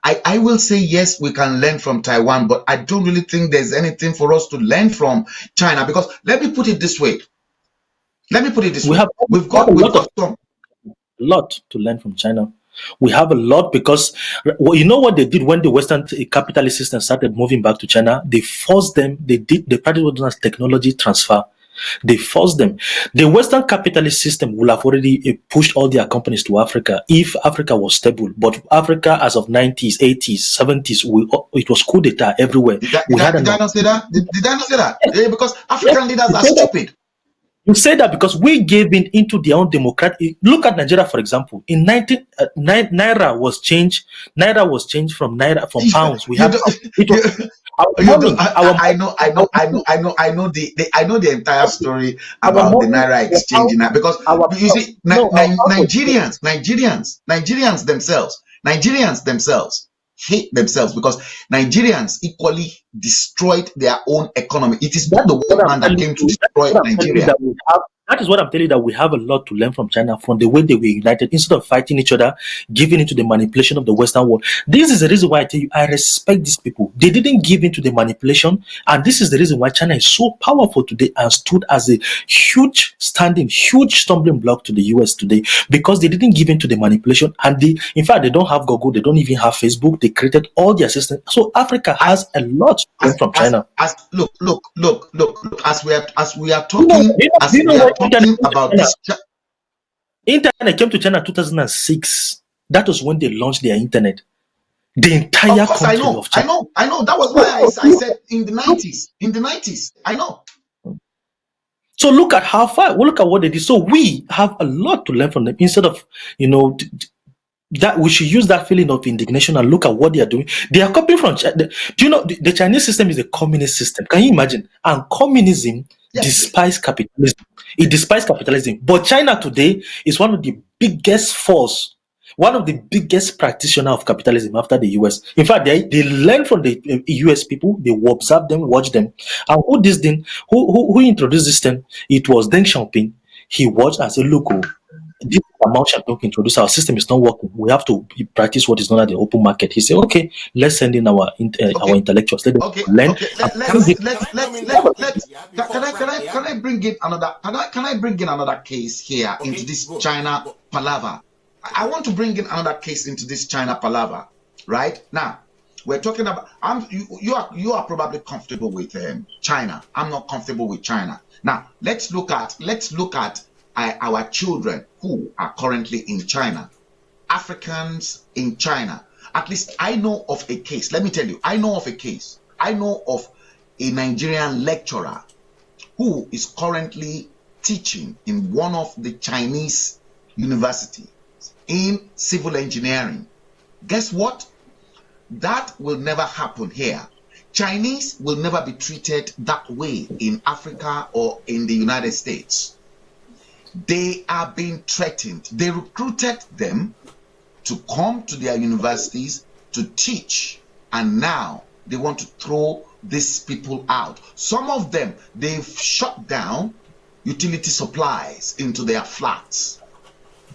I will say yes, we can learn from Taiwan, but I don't really think there's anything for us to learn from China, because let me put it this way. we have We've a got lot to learn from China. We have a lot because you know what they did when the Western capitalist system started moving back to China? They forced them, they practiced what known as technology transfer. They forced them. The Western capitalist system will have already pushed all their companies to Africa if Africa was stable. But Africa, as of 90s, 80s, 70s, it was coup d'etat everywhere. Did I not say that? Did I not say that? Yeah, because African leaders are stupid. You say that because we gave in into their own democratic. Look at Nigeria, for example. In Naira was changed. Naira was changed from pounds. We have I know the entire story about the Naira exchange now, because you see, Nigerians themselves hate themselves, because Nigerians equally destroyed their own economy. It is not the white man that came to destroy Nigeria. That is what I'm telling you, that we have a lot to learn from China, from the way they were united instead of fighting each other, giving into the manipulation of the Western world. This is the reason why I tell you I respect these people. They didn't give into the manipulation, and this is the reason why China is so powerful today and stood as a huge stumbling block to the US today, because they didn't give into the manipulation. And in fact, they don't have Google, they don't even have Facebook. They created all their systems. So Africa has a lot to learn from China. Look, as we are talking about this. Internet came to China 2006. That was when they launched their internet. The entire country of China. I know. That was why I said in the 90s. In the 90s, I know. So look at how far. Look at what they did. So we have a lot to learn from them. Instead of that, we should use that feeling of indignation and look at what they are doing. They are copying from China. Do you know the Chinese system is a communist system? Can you imagine? And communism despises capitalism. It despises capitalism. But China today is one of the biggest force, one of the biggest practitioners of capitalism after the US. In fact, they learn from the US people. They observe them, watch them. And who introduced this thing? It was Deng Xiaoping. He watched and said, look, this amount Xiaoping introduced, our system is not working. We have to practice what is known as the open market. He said, okay, let's send in our intellectuals. Let them learn. Can I bring in another case here into this China palaver? I want to bring in another case into this China palaver. Right now, we're talking about. You are probably comfortable with China. I'm not comfortable with China. Now let's look at our children who are currently in China, Africans in China. At least I know of a case. Let me tell you, I know of a case. I know of a Nigerian lecturer who is currently teaching in one of the Chinese universities in civil engineering. Guess what? That will never happen here. Chinese will never be treated that way in Africa or in the United States. They are being threatened. They recruited them to come to their universities to teach, and now they want to throw these people out. Some of them, they've shut down utility supplies into their flats.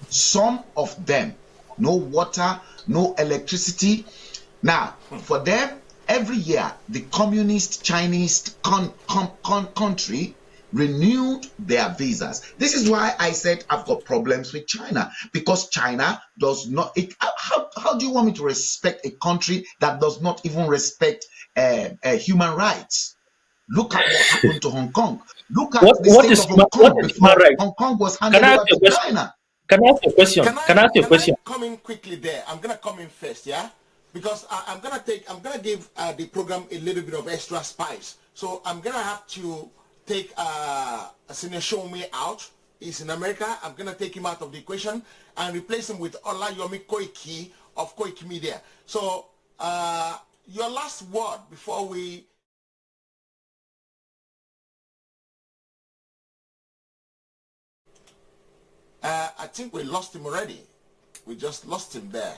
Some of them, no water, no electricity. Now, for them, every year, the communist Chinese country renewed their visas. This is why I said I've got problems with China, because China does not. How do you want me to respect a country that does not even respect human rights? Look at what happened to Hong Kong. Look at What the what state is of Hong what Kong is human before right? Hong Kong was Can handed I ask over you a to question? China. Can I ask you a question? Can I ask you a Can I question? come in quickly there? I'm gonna come in first, yeah, because I'm gonna give the program a little bit of extra spice. So I'm gonna have to take Senior Show Me out. He's in America. I'm gonna take him out of the equation and replace him with Olayomi Koiki of Koiki Media. So your last word before we. I think we lost him already. We just lost him there.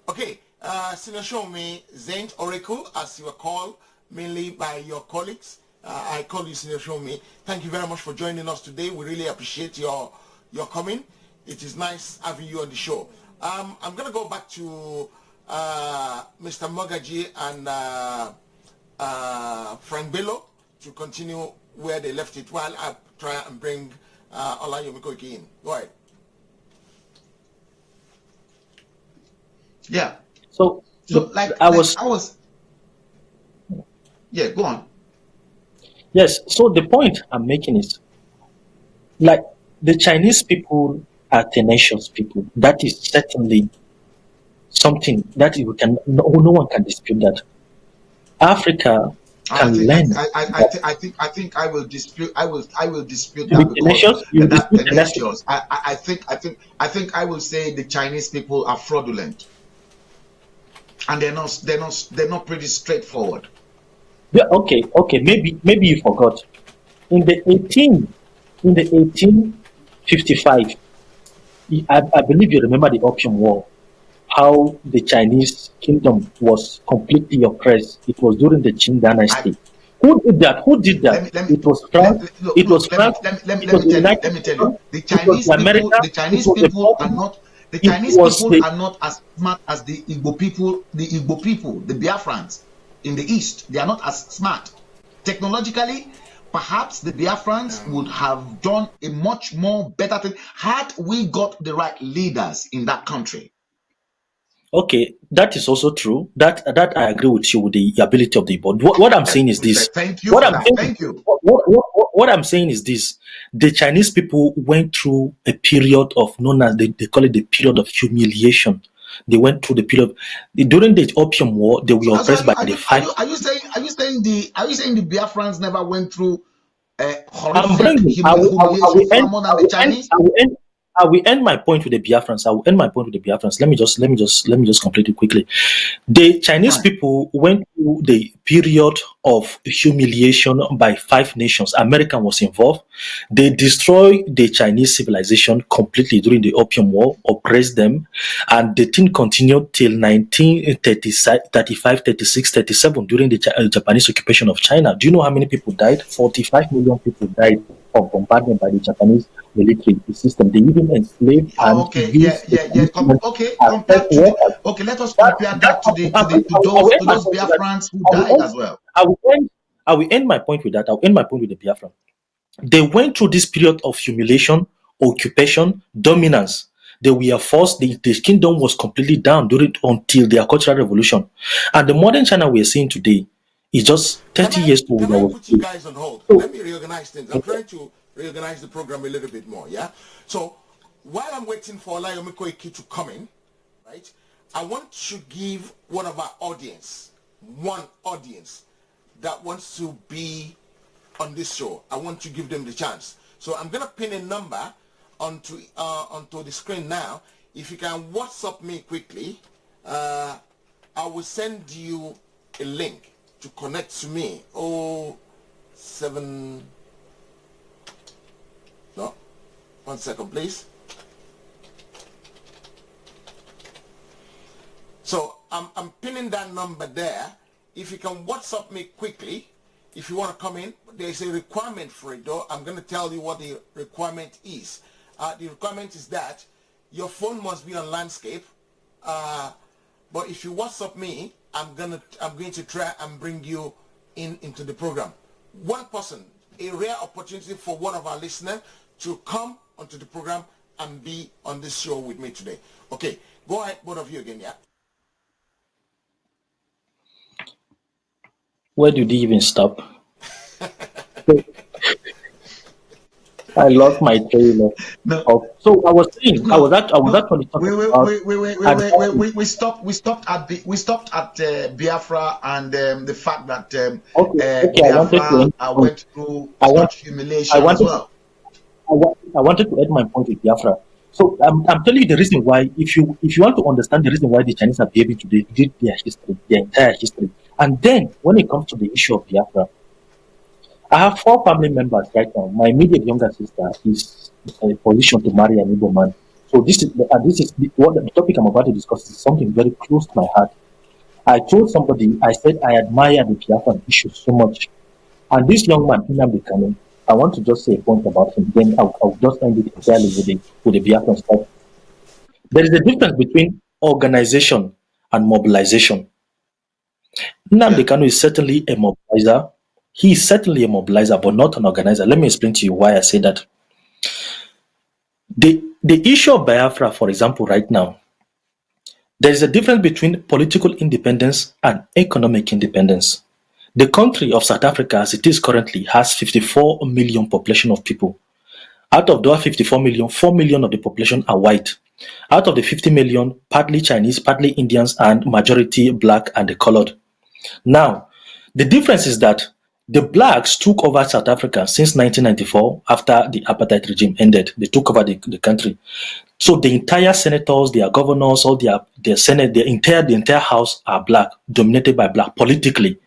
Okay, Senior Show Me, Zaint Oracle, as you are called, mainly by your colleagues. I call you Senior Show Me. Thank you very much for joining us today. We really appreciate your coming. It is nice having you on the show. I'm going to go back to Mr. Mogaji and Frank Bello to continue where they left it while I try and bring Olayomi Koiki in. Go ahead. Yeah. So Like I I was was. Yeah, go on. yes. So the point I'm making is like the Chinese people are tenacious people. That is certainly something that we can no one can dispute that. Africa I can think learn that I think I will dispute I will dispute to be that because tenacious. You that dispute tenacity. tenacious. I think I will say the Chinese people are fraudulent, and they're not pretty straightforward. Yeah, okay. Maybe you forgot. In the 1855, I believe you remember the Opium War, how the Chinese kingdom was completely oppressed. It was during the Qing dynasty. Who did that? Who did that? Let me It was France. It was look, France. It was the let United me tell you, Kingdom. It was America. the It Chinese was the people are Portuguese. not the It Chinese was people the are not as smart as the Igbo people, the Biafrans in the east. They are not as smart technologically. Perhaps the Biafrans would have done a much more better thing had we got the right leaders in that country. okay. That is also true. That I agree with you with the ability of the board. What I'm saying is this. Thank you What for I'm that. saying. Thank you. What I'm saying is this: the Chinese people went through a period of known as they call it the period of humiliation. They went through the period during the Opium War. They were So oppressed by the five. are you saying the Biafrans never went through I'm horrific bringing. humiliation far more than the Chinese? I will end my point with the Biafrans. I will end my point with the Biafrans. Let me just complete it quickly. The Chinese Fine. people went through the period of humiliation by five nations. America was involved. They destroyed the Chinese civilization completely during the Opium War, oppressed them, and the thing continued till 1935, 36, 37 during the Japanese occupation of China. Do you know how many people died? 45 million people died of bombardment by the Japanese military system. They even enslaved and Okay, used the Chinese women okay, as sex compared to the workers. okay, let us compare that to the I will end to my those point with that. Biafrans who I will died end, as well. I will end my point with that. I'll end my point with the Biafran. They went through this period of humiliation, occupation, dominance. They were forced, the kingdom was completely down until their cultural revolution. And the modern China we're seeing today is just 30 years old. Can That I was put you guys on hold? so, Let me reorganize things. I'm trying to reorganize the program a little bit more, yeah? So while I'm waiting for Olayomi Koiki to come in, right, I want to give one of our one audience that wants to be on this show. I want to give them the chance. So I'm gonna pin a number onto the screen now. If you can WhatsApp me quickly, I will send you a link to connect to me. 07 no, 1 second please. So I'm pinning that number there. If you can WhatsApp me quickly, if you want to come in, there's a requirement for it though. I'm going to tell you what the requirement is. The requirement is that your phone must be on landscape. But if you WhatsApp me, I'm going to try and bring you into the program. One person, a rare opportunity for one of our listeners to come onto the program and be on this show with me today. Okay, go ahead, both of you again, yeah. where did he even stop? So I lost my train No, of. So I was saying, I was no, no. actually talking about We stopped at Biafra and the fact that okay, okay. I wanted to Biafra end my point. went through I want, such I humiliation as wanted, well. I wanted to end my point with Biafra. So I'm telling you the reason why. If you want to understand the reason why the Chinese are behaving today, read their history, their entire history, and then when it comes to the issue of Biafra, I have 4 family members right now. My immediate younger sister is in a position to marry an Igbo man. So what the topic I'm about to discuss is something very close to my heart. I told somebody, I said I admire the Biafran issue so much. And this young man, Nnamdi Kanu, I want to just say a point about him. Then I'll just end it entirely with the Biafran stuff. There is a difference between organization and mobilization. Nnamdi Yeah, Kanu is certainly a mobilizer. He is certainly a mobilizer, but not an organizer. Let me explain to you why I say that. The issue of Biafra, for example, right now, there is a difference between political independence and economic independence. The country of South Africa, as it is currently, has 54 million population of people. Out of those 54 million, 4 million of the population are white. Out of the 50 million, partly Chinese, partly Indians, and majority black and the colored. Now, the difference is that the blacks took over South Africa since 1994 after the apartheid regime ended. They took over the country. So the entire senators, their governors, all their senate, the entire house are black, dominated by black politically.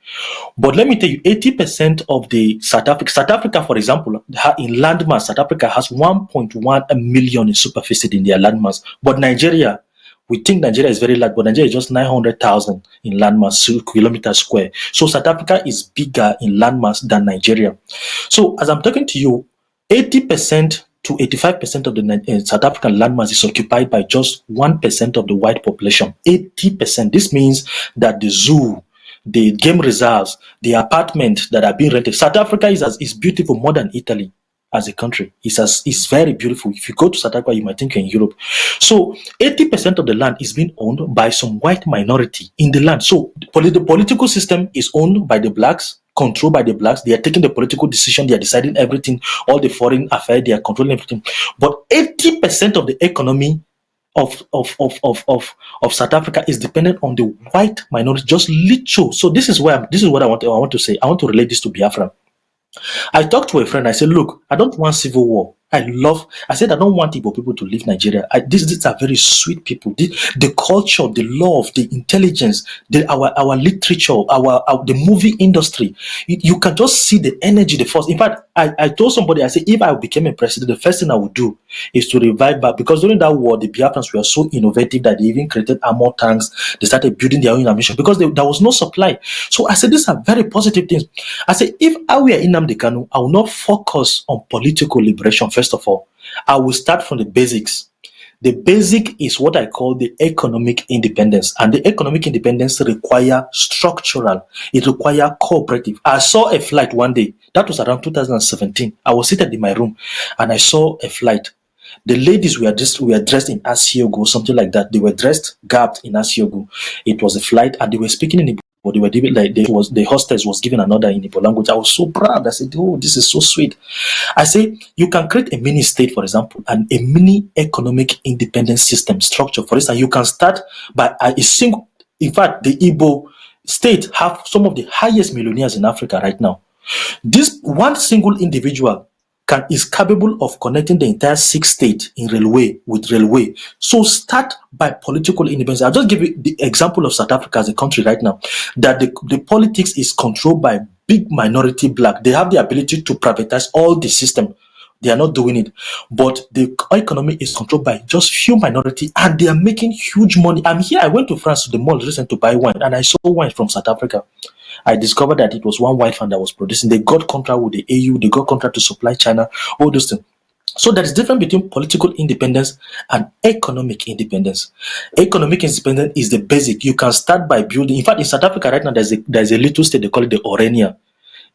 But let me tell you, 80% of the South Africa, for example, in landmass, South Africa has 1.1 million in superficie in their landmass. But Nigeria, we think Nigeria is very large, but Nigeria is just 900,000 in landmass, kilometers square. So South Africa is bigger in landmass than Nigeria. So as I'm talking to you, 80% to 85% of the South African landmass is occupied by just 1% of the white population. 80%. This means that the zoo, the game reserves, the apartment that are being rented. South Africa is beautiful more than Italy as a country. It's very beautiful. If you go to South Africa, you might think you're in Europe. So 80% of the land is being owned by some white minority in the land. So the political system is owned by the blacks, controlled by the blacks. They are taking the political decision. They are deciding everything, all the foreign affairs. They are controlling everything. But 80% of the economy of South Africa is dependent on the white minority, just little. So this is what I want to say. I want to relate this to Biafra. I talked to a friend. I said, look, I don't want civil war. I said, I don't want Igbo people to leave Nigeria. These are very sweet people. The culture, the love, the intelligence, our literature, the movie industry. You can just see the energy, the force. In fact, I told somebody, I said, if I became a president, the first thing I would do is to revive back. Because during that war, the Biafrans were so innovative that they even created armor tanks. They started building their own ammunition because there was no supply. So I said, these are very positive things. I said, if I were Nnamdi Kanu, I will not focus on political liberation. First of all, I will start from the basics. The basic is what I call the economic independence. And the economic independence require structural. It require cooperative. I saw a flight one day. That was around 2017. I was seated in my room and I saw a flight. The ladies were dressed in Asiogo, something like that. They were garbed in Asiogo. It was a flight and they were speaking in Igbo. They were giving, the hostess was giving another in Igbo language. I was so proud. I said, oh, this is so sweet. I say, you can create a mini state, for example, and a mini economic independence system structure. For instance, you can start by a single, in fact, the Igbo state have some of the highest millionaires in Africa right now. This one single individual is capable of connecting the entire 6 states in railway with railway. So start by political independence. I'll just give you the example of South Africa as a country right now, that the politics is controlled by big minority black. They have the ability to privatize all the system. They are not doing it. But the economy is controlled by just few minority and they are making huge money. I'm here. I went to France to the mall recently to buy wine and I saw wine from South Africa. I discovered that it was one white fan that was producing. They got contract with the AU. They got contract to supply China, all those things. So there is difference between political independence and economic independence. Economic independence is the basic. You can start by building. In fact, in South Africa right now, there's a little state, they call it the Orania.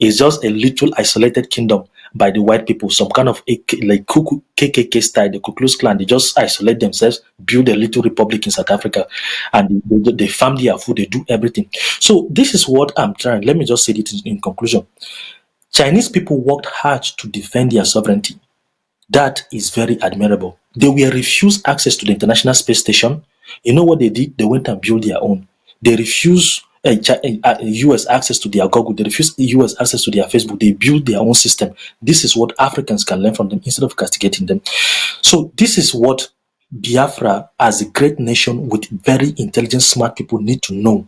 It's just a little isolated kingdom by the white people, some kind of like KKK style, the Ku Klux Klan. They just isolate themselves, build a little republic in South Africa, and they farm their food, they do everything. So this is what I'm trying. Let me just say it in conclusion. Chinese people worked hard to defend their sovereignty. That is very admirable. They were refused access to the International Space Station. You know what they did? They went and built their own. They refused US access to their Google. They refused US access to their Facebook. They built their own system. This is what Africans can learn from them instead of castigating them. So this is what Biafra, as a great nation with very intelligent, smart people, need to know,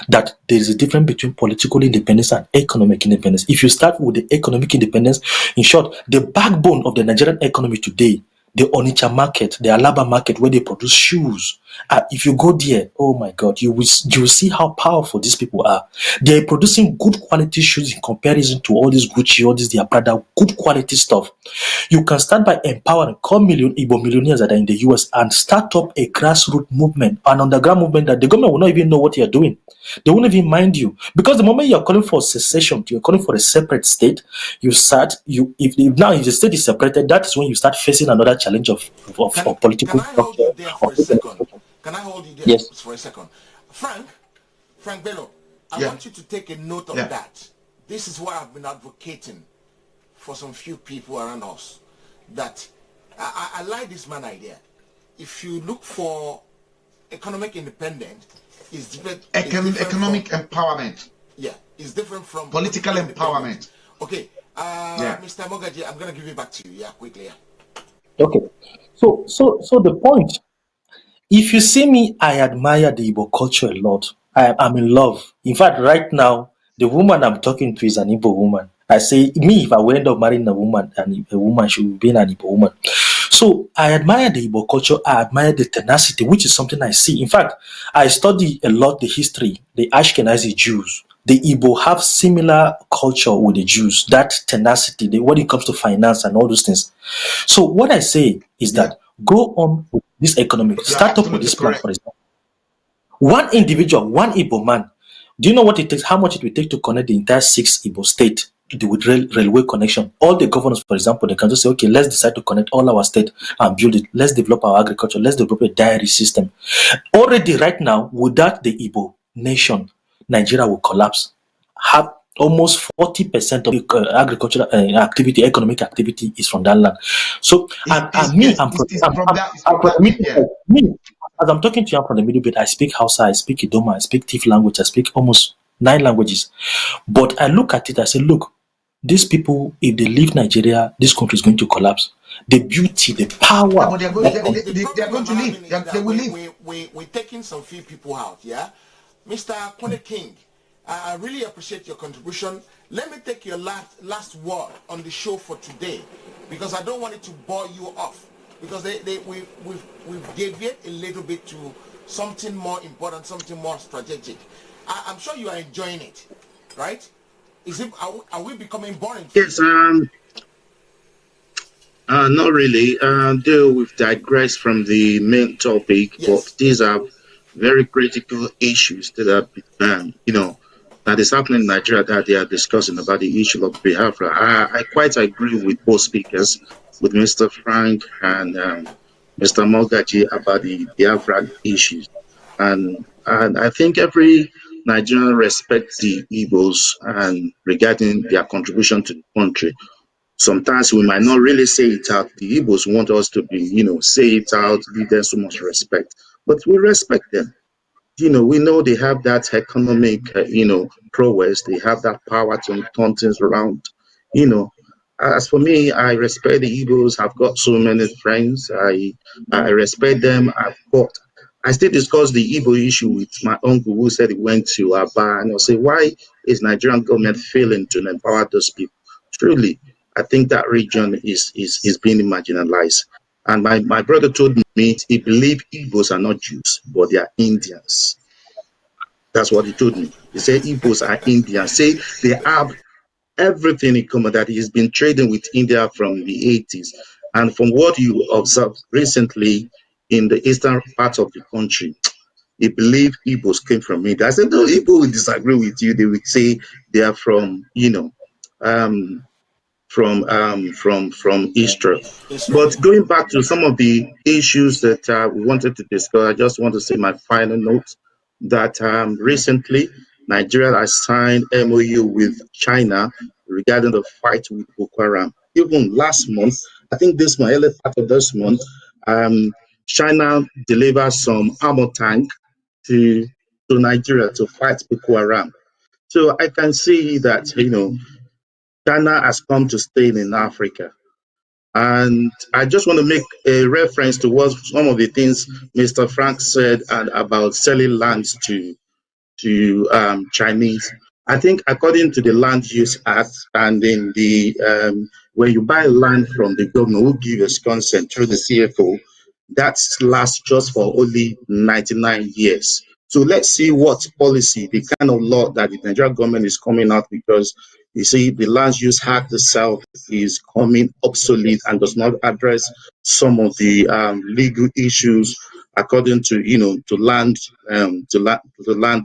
that there is a difference between political independence and economic independence. If you start with the economic independence, in short, the backbone of the Nigerian economy today, the Onitsha market, the Alaba market, where they produce shoes. If you go there, oh my God, you will see how powerful these people are. They are producing good quality shoes in comparison to all this Gucci, all this their Prada, good quality stuff. You can start by empowering Igbo millionaires that are in the US and start up a grassroots movement, an underground movement that the government will not even know what you're doing. They won't even mind you, because the moment you're calling for secession, you're calling for a separate state. If the state is separated, that is when you start facing another challenge of Can political I hold structure. you there for a second? Can I hold you there Yes. for a second? Frank Bello, I Yeah. want you to take a note of Yeah. that. This is why I've been advocating for some few people around us, that I like this man idea. If you look for economic independence, it's different. Economic empowerment, Yeah, it's different from political independence. empowerment. Okay, Yeah. Mr. Mogaji, I'm gonna give it back to you. Yeah, quickly. Yeah. Okay. So the point. If you see me, I admire the Igbo culture a lot. I'm in love. In fact, right now, the woman I'm talking to is an Igbo woman. I say, me, if I will end up marrying a woman, and a woman should be an Igbo woman. So I admire the Igbo culture. I admire the tenacity, which is something I see. In fact, I study a lot the history, the Ashkenazi Jews. The Igbo have similar culture with the Jews, that tenacity, when it comes to finance and all those things. So what I say is Yeah. that go on with this economic, You're start up with absolutely this plan, correct. for example. One individual, one Igbo man, do you know what it takes, how much it will take to connect the entire 6 Igbo state with railway connection? All the governors, for example, they can just say, okay, let's decide to connect all our state and build it. Let's develop our agriculture. Let's develop a dairy system. Already right now, without the Igbo nation, Nigeria will collapse. Have almost 40% of agricultural activity, economic activity is from that land. So, and me, Yes, it's from that. It's I'm from from that the bit. middle Yeah. belt. Me, as I'm talking to you, I'm from the middle belt. I speak Hausa, I speak Idoma, I speak Tiv language, I speak almost 9 languages. But I look at it, I say, look, these people, if they leave Nigeria, this country is going to collapse. The beauty, the Yeah, power but they're of, going. The They're going problem to I'm leave. having is They that will leave. we're taking some few people out, yeah? Mr. Kone King, I really appreciate your contribution. Let me take your last word on the show for today, because I don't want it to bore you off, because we've deviated a little bit to something more important, something more strategic. I'm sure you are enjoying it, right? Are we becoming boring for Yes, you? not really. Though we've digressed from the main topic, but Yes. these are very critical issues that are, that is happening in Nigeria that they are discussing about the issue of Biafra. I quite agree with both speakers, with Mr. Frank and Mr. Mogaji about the Biafra issues. And I think every Nigerian respects the Igbos and regarding their contribution to the country. Sometimes we might not really say it out. The Igbos want us to be, say it out, give them so much respect. But we respect them. We know they have that economic, prowess. They have that power to turn things around. You know, as for me, I respect the Igbos. I've got so many friends. I respect them. I still discuss the Igbo issue with my uncle who said he went to Aba, and I'll say, why is Nigerian government failing to empower those people? Truly, I think that region is being marginalized. And my brother told me he believed Igbos are not Jews, but they are Indians. That's what he told me. He said Igbos are Indians. Say they have everything in common, that he's been trading with India from the 80s. And from what you observed recently in the eastern part of the country, he believed Igbos came from India. I said, no, Igbo will disagree with you. They would say they are from, um, from Israel. Israel, But yeah. going back to some of the issues that we wanted to discuss, I just want to say my final note that recently Nigeria has signed MOU with China regarding the fight with Boko Haram. Even last month, I think this month, early part of this month, China delivered some armor tank to Nigeria to fight Boko Haram. So I can see that, China has come to stay in Africa. And I just want to make a reference to what some of the things Mr. Frank said and about selling lands to Chinese. I think according to the Land Use Act and in the when you buy land from the government who give us consent through the CFO, that lasts just for only 99 years. So let's see what policy, the kind of law that the Nigerian government is coming out, because you see the Land Use Act itself is coming obsolete and does not address some of the legal issues according to to land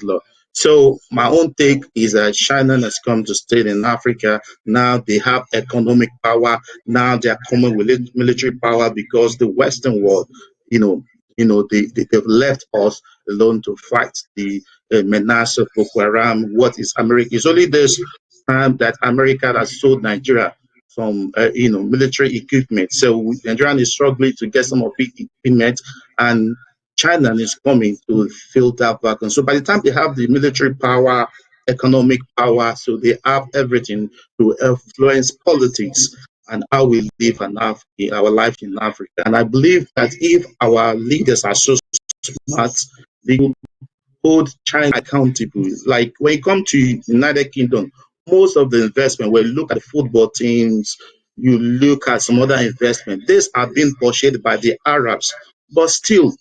law. So my own take is that China has come to stay in Africa. Now they have economic power. Now they are coming with military power because the Western world, they've left us alone to fight the menace of Boko Haram. What is America? It's only this time that America has sold Nigeria some, military equipment. So Nigeria is struggling to get some of the equipment, and China is coming to fill that vacuum. So by the time they have the military power, economic power, so they have everything to influence politics and how we live our life in Africa. And I believe that if our leaders are so smart, they will hold China accountable. Like when you come to United Kingdom, most of the investment, when you look at the football teams, you look at some other investment, these are being purchased by the Arabs. But still,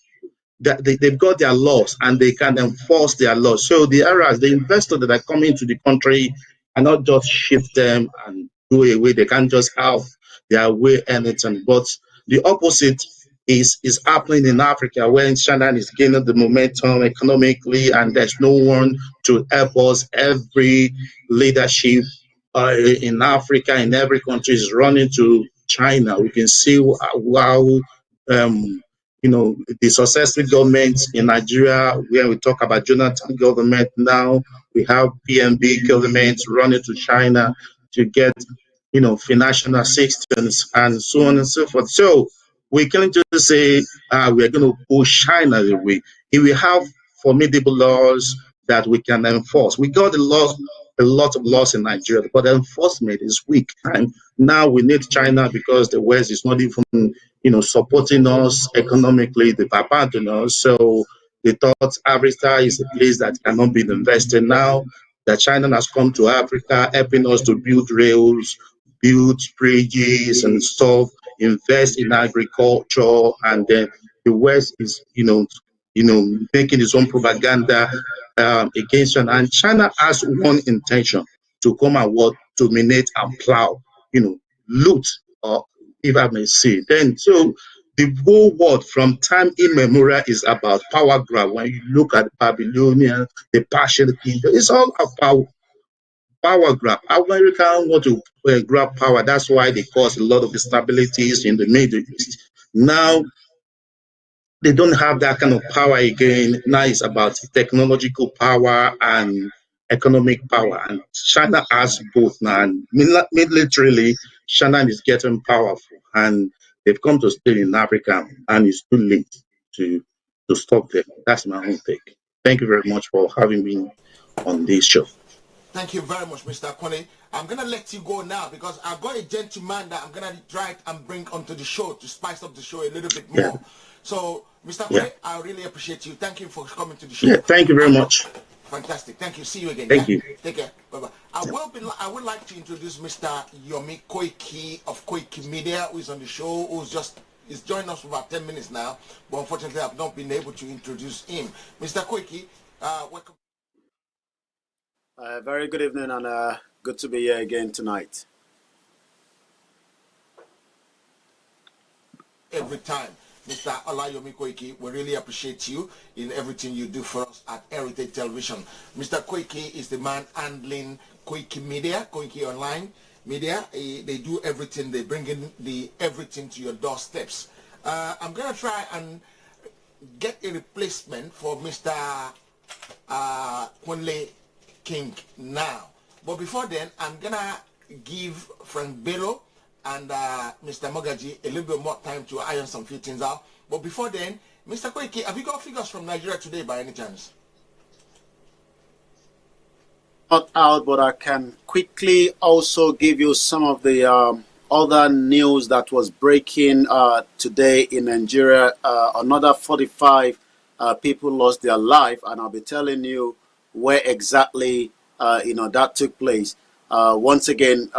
that they've got their laws and they can enforce their laws. So the Arabs, the investors that are coming to the country, cannot just shift them and go away. They can't just have their way anything. But the opposite is happening in Africa, when China is gaining the momentum economically and there's no one to help us. Every leadership in Africa, in every country, is running to China. We can see how the successful government in Nigeria, where we talk about Jonathan government now, we have PNB government running to China to get, financial assistance and so on and so forth. So we can't just say we're going to push China away. If we have formidable laws that we can enforce, we got a lot of laws in Nigeria, but the enforcement is weak. And now we need China because the West is not even supporting us economically. They've abandoned us. So they thought Africa is a place that cannot be invested. Now that China has come to Africa, helping us to build rails, build bridges and stuff, invest in agriculture, and then the West is, making its own propaganda against China. And China has one intention: to come and dominate and plow, loot, or if I may say. Then, so the whole world from time immemorial is about power grab. When you look at Babylonian, the Persian kingdom, it's all about power grab. America want to grab power. That's why they cause a lot of instabilities in the Middle East. Now they don't have that kind of power again. Now it's about technological power and economic power. And China has both now. And militarily, China is getting powerful. And they've come to stay in Africa, and it's too late to stop them. That's my own take. Thank you very much for having me on this show. Thank you very much, Mr. Kwale. I'm going to let you go now because I've got a gentleman that I'm going to try and bring onto the show to spice up the show a little bit more. Yeah. So, Mr. Kwale, I really appreciate you. Thank you for coming to the show. Yeah, thank you very much. Fantastic. Thank you. See you again. Thank you. Take care. Bye-bye. I would like to introduce Mr. Yomi Koiki of Koiki Media, who is on the show, is joining us for about 10 minutes now, but unfortunately I've not been able to introduce him. Mr. Koiki, welcome. Very good evening, and good to be here again tonight. Every time, Mr. Olayomi Koiki, we really appreciate you in everything you do for us at Heritage Television. Mr. Koiki is the man handling Koiki Media, Koiki Online Media. They do everything. They bring in everything to your doorsteps. I'm going to try and get a replacement for Mr. Kunle King now. But before then, I'm going to give Frank Bello and Mr. Mogaji a little bit more time to iron some few things out. But before then, Mr. Koike, have you got figures from Nigeria today by any chance? Not out, but I can quickly also give you some of the other news that was breaking today in Nigeria. Another 45 people lost their life, and I'll be telling you where exactly that took place. Once again,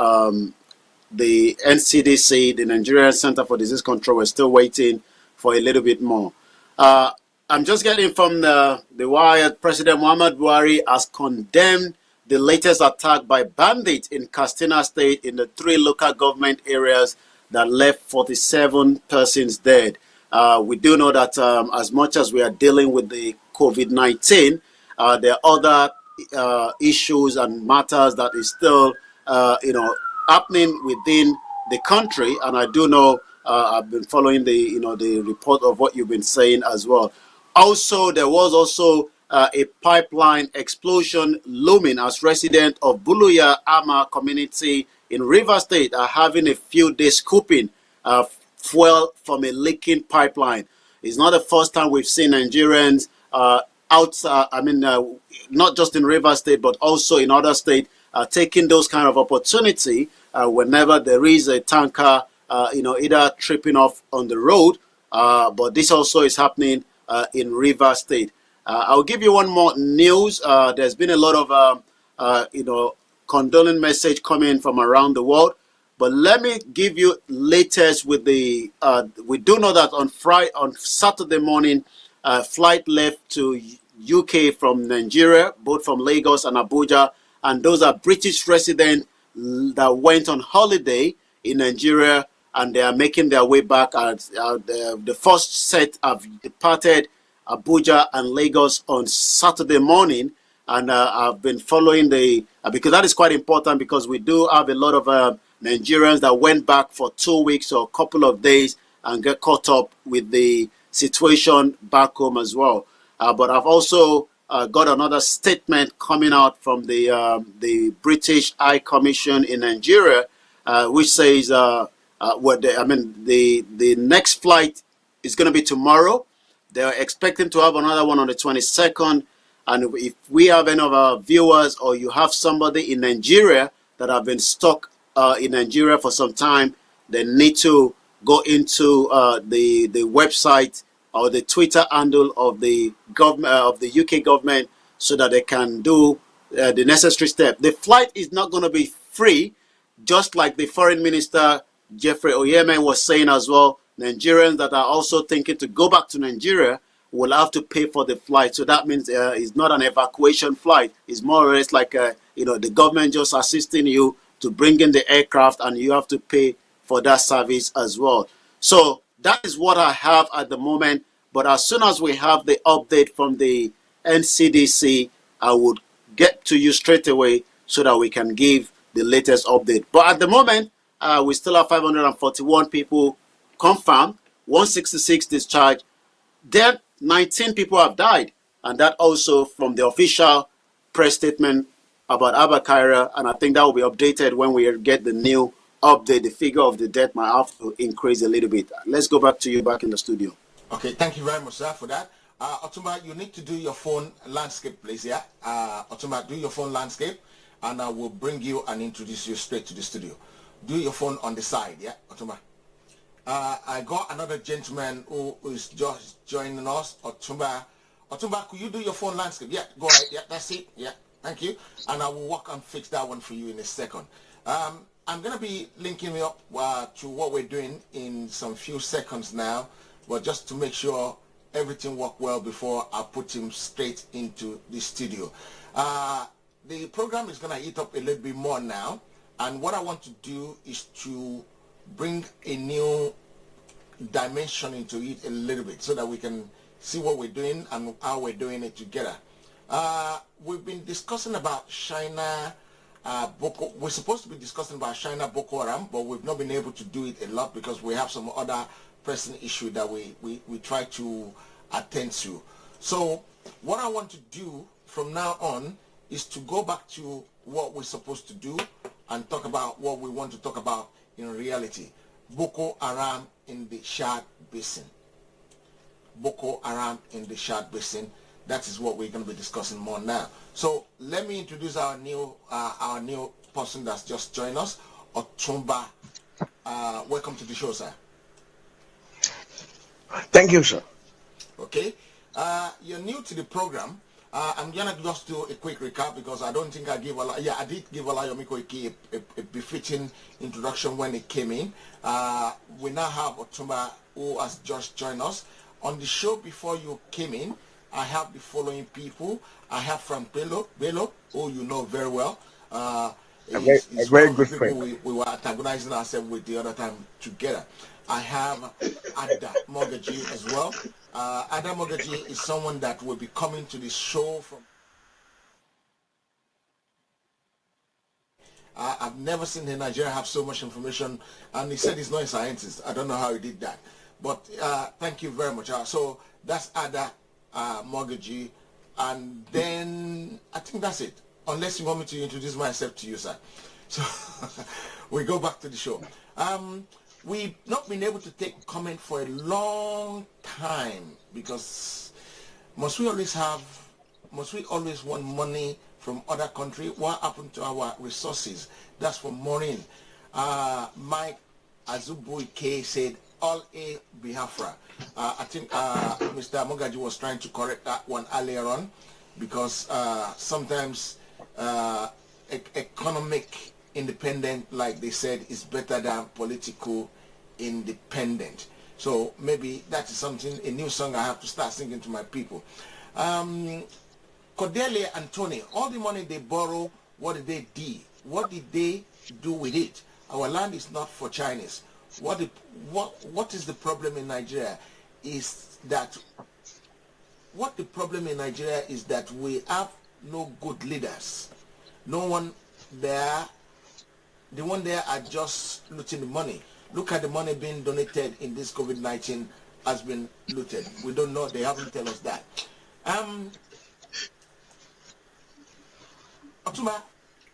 the NCDC, the Nigerian Center for Disease Control, we're still waiting for a little bit more. I'm just getting from the wire. President Muhammad Buhari has condemned the latest attack by bandits in Katsina State in the 3 local government areas that left 47 persons dead. We do know that as much as we are dealing with the COVID-19, there are other issues and matters that is still, happening within the country. And I do know I've been following the report of what you've been saying as well. Also, there was also a pipeline explosion looming as residents of Buluya Ama community in Rivers State are having a few days scooping fuel from a leaking pipeline. It's not the first time we've seen Nigerians outside, not just in Rivers State, but also in other states, taking those kind of opportunity whenever there is a tanker, either tripping off on the road. But this also is happening in Rivers State. I'll give you one more news. There's been a lot of, condolence message coming from around the world. But let me give you latest with the. We do know that on Saturday morning, flight left to UK from Nigeria, both from Lagos and Abuja, and those are British residents that went on holiday in Nigeria, and they are making their way back. The first set have departed Abuja and Lagos on Saturday morning, and I've been following because that is quite important, because we do have a lot of Nigerians that went back for 2 weeks or a couple of days and get caught up with the situation back home as well. But I've also got another statement coming out from the British High Commission in Nigeria, which says the next flight is going to be tomorrow. They're expecting to have another one on the 22nd. And if we have any of our viewers, or you have somebody in Nigeria that have been stuck in Nigeria for some time, they need to go into the website or the Twitter handle of the government of the UK government, so that they can do the necessary step. The flight is not going to be free, just like the Foreign Minister Jeffrey Oyeme was saying as well. Nigerians that are also thinking to go back to Nigeria will have to pay for the flight. So that means it's not an evacuation flight. It's more or less like the government just assisting you to bring in the aircraft, and you have to pay for that service as well. So that is what I have at the moment. But as soon as we have the update from the NCDC, I would get to you straight away so that we can give the latest update. But at the moment, we still have 541 people confirmed, 166 discharged. Then 19 people have died, and that also from the official press statement about Abba Kaira, and I think that will be updated when we get the new update. The figure of the death might have to increase a little bit. Let's go back to you back in the studio. Okay, thank you very much, sir, for that. Otumba, you need to do your phone landscape, please, yeah? Otumba, do your phone landscape, and I will bring you and introduce you straight to the studio. Do your phone on the side, yeah, Otumba? I got another gentleman who is just joining us, Otumba. Otumba, could you do your phone landscape? Yeah, go ahead. Yeah, that's it. Yeah, thank you. And I will work and fix that one for you in a second. I'm going to be linking me up to what we're doing in some few seconds now, but just to make sure everything worked well before I put him straight into the studio. The program is going to eat up a little bit more now, and what I want to do is to bring a new dimension into it a little bit so that we can see what we're doing and how we're doing it together. We've been discussing about China, we're supposed to be discussing about China Boko Haram, but we've not been able to do it a lot because we have some other pressing issue that we try to attend to. So what I want to do from now on is to go back to what we're supposed to do, and talk about what we want to talk about in reality. Boko Haram in the Chad Basin. Boko Haram in the Chad Basin. That is what we're going to be discussing more now. So let me introduce our new person that's just joined us, Otumba. Welcome to the show, sir. Thank you, sir. Okay. You're new to the program. I'm gonna just do a quick recap because I don't think I gave I did give Olayomiko Ike a befitting introduction when he came in. We now have Otumba who has just joined us. On the show before you came in, I have the following people. I have Frank Bello, who you know very well. He's very one of the good people friend. we were antagonizing ourselves with the other time together. I have Ada Mogaji as well. Ada Mogaji is someone that will be coming to the show from... I've never seen in Nigeria have so much information, and he said he's not a scientist. I don't know how he did that. But thank you very much. So that's Ada Mogaji, and then I think that's it. Unless you want me to introduce myself to you, sir. So we go back to the show. We've not been able to take comment for a long time because must we always want money from other country? What happened to our resources? That's from Maureen. Mike Azubuike said, all a Biafra. I think Mr. Mogaji was trying to correct that one earlier on because sometimes economic independent, like they said, is better than political independent. So maybe that is something, a new song I have to start singing to my people. Cordelia and Tony, all the money they borrow, what did they do? What did they do with it? Our land is not for Chinese. What is the problem in Nigeria is that we have no good leaders. No one there. The one there are just looting the money. Look at the money being donated in this COVID-19 has been looted. We don't know. They haven't tell us that. Otuma,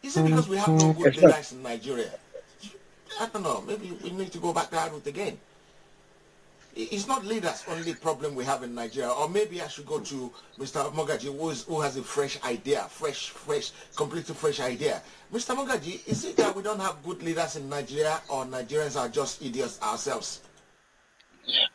is it because we have no good leaders in Nigeria? I don't know. Maybe we need to go back that route again. It's not leaders only problem we have in Nigeria, or maybe I should go to Mr. Mogaji, who has a fresh idea, completely fresh idea. Mr. Mogaji, is it that we don't have good leaders in Nigeria, or Nigerians are just idiots ourselves?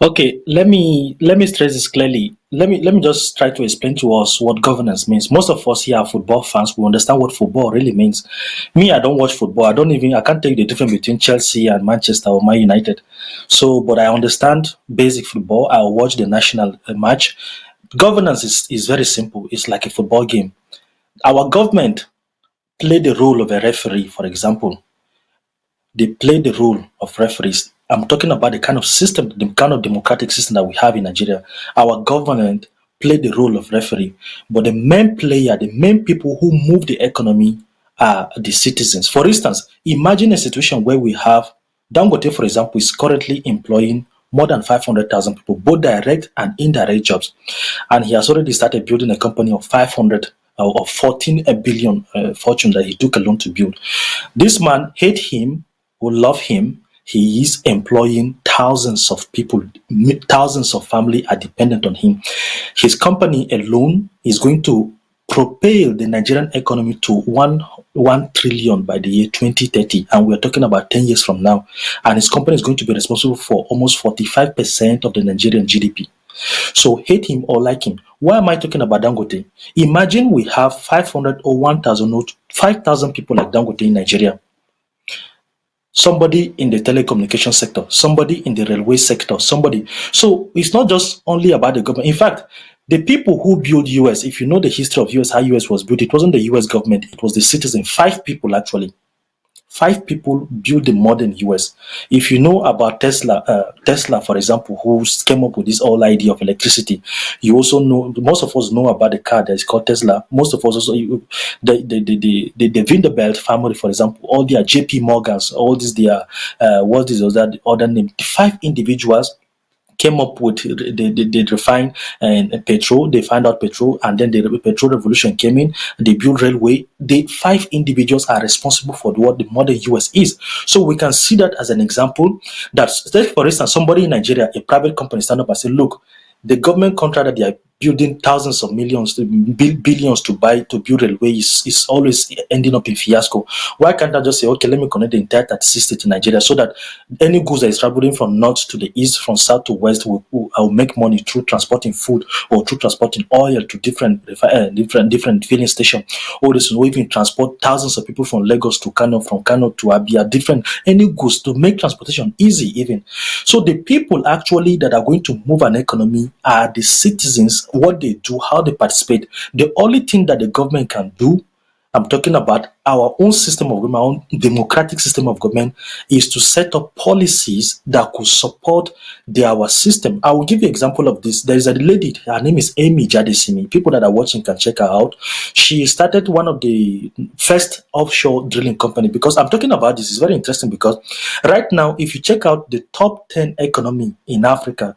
Okay, let me stress this clearly. Let me just try to explain to us what governance means. Most of us here are football fans. We understand what football really means. Me, I don't watch football. I can't tell you the difference between Chelsea and Manchester or Man United. So, but I understand basic football. I watch the national match. Governance is very simple. It's like a football game. Our government play the role of a referee, for example. They play the role of referees. I'm talking about the kind of system, the kind of democratic system that we have in Nigeria. Our government play the role of referee, but the main player, the main people who move the economy are the citizens. For instance, imagine a situation where we have Dangote, for example, is currently employing more than 500,000 people, both direct and indirect jobs. And he has already started building a company of 500 or 14 billion fortune that he took a loan to build. This man, hate him or love him, he is employing thousands of people, thousands of family are dependent on him. His company alone is going to propel the Nigerian economy to 1 trillion by the year 2030, and we're talking about 10 years from now. And his company is going to be responsible for almost 45% of the Nigerian GDP. So hate him or like him. Why am I talking about Dangote? Imagine we have 500 or 1,000 or 5,000 people like Dangote in Nigeria. Somebody in the telecommunication sector, somebody in the railway sector, somebody. So it's not just only about the government. In fact, the people who built US, if you know the history of US, how US was built, it wasn't the US government, it was the citizen. 5 people actually. 5 people built the modern US. If you know about Tesla, for example, who came up with this whole idea of electricity, you also know, most of us know about the car that is called Tesla. Most of us also, the Vanderbilt family, for example, all their JP Morgans, all these, their, what is that other name? The 5 individuals came up with they refined petrol. They find out petrol, and then the petrol revolution came in. They built railway. The 5 individuals are responsible for what the modern US is. So we can see that as an example. That, take for instance, somebody in Nigeria, a private company, stand up and say, look, the government contract that they are building thousands of millions, billions to build railway is always ending up in fiasco. Why can't I just say, okay, let me connect the entire 36 states in Nigeria so that any goods that is traveling from north to the east, from south to west, will make money through transporting food or through transporting oil to different filling stations. Or this will even transport thousands of people from Lagos to Kano, from Kano to Abia, different any goods to make transportation easy even. So the people actually that are going to move an economy are the citizens, what they do, how they participate. The only thing that the government can do, I'm talking about our own system of government, our own democratic system of government, is to set up policies that could support our system. I will give you an example of this. There is a lady, her name is Amy Jadesimi. People that are watching can check her out. She started one of the first offshore drilling company. Because I'm talking about this, it's very interesting because right now, if you check out the top 10 economy in Africa,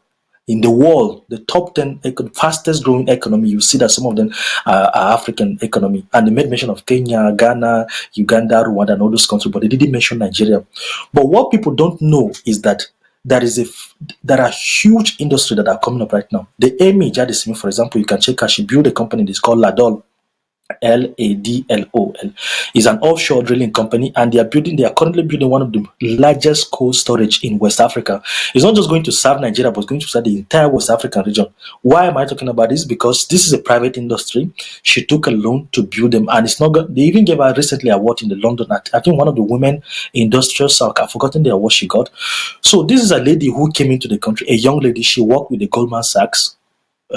in the world, the top 10 fastest growing economy, you see that some of them are African economy. And they made mention of Kenya, Ghana, Uganda, Rwanda, and all those countries, but they didn't mention Nigeria. But what people don't know is that there are huge industries that are coming up right now. The Amy Jadesimi, for example, you can check her. She built a company that's called Ladol. Ladlol is an offshore drilling company, and they are currently building one of the largest cold storage in West Africa. It's not just going to serve Nigeria, but it's going to serve the entire West African region. Why am I talking about this? Because this is a private industry. She took a loan to build them, and it's not good. They even gave her recently an award in the London. I think one of the women industrial, I've forgotten the award she got. So this is a lady who came into the country, a young lady. She worked with the Goldman Sachs.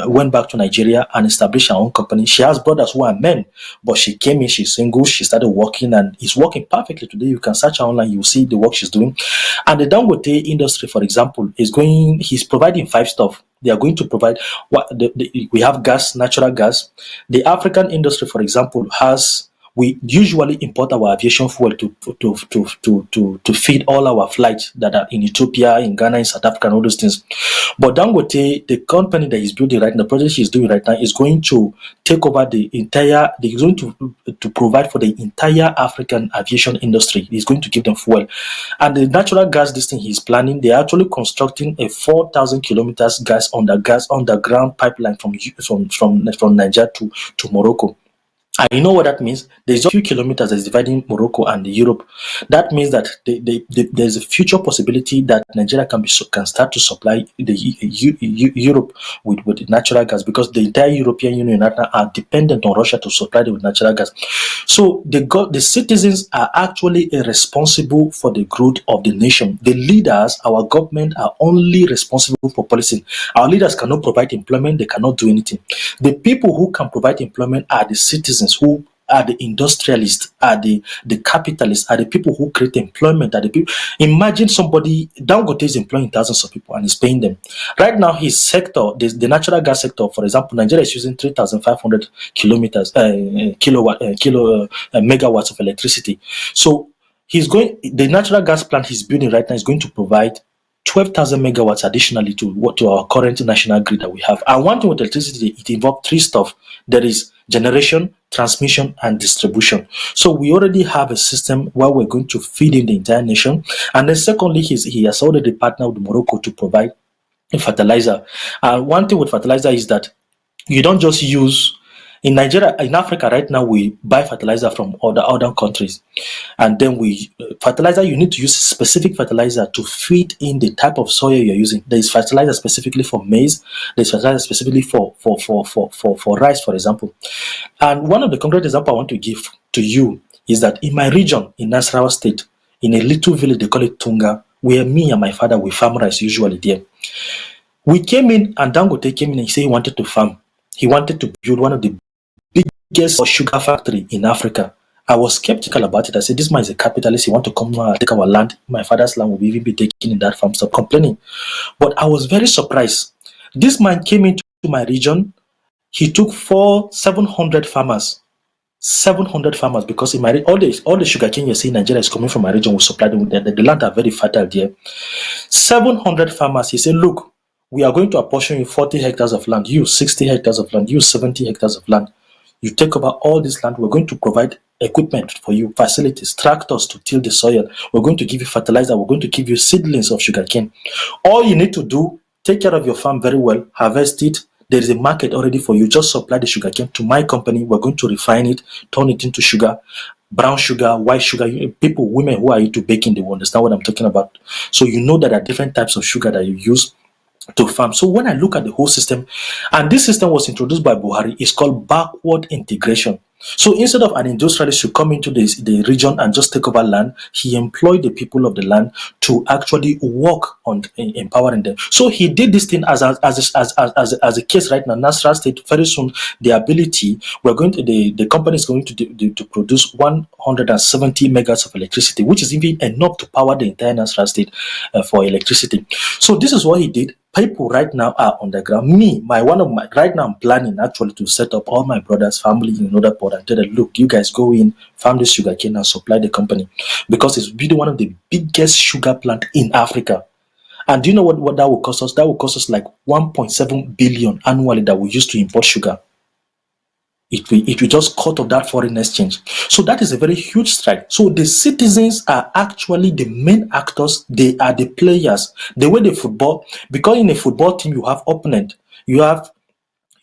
Went back to Nigeria and established her own company. She has brothers who are men, but she came in, she's single, she started working, and it's working perfectly today. You can search her online, you'll see the work she's doing. And the Dangote industry, for example, he's providing 5 stuff. They are going to provide we have gas, natural gas. The African industry, for example, we usually import our aviation fuel to feed all our flights that are in Ethiopia, in Ghana, in South Africa, and all those things. But Dangote, the company that he's building right now, the project he's doing right now, is going to take over they're going to provide for the entire African aviation industry. He's going to give them fuel. And the natural gas, this thing he's planning, they're actually constructing a 4,000 kilometers underground pipeline from Nigeria to Morocco. And you know what that means? There's just a few kilometers that's dividing Morocco and Europe. That means that there's a future possibility that Nigeria can start to supply Europe with natural gas, because the entire European Union are dependent on Russia to supply them with natural gas. So the citizens are actually responsible for the growth of the nation. The leaders, our government, are only responsible for policy. Our leaders cannot provide employment. They cannot do anything. The people who can provide employment are the citizens, who are the industrialists, are the capitalists, are the people who create employment, are the people. Imagine somebody, Dangote is employing thousands of people and is paying them. Right now, his sector, the natural gas sector, for example, Nigeria is using 3,500 megawatts of electricity. So the natural gas plant he's building right now is going to provide 12,000 megawatts additionally to our current national grid that we have. And one thing with electricity, it involves 3 stuff. There is generation, transmission, and distribution. So we already have a system where we're going to feed in the entire nation. And then secondly, he has already partnered with Morocco to provide fertilizer. One thing with fertilizer is that you don't just use. In Nigeria, in Africa right now, we buy fertilizer from other countries. And then fertilizer, you need to use specific fertilizer to feed in the type of soil you're using. There is fertilizer specifically for maize. There's fertilizer specifically for rice, for example. And one of the concrete examples I want to give to you is that in my region, in Nasarawa State, in a little village, they call it Tunga, where me and my father, we farm rice usually there. We came in, and Dangote came in and he said he wanted to farm. He wanted to build one of the biggest sugar factory in Africa. I was skeptical about it. I said, this man is a capitalist. He want to come take our land. My father's land will even be taken in that farm. Stop complaining. But I was very surprised. This man came into my region. He took 700 farmers. 700 farmers, because in my all the sugarcane you see in Nigeria is coming from my region. We supply them with the land are very fertile there. 700 farmers. He said, look, we are going to apportion you 40 hectares of land, you 60 hectares of land, you 70 hectares of land. You take over all this land. We're going to provide equipment for you, facilities, tractors to till the soil. We're going to give you fertilizer. We're going to give you seedlings of sugarcane. All you need to do, take care of your farm very well, harvest it. There is a market already for you. Just supply the sugarcane to my company. We're going to refine it, turn it into sugar, brown sugar, white sugar. People, women who are into baking, they will understand what I'm talking about. So you know that there are different types of sugar that you use to farm. So when I look at the whole system, and this system was introduced by Buhari, it's called backward integration. So instead of an industrialist to come into the region and just take over land, he employed the people of the land to actually work on empowering them. So he did this thing as a case right now. Nasra State, very soon, the ability, the company is going to produce 170 megawatt of electricity, which is even enough to power the entire Nasra State for electricity. So this is what he did. People right now are on the ground. Right now I'm planning actually to set up all my brothers' family in another port and tell them, look, you guys go in, farm this sugarcane and supply the company, because it's really one of the biggest sugar plant in Africa. And do you know what that will cost us? That will cost us like 1.7 billion annually that we use to import sugar. It will just cut off that foreign exchange. So that is a very huge strike. So the citizens are actually the main actors. They are the players. The way they football, because in a football team you have opponent. You have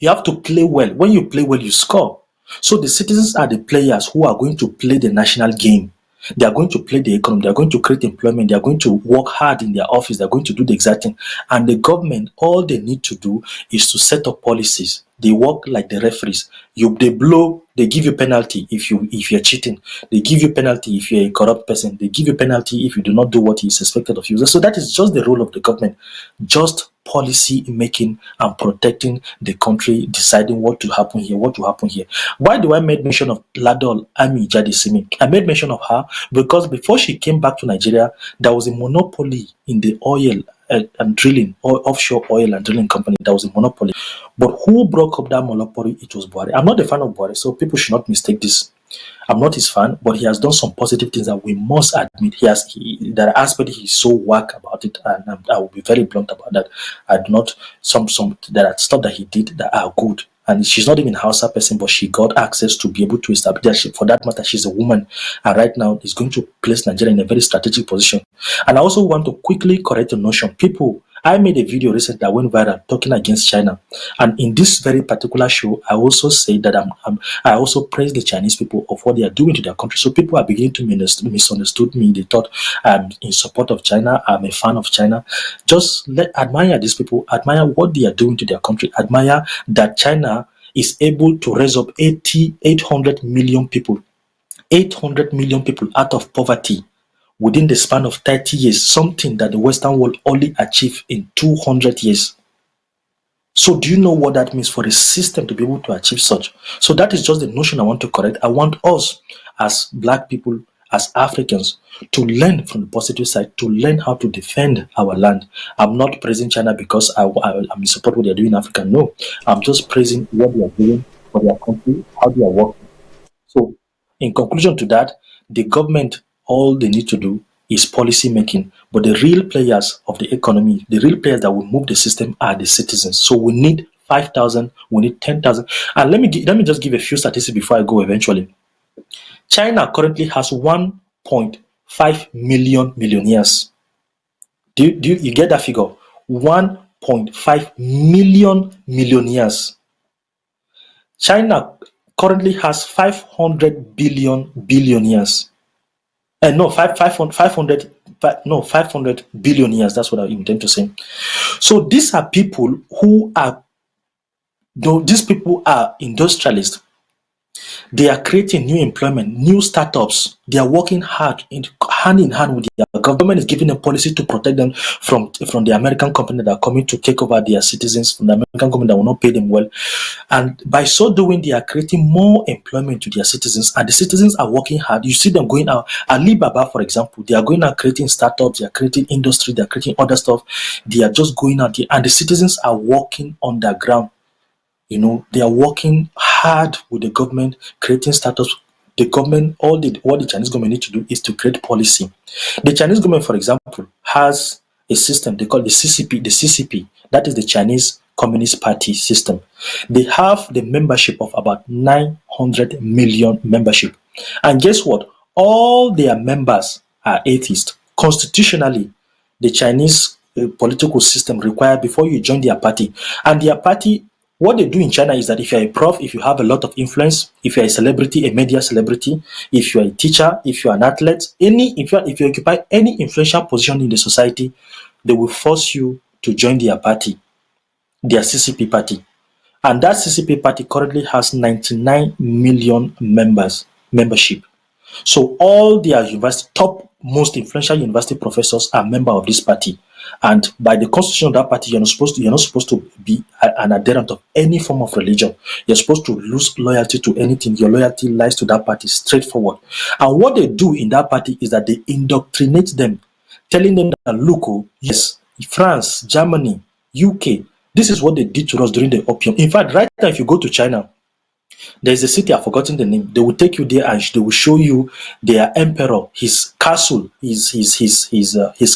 to play well. When you play well, you score. So the citizens are the players who are going to play the national game. They are going to play the economy. They are going to create employment. They are going to work hard in their office. They are going to do the exact thing. And the government, all they need to do is to set up policies. They work like the referees. They blow. They give you penalty if you're cheating. They give you penalty if you're a corrupt person. They give you penalty if you do not do what is expected of you. So that is just the role of the government. Just policy making and protecting the country, deciding what to happen here, what to happen here. Why do I make mention of Ladol Ami Jadisimi? I made mention of her because before she came back to Nigeria, there was a monopoly in the oil and drilling, or offshore oil and drilling company. That was a monopoly. But who broke up that monopoly? It was Buhari. I'm not a fan of Buhari, so people should not mistake this. I'm not his fan, but he has done some positive things that we must admit. There are aspects he's so whack about it, and I will be very blunt about that. I do not there are stuff that he did that are good. And she's not even a Hausa person, but she got access to be able to establish. For that matter, she's a woman, and right now is going to place Nigeria in a very strategic position. And I also want to quickly correct the notion. I made a video recently that went viral talking against China, and in this very particular show, I also say that I also praise the Chinese people of what they are doing to their country. So people are beginning to misunderstood me. They thought I'm in support of China. I'm a fan of China. Just admire these people. Admire what they are doing to their country. Admire that China is able to raise up 800 million people. 800 million people out of poverty within the span of 30 years, something that the Western world only achieved in 200 years. So do you know what that means for a system to be able to achieve such? So that is just the notion I want to correct. I want us as Black people, as Africans, to learn from the positive side, to learn how to defend our land. I'm not praising China because I'm in support of what they're doing in Africa. No, I'm just praising what they are doing for their country, how they are working. So in conclusion to that, the government, all they need to do is policy making, but the real players of the economy, the real players that will move the system are the citizens. So we need 5,000, we need 10,000. And let me just give a few statistics before I go eventually. China currently has 1.5 million millionaires. Do you get that figure? 1.5 million millionaires. China currently has 500 billion billionaires. 500 billionaires. That's what I intend to say. So these are people who are, these people are industrialists. They are creating new employment, new startups. They are working hard, hand in hand with their government is giving a policy to protect them from the American company that are coming to take over their citizens, from the American company that will not pay them well. And by so doing, they are creating more employment to their citizens, and the citizens are working hard. You see them going out. Alibaba, for example, they are going out creating startups, they are creating industry, they are creating other stuff. They are just going out there, and the citizens are working on the ground. They are working hard with the government, creating startups. The government, what the Chinese government need to do is to create policy. The Chinese government, for example, has a system they call the CCP. The CCP, that is the Chinese Communist Party system. They have the membership of about 900 million membership. And guess what? All their members are atheists. Constitutionally, the Chinese political system require before you join their party. And their party, what they do in China is that if you're a prof, if you have a lot of influence, if you're a celebrity, a media celebrity, if you're a teacher, if you're an athlete, if you occupy any influential position in the society, they will force you to join their party, their CCP party. And that CCP party currently has 99 million membership. So all their university, top most influential university professors are member of this party. And by the constitution of that party, you're not supposed to be an adherent of any form of religion. You're supposed to lose loyalty to anything. Your loyalty lies to that party, straightforward. And what they do in that party is that they indoctrinate them, telling them that, look, yes, France, Germany, UK, this is what they did to us during the opium. In fact, right now, if you go to China, there's a city, I've forgotten the name. They will take you there and they will show you their emperor, his castle, his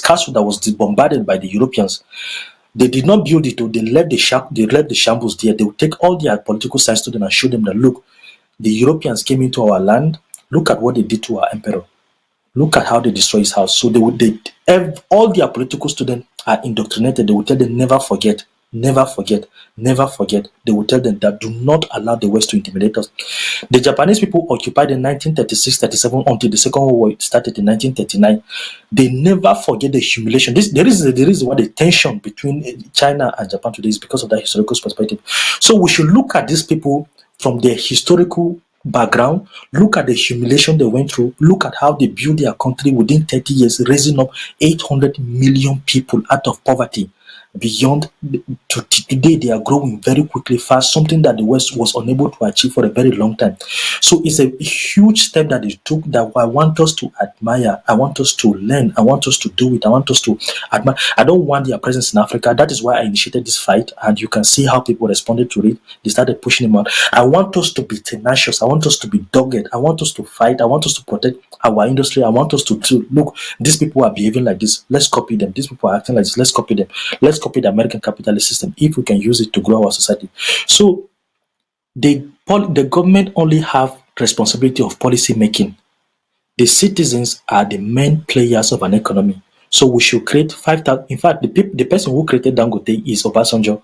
castle that was bombarded by the Europeans. They did not build it, they left the shambles there. They will take all their political science students and show them that, look, the Europeans came into our land. Look at what they did to our emperor. Look at how they destroy his house. So all their political students are indoctrinated. They will tell them never forget, never forget, never forget. They will tell them that do not allow the West to intimidate us. The Japanese people occupied in 1936-37 until the Second World War started in 1939. They never forget the humiliation. There is what the tension between China and Japan today is because of that historical perspective. So we should look at these people from their historical background, look at the humiliation they went through, look at how they built their country within 30 years, raising up 800 million people out of poverty. Beyond to today, they are growing very quickly, fast, something that the West was unable to achieve for a very long time. So it's a huge step that they took that I want us to admire. I want us to learn. I want us to do it. I want us to admire. I don't want their presence in Africa. That is why I initiated this fight, and you can see how people responded to it. They started pushing him out. I want us to be tenacious. I want us to be dogged. I want us to fight. I want us to protect our industry. I want us to look, these people are behaving like this. Let's copy them. These people are acting like this. Let's copy them. Let's copy the American capitalist system if we can use it to grow our society. So the government only have responsibility of policy making. The citizens are the main players of an economy. So we should create 5,000. In fact, the person who created Dangote is Obasanjo.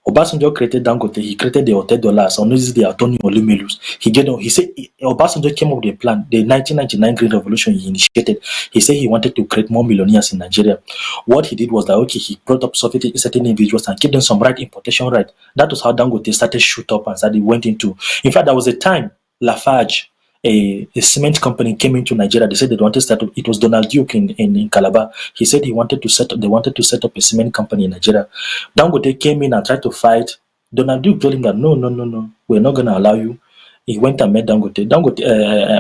Obasanjo created Dangote. He created the Hotel Dollars. Or this is the Antonio Olumelus. He said Obasanjo came up with a plan. The 1999 Green Revolution he initiated. He said he wanted to create more millionaires in Nigeria. What he did was that he brought up certain individuals and gave them some importation right. That was how Dangote started shoot up and went into. In fact, there was a time Lafarge, a cement company, came into Nigeria. They said they wanted to start up. It was Donald Duke in Calabar. He said they wanted to set up a cement company in Nigeria. Dangote came in and tried to fight. Donald Duke told him that no, we're not going to allow you. He went and met Dangote.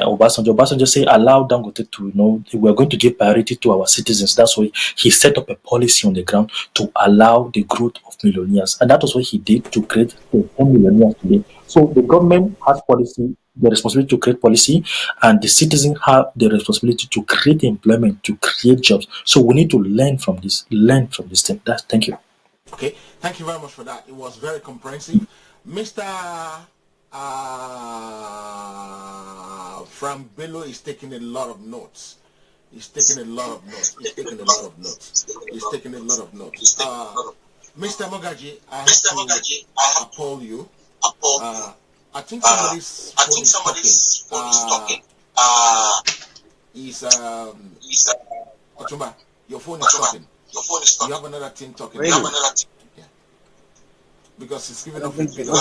Obasanjo said, allow Dangote to, we're going to give priority to our citizens. That's why he set up a policy on the ground to allow the growth of millionaires. And that was what he did to create the 10 millionaires today. So the government has policy, the responsibility to create policy, and the citizens have the responsibility to create employment, to create jobs. So we need to learn from this thing. Thank you. Okay, thank you very much for that. It was very comprehensive. Mr. Frank Bello is taking a lot of notes. He's taking a lot of notes. Mr. Mogaji, I have to appall you. I think somebody's phone is talking. Otumba, your phone is talking. You have another thing talking. Really? Yeah. Because it's giving off a bit of.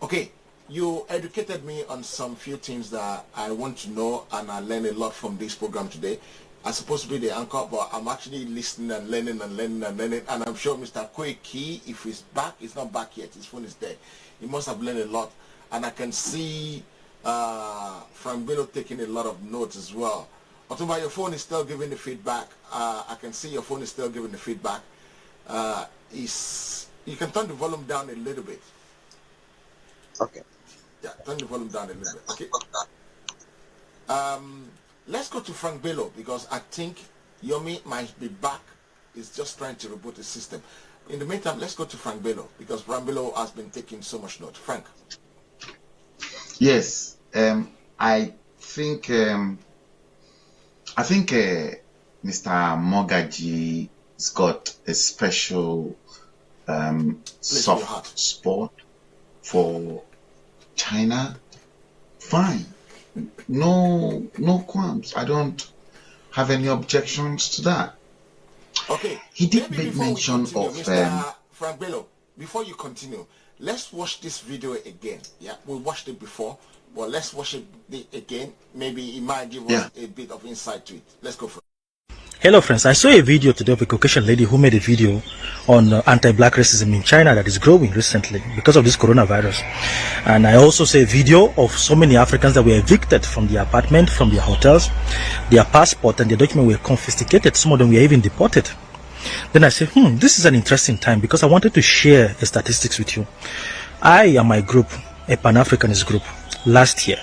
Okay, you educated me on some few things that I want to know, and I learned a lot from this program today. I'm supposed to be the anchor, but I'm actually listening and learning, and I'm sure Mr. Koiki, if he's back, he's not back yet. His phone is dead. He must have learned a lot, and I can see Frank Bello taking a lot of notes as well. Otumba, your phone is still giving the feedback. I can see your phone is still giving the feedback. You can turn the volume down a little bit. Okay. Yeah, turn the volume down a little bit. Okay. Let's go to Frank Bello, because I think Yomi might be back. He's just trying to reboot the system. In the meantime, let's go to Frank Bello, because Frank Bello has been taking so much note. Frank. Yes, I think Mr. Mogaji has got a special soft spot for China. Fine, no qualms. I don't have any objections to that. Okay. He did make mention of Mr. Frank Bello, before you continue, let's watch this video again. Yeah, we watched it before, but let's watch it again. Maybe it might give us a bit of insight to it. Let's go for it. Hello friends, I saw a video today of a Caucasian lady who made a video on anti-black racism in China that is growing recently because of this coronavirus. And I also saw a video of so many Africans that were evicted from their apartment, from their hotels. Their passport and their document were confiscated. Some of them were even deported. Then I said, this is an interesting time, because I wanted to share the statistics with you. I and my group, a Pan-Africanist group, last year,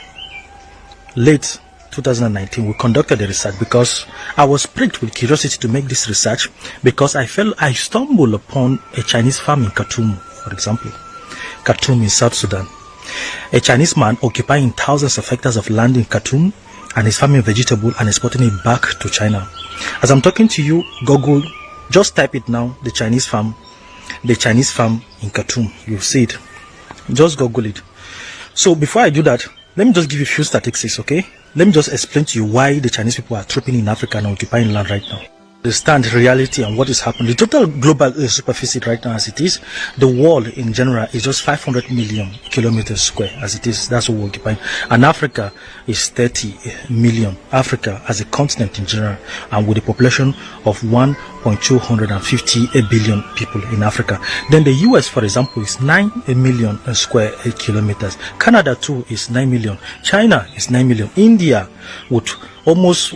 late 2019, we conducted a research because I was pricked with curiosity to make this research, because I stumbled upon a Chinese farm in Khartoum, for example. Khartoum in South Sudan. A Chinese man occupying thousands of hectares of land in Khartoum and is farming vegetable and exporting it back to China. As I'm talking to you, Google, just type it now, the Chinese farm in Khartoum. You'll see it. Just Google it. So before I do that, let me just give you a few statistics, okay? Let me just explain to you why the Chinese people are trooping in Africa and occupying land right now. Understand reality and what is happening. The total global superficie right now, as it is, the world in general is just 500 million kilometers square, as it is. That's what we're occupying. And Africa is 30 million. Africa as a continent in general, and with a population of 1.250 billion people in Africa. Then the US, for example, is 9 million square kilometers. Canada too is 9 million. China is 9 million. India with almost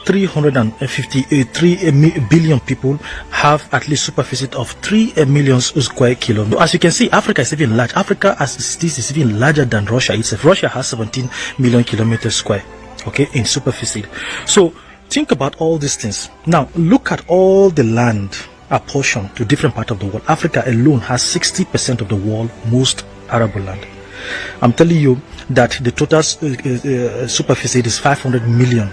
353 billion people have at least superficie of 3 million square kilometers. As you can see, Africa is even large. Africa as it is even larger than Russia itself. Russia has 17 million kilometers square, okay, in superficie. So think about all these things. Now look at all the land apportioned to different parts of the world. Africa alone has 60% of the world's most arable land. I'm telling you that the total superficie is 500 million.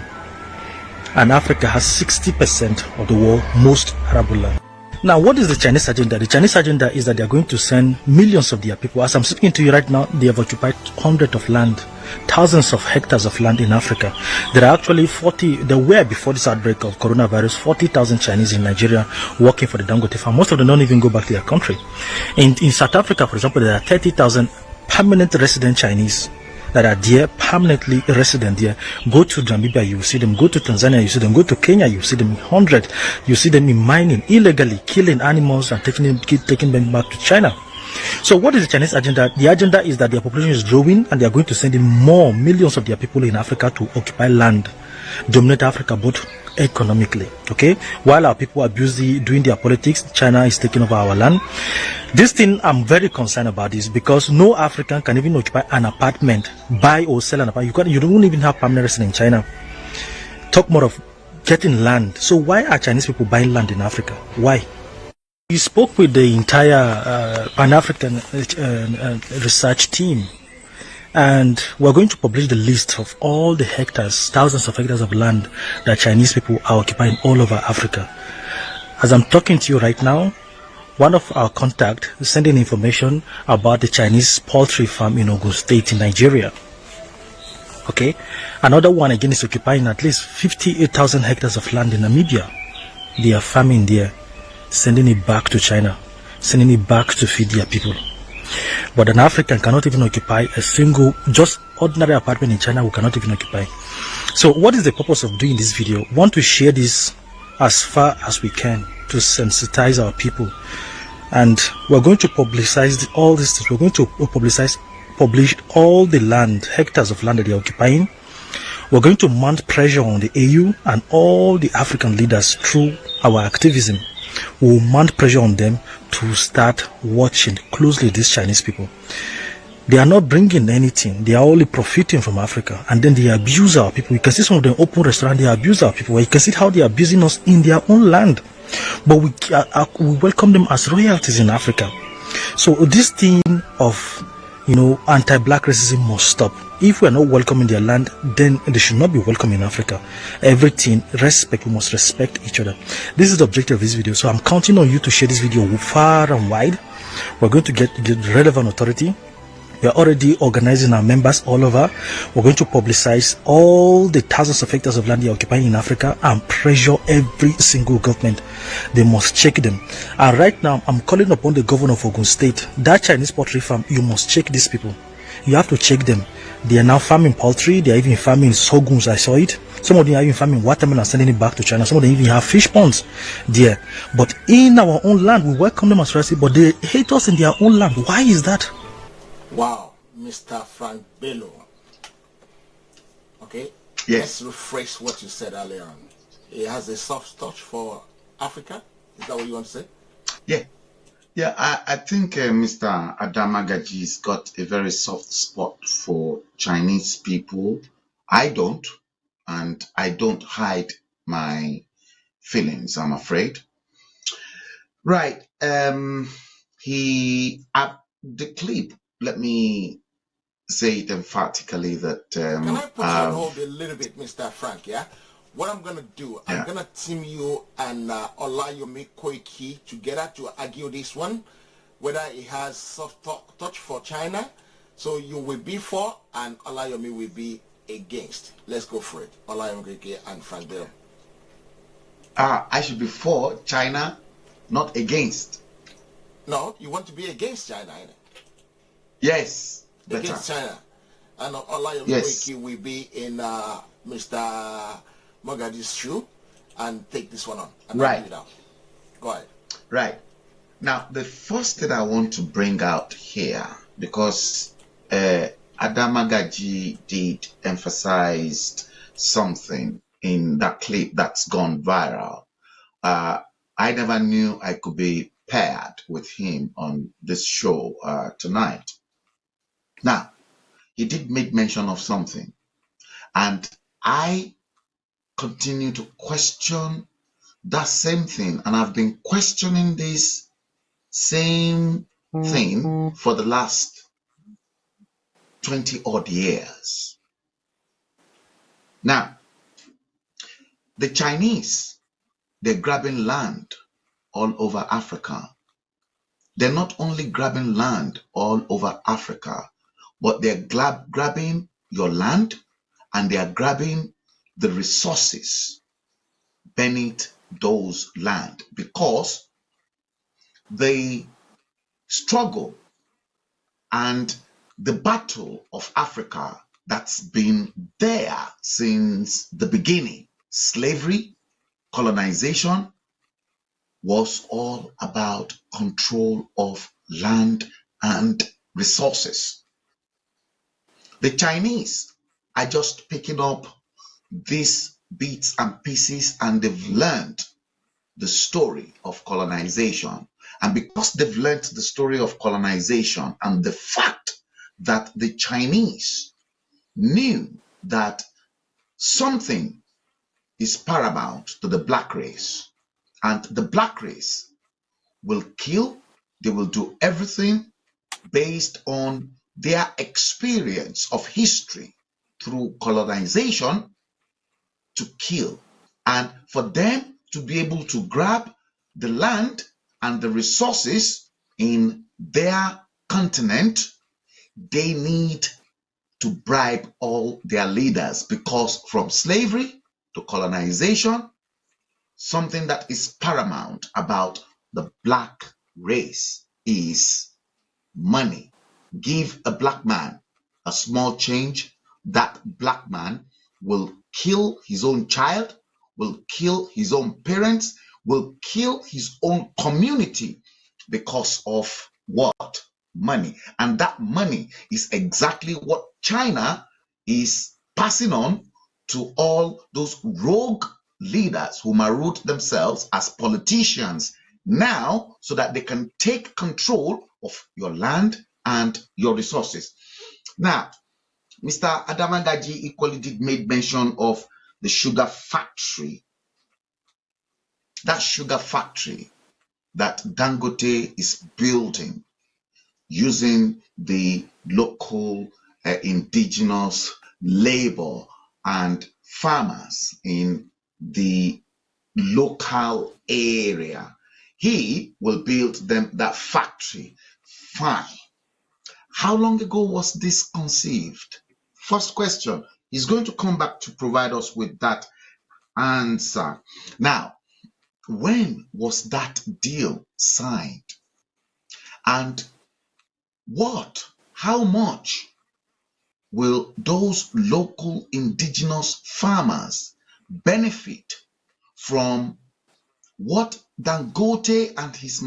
And Africa has 60% of the world's most arable land. Now, what is the Chinese agenda? The Chinese agenda is that they are going to send millions of their people. As I'm speaking to you right now, they have occupied hundreds of land, thousands of hectares of land in Africa. There are actually there were, before this outbreak of coronavirus, 40,000 Chinese in Nigeria working for the Dangote farm. Most of them don't even go back to their country. In South Africa, for example, there are 30,000 permanent resident Chinese that are there, permanently resident there. Go to Namibia, you see them. Go to Tanzania, you see them. Go to Kenya, you see them in hundreds. You see them in mining, illegally killing animals and taking them back to China. So what is the Chinese agenda? The agenda is that their population is growing and they are going to send in more millions of their people in Africa to occupy land, dominate Africa both economically, okay? While our people are busy doing their politics, China is taking over our land. This thing, I'm very concerned about this, because no African can even occupy an apartment, buy or sell an apartment. You don't even have permanent residence in China. Talk more of getting land. So why are Chinese people buying land in Africa? Why? We spoke with the entire Pan-African research team, and we're going to publish the list of all the hectares, thousands of hectares of land that Chinese people are occupying all over Africa. As I'm talking to you right now, one of our contacts is sending information about the Chinese poultry farm in Ogun State in Nigeria. Okay, another one again is occupying at least 58,000 hectares of land in Namibia. They are farming there, sending it back to China, sending it back to feed their people. But an African cannot even occupy a single, just ordinary apartment in China. We cannot even occupy. So what is the purpose of doing this video? We want to share this as far as we can to sensitize our people, and we're going to publicize all these things. We're going to publish all the land, hectares of land that they're occupying. We're going to mount pressure on the AU and all the African leaders through our activism. We'll mount pressure on them to start watching closely these Chinese people. They are not bringing anything. They are only profiting from Africa. And then they abuse our people. You can see some of them open restaurants, they abuse our people. You can see how they are abusing us in their own land. But we welcome them as royalties in Africa. So this thing of, anti-black racism must stop. If we are not welcoming their land, then they should not be welcome in Africa. Everything, respect, we must respect each other. This is the objective of this video. So I'm counting on you to share this video far and wide. We're going to get the relevant authority. We are already organizing our members all over. We're going to publicize all the thousands of hectares of land they are occupying in Africa and pressure every single government. They must check them. And right now, I'm calling upon the governor of Ogun State. That Chinese poultry farm, you must check these people. You have to check them. They are now farming poultry. They are even farming sorghums. I saw it. Some of them are even farming watermelon and sending it back to China. Some of them even have fish ponds there. But in our own land, we welcome them as residents, but they hate us in their own land. Why is that? Wow, Mr. Frank Bello. Okay? Yes. Let's rephrase what you said earlier on. He has a soft touch for Africa. Is that what you want to say? Yeah. Yeah, I think Mr. Adamagaji's got a very soft spot for Chinese people. I don't, and I don't hide my feelings, I'm afraid. Right. The clip, let me say it emphatically that Can I put you on hold a little bit, Mr. Frank, yeah? What I'm going to do, I'm going to team you and Olayomi Koiki together to argue this one, whether it has soft touch for China. So you will be for and Olayomi will be against. Let's go for it. Olayomi Koiki and Frank Bell. I should be for China, not against. No, you want to be against China, ain't it? Yes. Against China. And Olayomi Koiki will be in Mr. Mogadi's shoe and take this one on. And right. It out. Go ahead. Right. Now, the first thing I want to bring out here, because Adamagaji did emphasize something in that clip that's gone viral. I never knew I could be paired with him on this show tonight. Now, he did make mention of something, and I continue to question that same thing, and I've been questioning this same thing for the last 20 odd years. Now, the Chinese, they're grabbing land all over Africa. They're not only grabbing land all over Africa, but they're grabbing your land, and they are grabbing the resources beneath those land, because the struggle and the battle of Africa that's been there since the beginning, slavery, colonization, was all about control of land and resources. The Chinese are just picking up these bits and pieces, and they've learned the story of colonization. And because they've learned the story of colonization and the fact that the Chinese knew that something is paramount to the black race, and the black race will kill, they will do everything based on their experience of history through colonization to kill. And for them to be able to grab the land and the resources in their continent, they need to bribe all their leaders, because from slavery to colonization, something that is paramount about the black race is money. Give a black man a small change, that black man will kill his own child, will kill his own parents, will kill his own community because of what? Money. And that money is exactly what China is passing on to all those rogue leaders who maroon themselves as politicians now, so that they can take control of your land, and your resources. Now, Mr. Adamangaji equally did make mention of the sugar factory. That sugar factory that Dangote is building using the local indigenous labor and farmers in the local area. He will build them that factory. Fine. How long ago was this conceived? First question. He's going to come back to provide us with that answer. Now, when was that deal signed? And how much will those local indigenous farmers benefit from what Dangote and his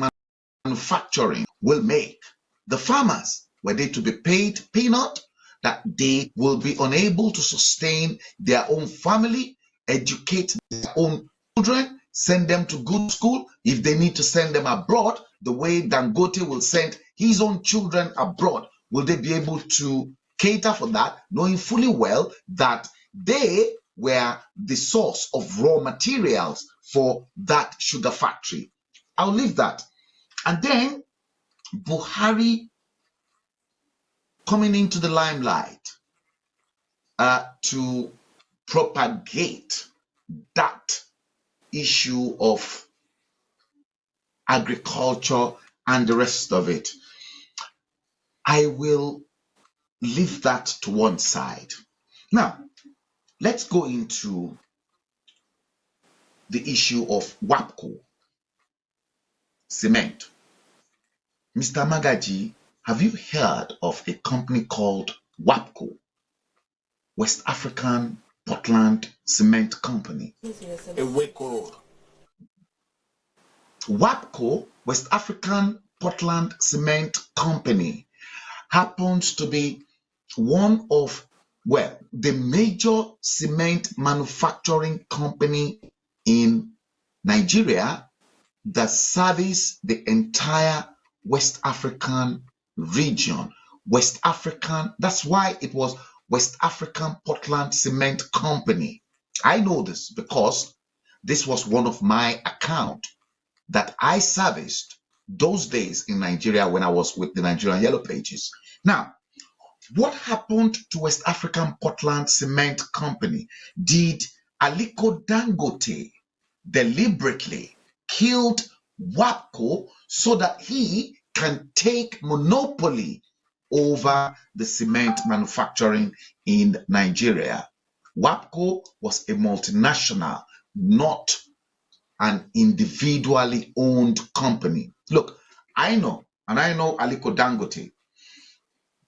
manufacturing will make? The farmers, were they to be paid peanut, that they will be unable to sustain their own family, educate their own children, send them to good school? If they need to send them abroad, the way Dangote will send his own children abroad, will they be able to cater for that, knowing fully well that they were the source of raw materials for that sugar factory? I'll leave that. And then Buhari coming into the limelight to propagate that issue of agriculture and the rest of it. I will leave that to one side. Now, let's go into the issue of WAPCO cement. Mr. Magaji, have you heard of a company called WAPCO, West African Portland Cement Company? WAPCO, West African Portland Cement Company, happens to be one of, well, the major cement manufacturing company in Nigeria that service the entire West African region. West African, that's why it was West African Portland Cement Company. I know this because this was one of my accounts that I serviced those days in Nigeria when I was with the Nigerian Yellow Pages. Now, what happened to West African Portland Cement Company? Did Aliko Dangote deliberately killed WAPCO so that he can take monopoly over the cement manufacturing in Nigeria? WAPCO was a multinational, not an individually owned company. Look, I know Aliko Dangote.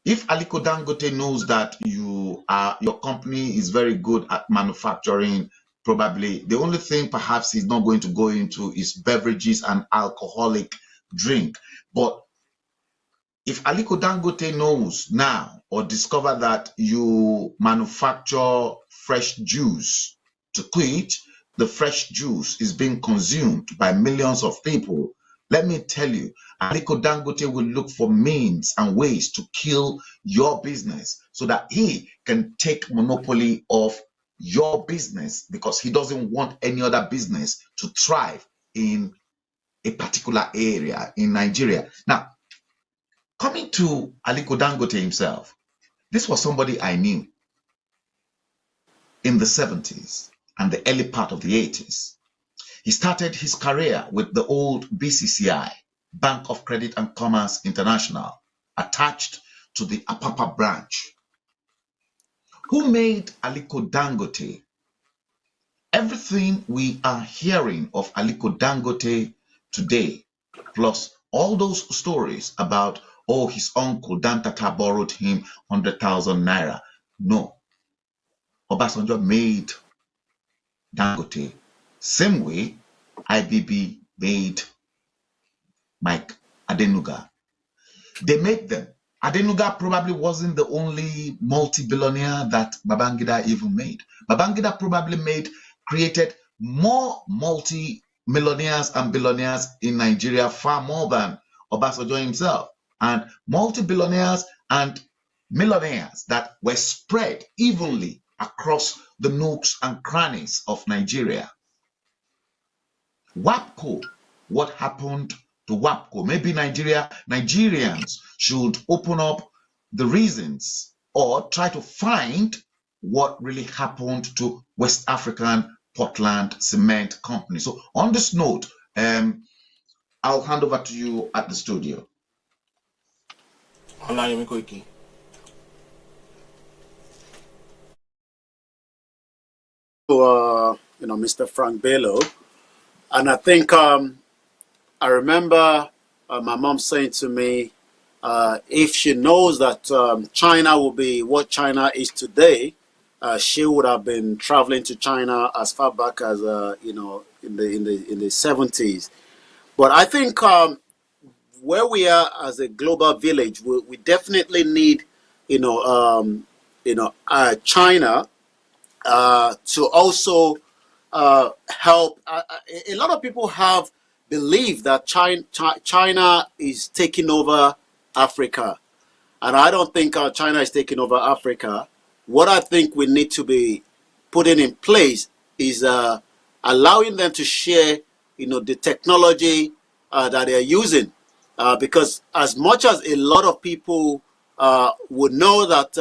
If Aliko Dangote knows that your company is very good at manufacturing, probably the only thing perhaps he's not going to go into is beverages and alcoholic drink. But if Aliko Dangote knows now or discover that you manufacture fresh juice, to quit, the fresh juice is being consumed by millions of people, let me tell you, Aliko Dangote will look for means and ways to kill your business so that he can take monopoly of your business, because he doesn't want any other business to thrive in a particular area in Nigeria. Now, coming to Aliko Dangote himself, this was somebody I knew in the 70s and the early part of the 80s. He started his career with the old BCCI, Bank of Credit and Commerce International, attached to the Apapa branch. Who made Aliko Dangote? Everything we are hearing of Aliko Dangote today, plus all those stories about, oh, his uncle Dantata borrowed him 100,000 naira. No. Obasanjo made Dangote. Same way IBB made Mike Adenuga. They made them. Adenuga probably wasn't the only multi-billionaire that Babangida even made. Babangida probably created more multi-millionaires and billionaires in Nigeria, far more than Obasanjo himself. and multi-billionaires and millionaires that were spread evenly across the nooks and crannies of Nigeria. WAPCO, what happened to WAPCO? Maybe Nigerians should open up the reasons or try to find what really happened to West African Portland Cement Company. So on this note, I'll hand over to you at the studio. Mr. Frank Bello, and I think I remember my mom saying to me, if she knows that China will be what China is today, she would have been traveling to China as far back as in the 70s. But I think where we are as a global village, we definitely need China to also help. A lot of people have believed that China is taking over Africa, and I don't think China is taking over Africa. What I think we need to be putting in place is allowing them to share, the technology that they're using, because as much as a lot of people would know that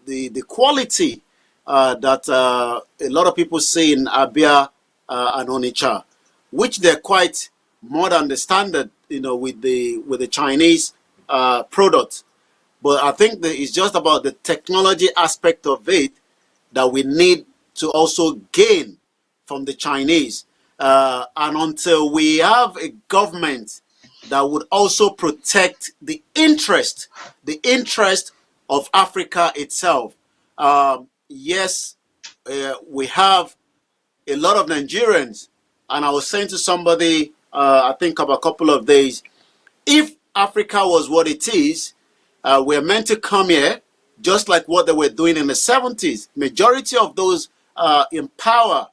the quality that a lot of people see in Abia and Onitsha, which they're quite more than the standard, with the Chinese product. But I think that it's just about the technology aspect of it that we need to also gain from the Chinese. And until we have a government that would also protect the interest of Africa itself. Yes, we have a lot of Nigerians, and I was saying to somebody, I think of a couple of days, if Africa was what it is, we're meant to come here just like what they were doing in the 70s. Majority of those in power,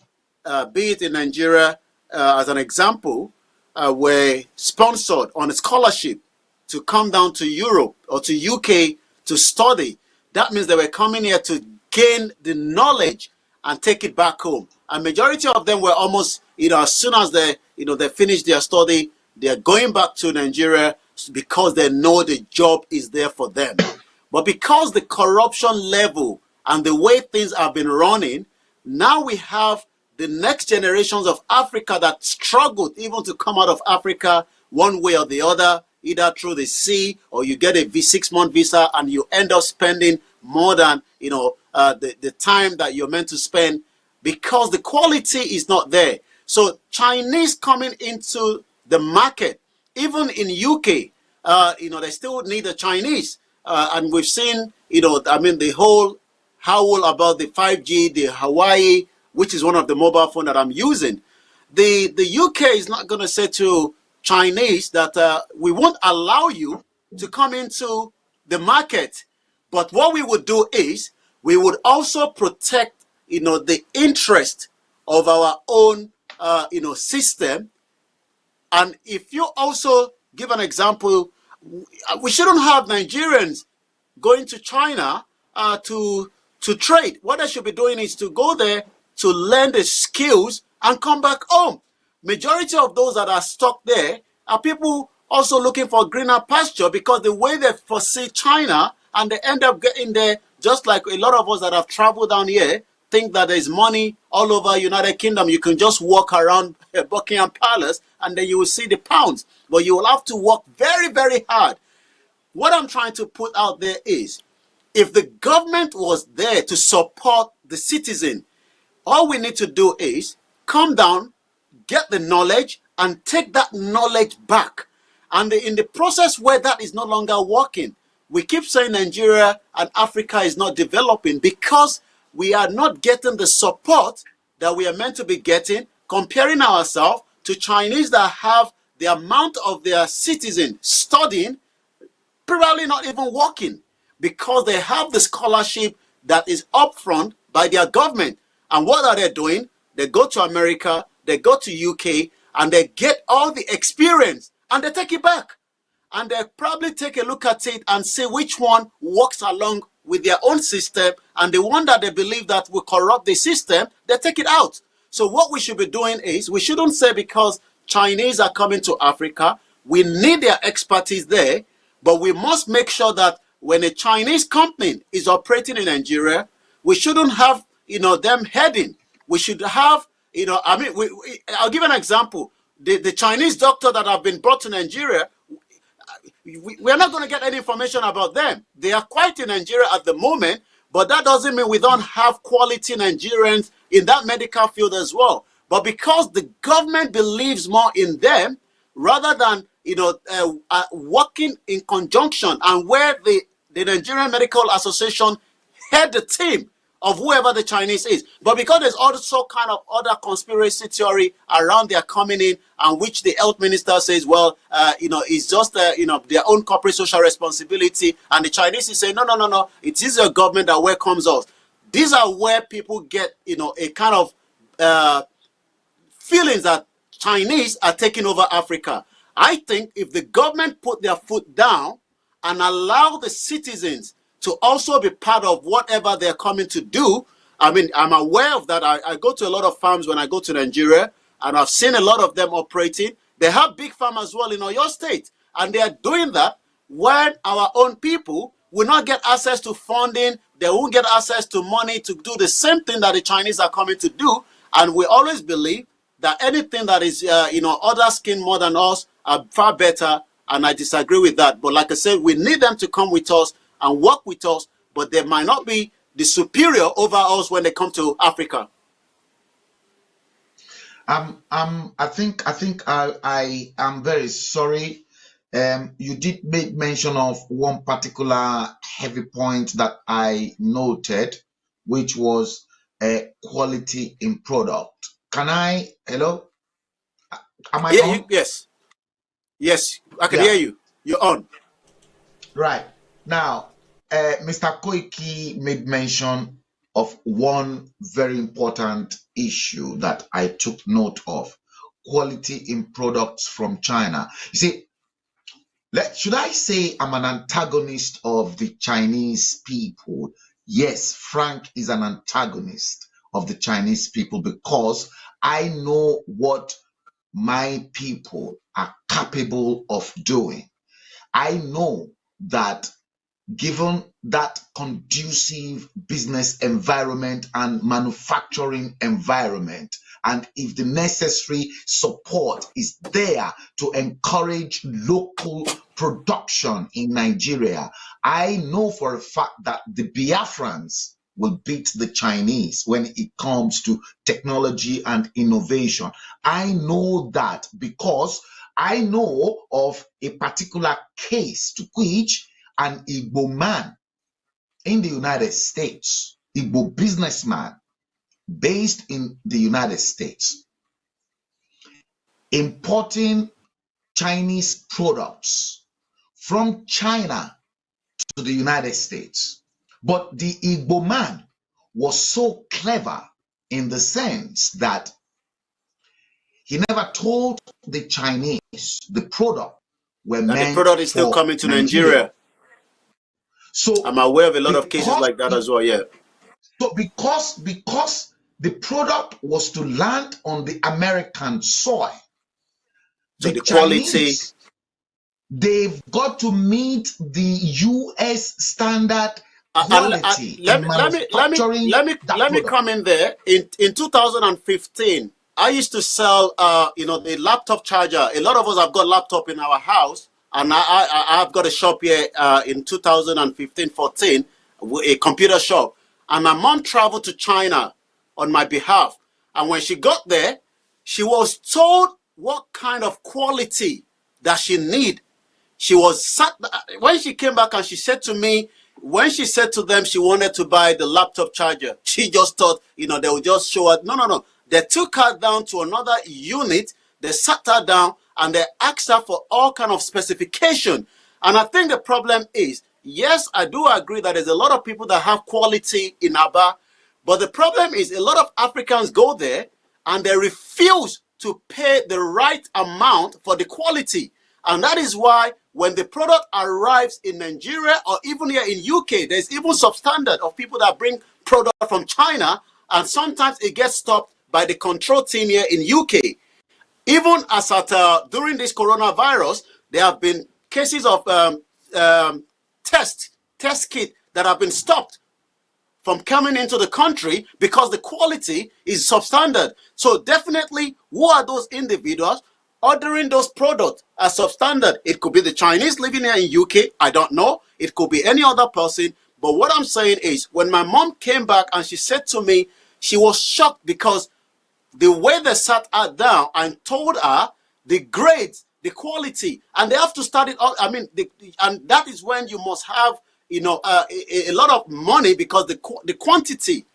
be it in Nigeria, as an example, were sponsored on a scholarship to come down to Europe or to UK to study. That means they were coming here to gain the knowledge and take it back home. And majority of them were almost, as soon as they finished their study, they're going back to Nigeria because they know the job is there for them. But because the corruption level and the way things have been running, now we have the next generations of Africa that struggled even to come out of Africa one way or the other, either through the sea or you get a 6-month visa and you end up spending more than the time that you're meant to spend because the quality is not there. So Chinese coming into the market, even in UK, they still need the Chinese. And we've seen, the whole howl about the 5G, the Hawaii, which is one of the mobile phone that I'm using. The UK is not going to say to Chinese that we won't allow you to come into the market. But what we would do is we would also protect, the interest of our own, system. And if you also give an example, we shouldn't have Nigerians going to China to trade. What they should be doing is to go there to learn the skills and come back home. Majority of those that are stuck there are people also looking for greener pasture because the way they foresee China and they end up getting there, just like a lot of us that have traveled down here, think that there's money all over United Kingdom. You can just walk around Buckingham Palace and then you will see the pounds. But you will have to work very, very hard. What I'm trying to put out there is, if the government was there to support the citizen, all we need to do is come down, get the knowledge, and take that knowledge back. And in the process where that is no longer working, we keep saying Nigeria and Africa is not developing because we are not getting the support that we are meant to be getting, comparing ourselves to Chinese that have the amount of their citizens studying, probably not even working, because they have the scholarship that is upfront by their government. And what are they doing? They go to America, they go to UK, and they get all the experience, and they take it back. and they probably take a look at it and see which one works along with their own system, and the one that they believe that will corrupt the system, they take it out. So what we should be doing is, we shouldn't say because Chinese are coming to Africa, we need their expertise there, but we must make sure that when a Chinese company is operating in Nigeria, we shouldn't have, them heading. We should have, I'll give an example. The Chinese doctor that have been brought to Nigeria, we are not going to get any information about them. They are quite in Nigeria at the moment, but that doesn't mean we don't have quality Nigerians in that medical field as well. But because the government believes more in them, rather than working in conjunction, and where the Nigerian Medical Association head the team of whoever the Chinese is. But because there's also kind of other conspiracy theory around their coming in, and which the health minister says, well, it's just, their own corporate social responsibility. And the Chinese is saying, no, it is your government that welcomes us. These are where people get, a kind of feelings that Chinese are taking over Africa. I think if the government put their foot down and allow the citizens to also be part of whatever they're coming to do. I mean, I'm aware of that. I go to a lot of farms when I go to Nigeria, and I've seen a lot of them operating. They have big farms as well in Oyo State, and they are doing that when our own people will not get access to funding. They won't get access to money to do the same thing that the Chinese are coming to do. And we always believe that anything that is, other skin more than us are far better, and I disagree with that. But like I said, we need them to come with us and work with us, but they might not be the superior over us when they come to Africa. I think I am very sorry. You did make mention of one particular heavy point that I noted, which was quality in product. Can I? Hello? Am I on? Yes, I can hear you. You're on. Right. Now, Mr. Koiki made mention of one very important issue that I took note of: quality in products from China. You see, should I say I'm an antagonist of the Chinese people? Yes, Frank is an antagonist of the Chinese people, because I know what my people are capable of doing. I know that given that conducive business environment and manufacturing environment, and if the necessary support is there to encourage local production in Nigeria, I know for a fact that the Biafrans will beat the Chinese when it comes to technology and innovation. I know that because I know of a particular case to which an Igbo man in the United States, Igbo businessman based in the United States, importing Chinese products from China to the United States. But the Igbo man was so clever in the sense that he never told the Chinese the product were And meant the product is still for coming to Nigeria. So I'm aware of a lot of cases like that as well, yeah. So because the product was to land on the American soil, so the quality, Chinese, they've got to meet the U.S. standard quality in manufacturing. Let me come in there. In 2015, I used to sell, the laptop charger. A lot of us have got laptop in our house, and I've got a shop here in 2015-14, a computer shop. And my mom traveled to China on my behalf. And when she got there, she was told what kind of quality that she need. She was sat, when she came back and she said to me, when she said to them she wanted to buy the laptop charger, she just thought, they would just show her. No. They took her down to another unit. They sat her down and they asked her for all kind of specification. And I think the problem is, yes, I do agree that there's a lot of people that have quality in Aba, but the problem is a lot of Africans go there and they refuse to pay the right amount for the quality. And that is why when the product arrives in Nigeria or even here in UK, there's even substandard of people that bring product from China, and sometimes it gets stopped by the control team here in UK. Even as at during this coronavirus, there have been cases of test kit that have been stopped from coming into the country because the quality is substandard. So definitely, who are those individuals ordering those products as substandard? It could be the Chinese living here in UK. I don't know. It could be any other person. But what I'm saying is, when my mom came back and she said to me, she was shocked because the way they sat her down and told her the grades, the quality, and they have to start it all. I mean, and that is when you must have, a lot of money, because the quantity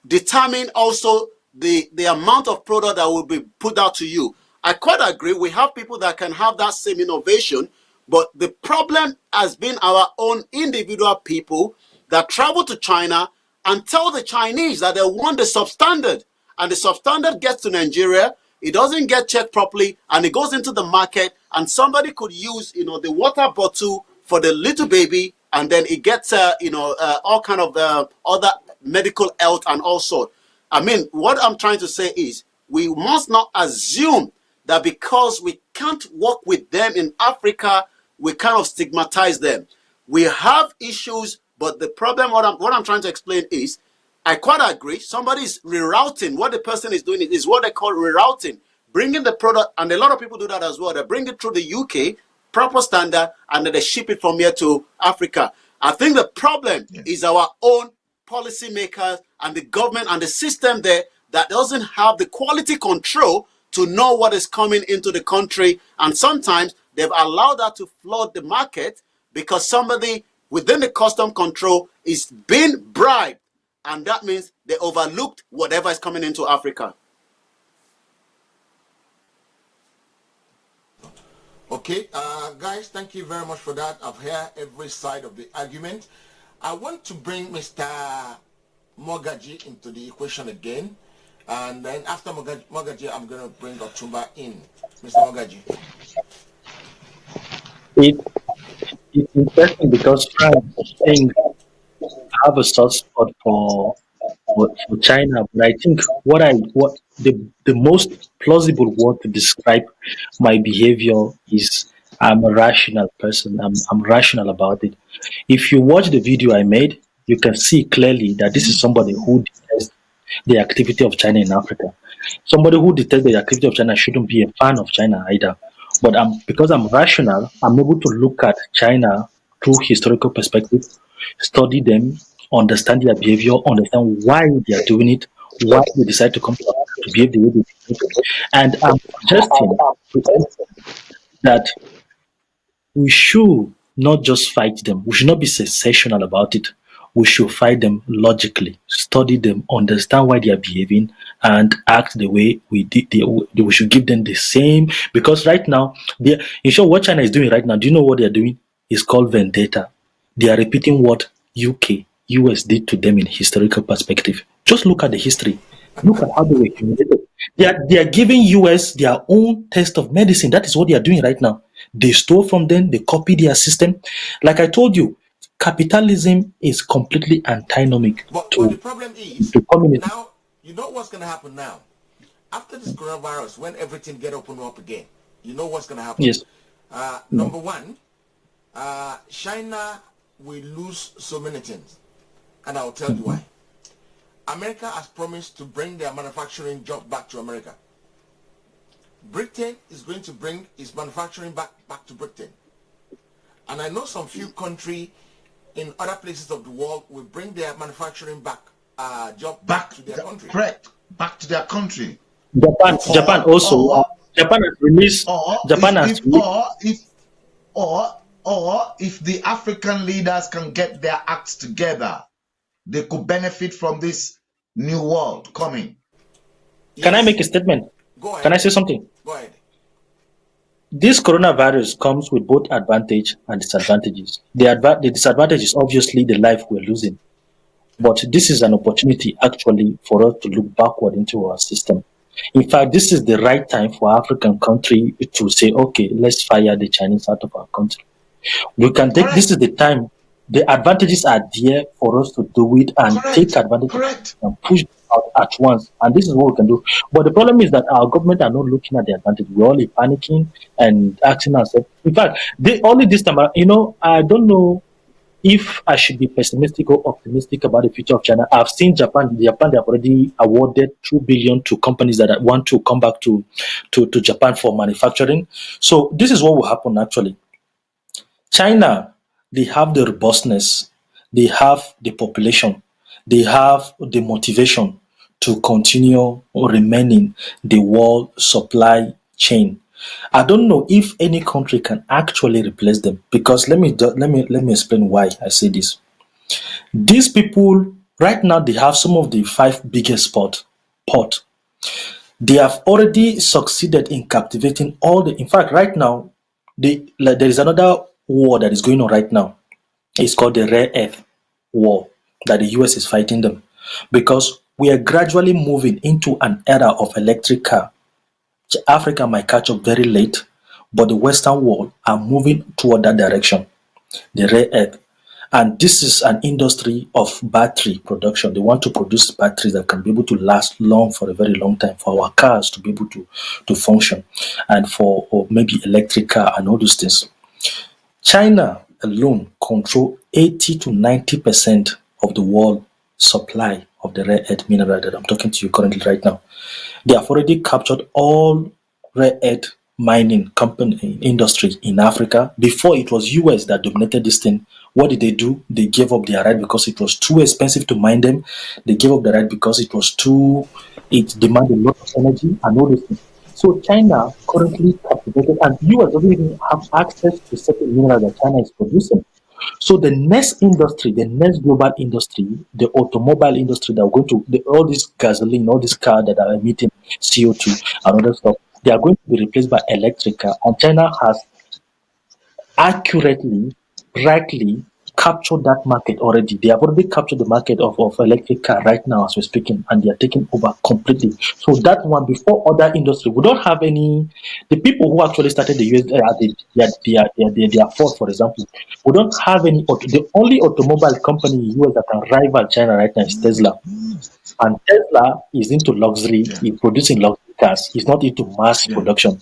determine also the amount of product that will be put out to you. I quite agree. We have people that can have that same innovation, but the problem has been our own individual people that travel to China and tell the Chinese that they want the substandard, and the substandard gets to Nigeria, it doesn't get checked properly, and it goes into the market, and somebody could use, the water bottle for the little baby, and then it gets, all kind of other medical health and all sort. I mean, what I'm trying to say is, we must not assume that because we can't work with them in Africa, we kind of stigmatize them. We have issues, but the problem, what I'm trying to explain is, I quite agree. Somebody's rerouting. What the person is doing is what they call rerouting, bringing the product, and a lot of people do that as well. They bring it through the UK, proper standard, and then they ship it from here to Africa. I think the problem is our own policymakers and the government and the system there that doesn't have the quality control to know what is coming into the country. And sometimes they've allowed that to flood the market because somebody within the custom control is being bribed. And that means they overlooked whatever is coming into Africa. Okay, guys, thank you very much for that. I've heard every side of the argument. I want to bring Mr. Mogaji into the equation again. And then after Mogaji, I'm going to bring Otumba in. Mr. Mogaji. It's interesting because France think have a soft spot for China, but I think what the most plausible word to describe my behavior is I'm a rational person. I'm rational about it. If you watch the video I made, you can see clearly that this is somebody who detests the activity of China in Africa. Somebody who detests the activity of China shouldn't be a fan of China either. But because I'm rational, I'm able to look at China through historical perspective, study them, understand their behavior, understand why they are doing it, why they decide to come to Africa to behave the way they do. And I'm suggesting that we should not just fight them. We should not be sensational about it. We should fight them logically, study them, understand why they are behaving, and act the way we did. We should give them the same. Because right now, in short, what China is doing right now, do you know what they are doing? It's called vendetta. They are repeating what UK, US did to them in historical perspective. Just look at the history. Look at how they were humiliated. They are giving US their own test of medicine. That is what they are doing right now. They stole from them. They copy their system. Like I told you, capitalism is completely antinomic But to the problem is, communism. now, you know what's going to happen now? After this coronavirus, when everything get opened up again, you know what's going to happen? Yes. Number one, China will lose so many things. And I'll tell you why. America has promised to bring their manufacturing job back to America. Britain is going to bring its manufacturing back to Britain. And I know some few countries in other places of the world will bring their manufacturing job back to their country. Correct. Back to their country. Japan also. Japan has released. If the African leaders can get their acts together, they could benefit from this new world coming. Yes. Can I make a statement? Go ahead. Can I say something? Go ahead. This coronavirus comes with both advantage and disadvantages. The disadvantage is obviously the life we're losing. But this is an opportunity actually for us to look backward into our system. In fact, this is the right time for African country to say, okay, let's fire the Chinese out of our country. We can take, this is the time, the advantages are there for us to do it and take advantage of it and push out at once. And this is what we can do. But the problem is that our government are not looking at the advantage. We're only panicking and asking ourselves. In fact, only this time, I don't know if I should be pessimistic or optimistic about the future of China. I've seen Japan. They have already awarded 2 billion to companies that want to come back to Japan for manufacturing. So this is what will happen actually. China, they have the robustness, they have the population, they have the motivation to continue remaining the world supply chain. I don't know if any country can actually replace them, because let me explain why I say this. These people right now, they have some of the 5 biggest port. They have already succeeded in captivating all the. In fact, right now, there is another war that is going on right now. It's called the rare earth war that the US is fighting them, because we are gradually moving into an era of electric car. Africa might catch up very late, but the Western world are moving toward that direction, the rare earth. And this is an industry of battery production. They want to produce batteries that can be able to last long for a very long time, for our cars to be able to function, and for maybe electric car and all those things. China alone control 80 to 90% of the world supply of the rare earth mineral that I'm talking to you currently right now. They have already captured all rare earth mining company industry in Africa. Before, it was US that dominated this thing. What did they do? They gave up their right because it was too expensive to mine them. They gave up the right because it demanded a lot of energy and all those things. So China currently captivated, and US doesn't even have access to certain minerals that China is producing. So the next industry, the next global industry, the automobile industry that are going to, all this gasoline, all these cars that are emitting CO2 and other stuff, they are going to be replaced by electric car. And China has accurately, rightly captured that market already. They have already captured the market of electric car right now as we're speaking, and they are taking over completely. So that one, before other industry, we don't have any. The people who actually started the US, they are Ford, for example. We don't have any. The only automobile company in US that can rival China right now is Tesla, and Tesla is into luxury. It's producing luxury cars. It's not into mass production.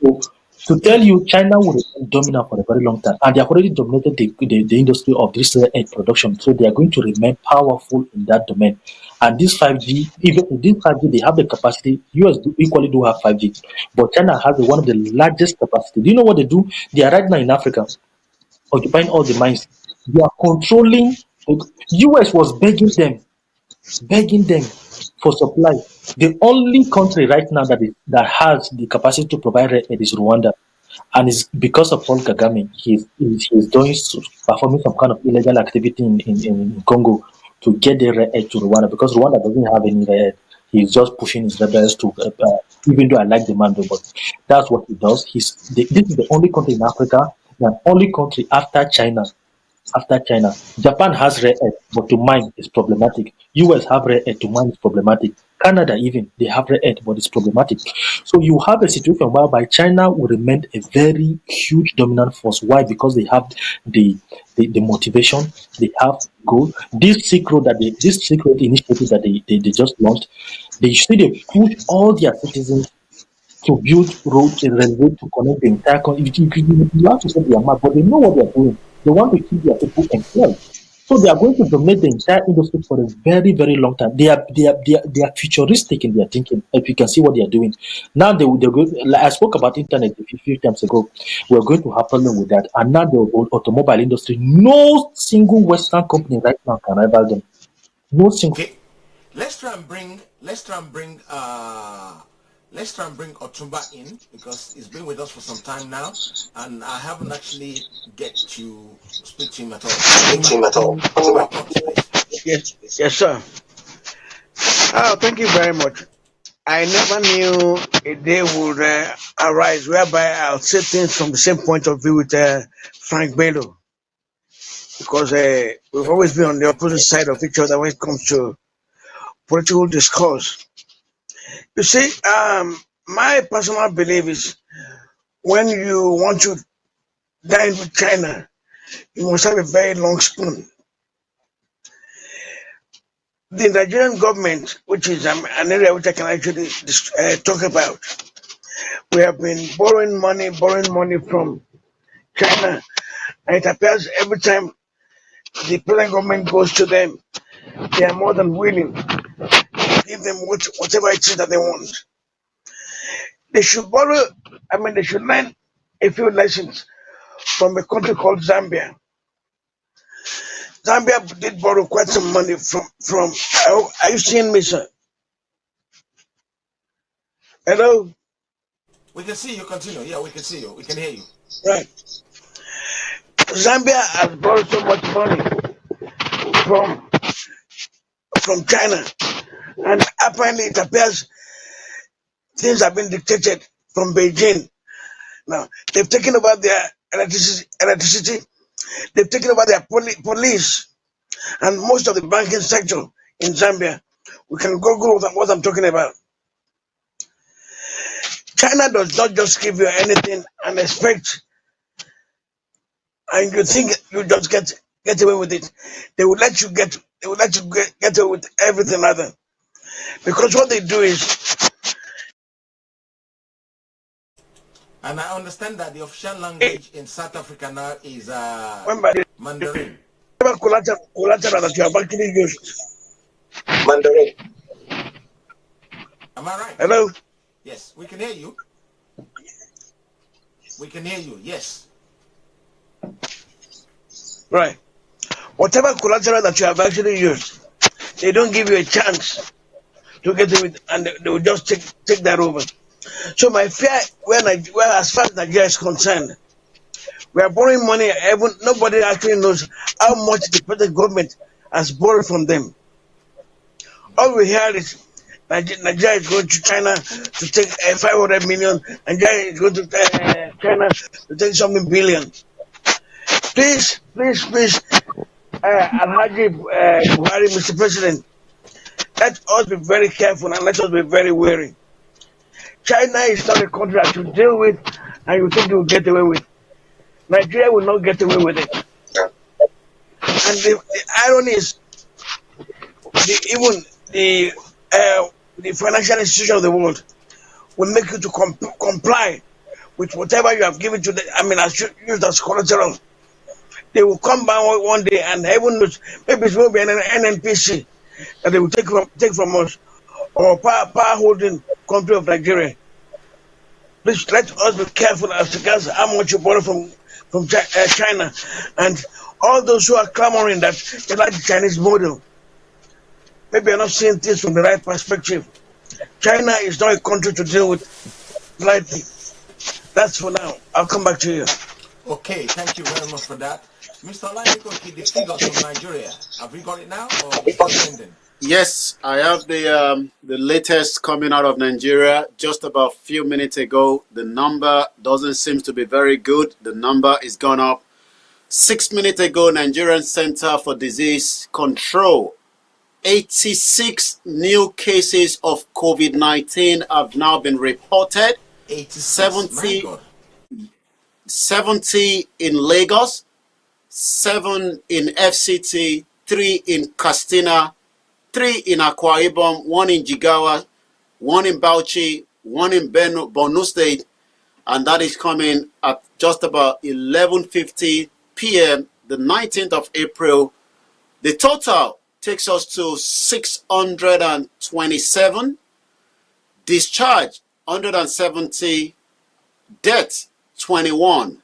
So to tell you, China will remain dominant for a very long time, and they have already dominated the industry of this aid production. So they are going to remain powerful in that domain. And this 5G, even in this 5G, they have the capacity. US equally do have 5G, but China has one of the largest capacity. Do you know what they do? They are right now in Africa, occupying all the mines. They are controlling. US was begging them for supply. The only country right now that has the capacity to provide aid is Rwanda, and it's because of Paul Kagame. He's performing some kind of illegal activity in Congo to get the aid to Rwanda, because Rwanda doesn't have any aid. He's just pushing his rebels to, even though I like the man, but that's what he does. This is the only country in Africa, the only country after China. Japan has rare earth, but to mine is problematic. US have rare earth, to mine is problematic. Canada even, they have rare earth, but it's problematic. So you have a situation whereby China will remain a very huge dominant force. Why? Because they have the motivation, they have goal. This secret initiative that they just launched, they push all their citizens to build roads and railway to connect the entire country. You have to say they are mad, but they know what they are doing. They want to keep their people employed. So they are going to dominate the entire industry for a very, very long time. They are futuristic in their thinking. If you can see what they are doing. Now they're going, like I spoke about internet a few times ago. We're going to have problem with that. And now the automobile industry, no single Western company right now can rival them. No single. Okay. Let's try and bring Otumba in, because he's been with us for some time now, and I haven't actually get to speak to him at all. Welcome to this. Yes, sir. Oh, thank you very much. I never knew a day would arise whereby I'll say things from the same point of view with Frank Bello, because we've always been on the opposite side of each other when it comes to political discourse. You see, my personal belief is when you want to dine with China, you must have a very long spoon. The Nigerian government, which is an area which I can actually talk about, we have been borrowing money from China, and it appears every time the present government goes to them, they are more than willing to give them whatever it is that they want. They should borrow, they should learn a few lessons from a country called Zambia. Zambia did borrow quite some money from. Are you seeing me, sir? Hello? We can see you. Continue. Yeah, we can see you. We can hear you. Right. Zambia has borrowed so much money from China, and apparently it appears things have been dictated from Beijing. Now they've taken over their electricity. They've taken over their police and most of the banking sector in Zambia. We can go what I'm talking about. China does not just give you anything and expect, and you think you just get away with it. They will let you get away with everything other. Because what they do is, and I understand that the official language in South Africa now is Mandarin. Collateral that you have actually used. Mandarin. Am I right? Hello? Yes, we can hear you. We can hear you, yes. Right. Whatever collateral that you have actually used, they don't give you a chance to get it with, and they will just take that over. So my fear, as far as Nigeria is concerned, we are borrowing money. Nobody actually knows how much the present government has borrowed from them. All we hear is Nigeria is going to China to take 500 million. Nigeria is going to China to take something billion. Please, Alhaji Buhari, Mr. President, let us be very careful and let us be very wary. China is not a country that you deal with and you think you will get away with. Nigeria will not get away with it. And the irony is, the financial institution of the world will make you to comply with whatever you have given to them. As used as collateral. They will come back one day and heaven knows, maybe it will be an NNPC that they will take from us, or power holding country of Nigeria. Please let us be careful as regards how much you borrow from China, and all those who are clamoring that they like the Chinese model. Maybe you're not seeing things from the right perspective. China is not a country to deal with lightly. That's for now. I'll come back to you. Okay, thank you very much for that. Mr. Olaikoki, the figures from Nigeria, have we got it now or are we still pending? Yes, I have the latest coming out of Nigeria just about a few minutes ago. The number doesn't seem to be very good. The number is gone up. 6 minutes ago, Nigerian Center for Disease Control, 86 new cases of COVID-19 have now been reported. 70 in Lagos, 7 in FCT, 3 in Katsina, 3 in Akwa Ibom, 1 in Jigawa, 1 in Bauchi, 1 in Borno State, and that is coming at just about 11:50 p.m. the 19th of April. The total takes us to 627, discharge 170, death 21.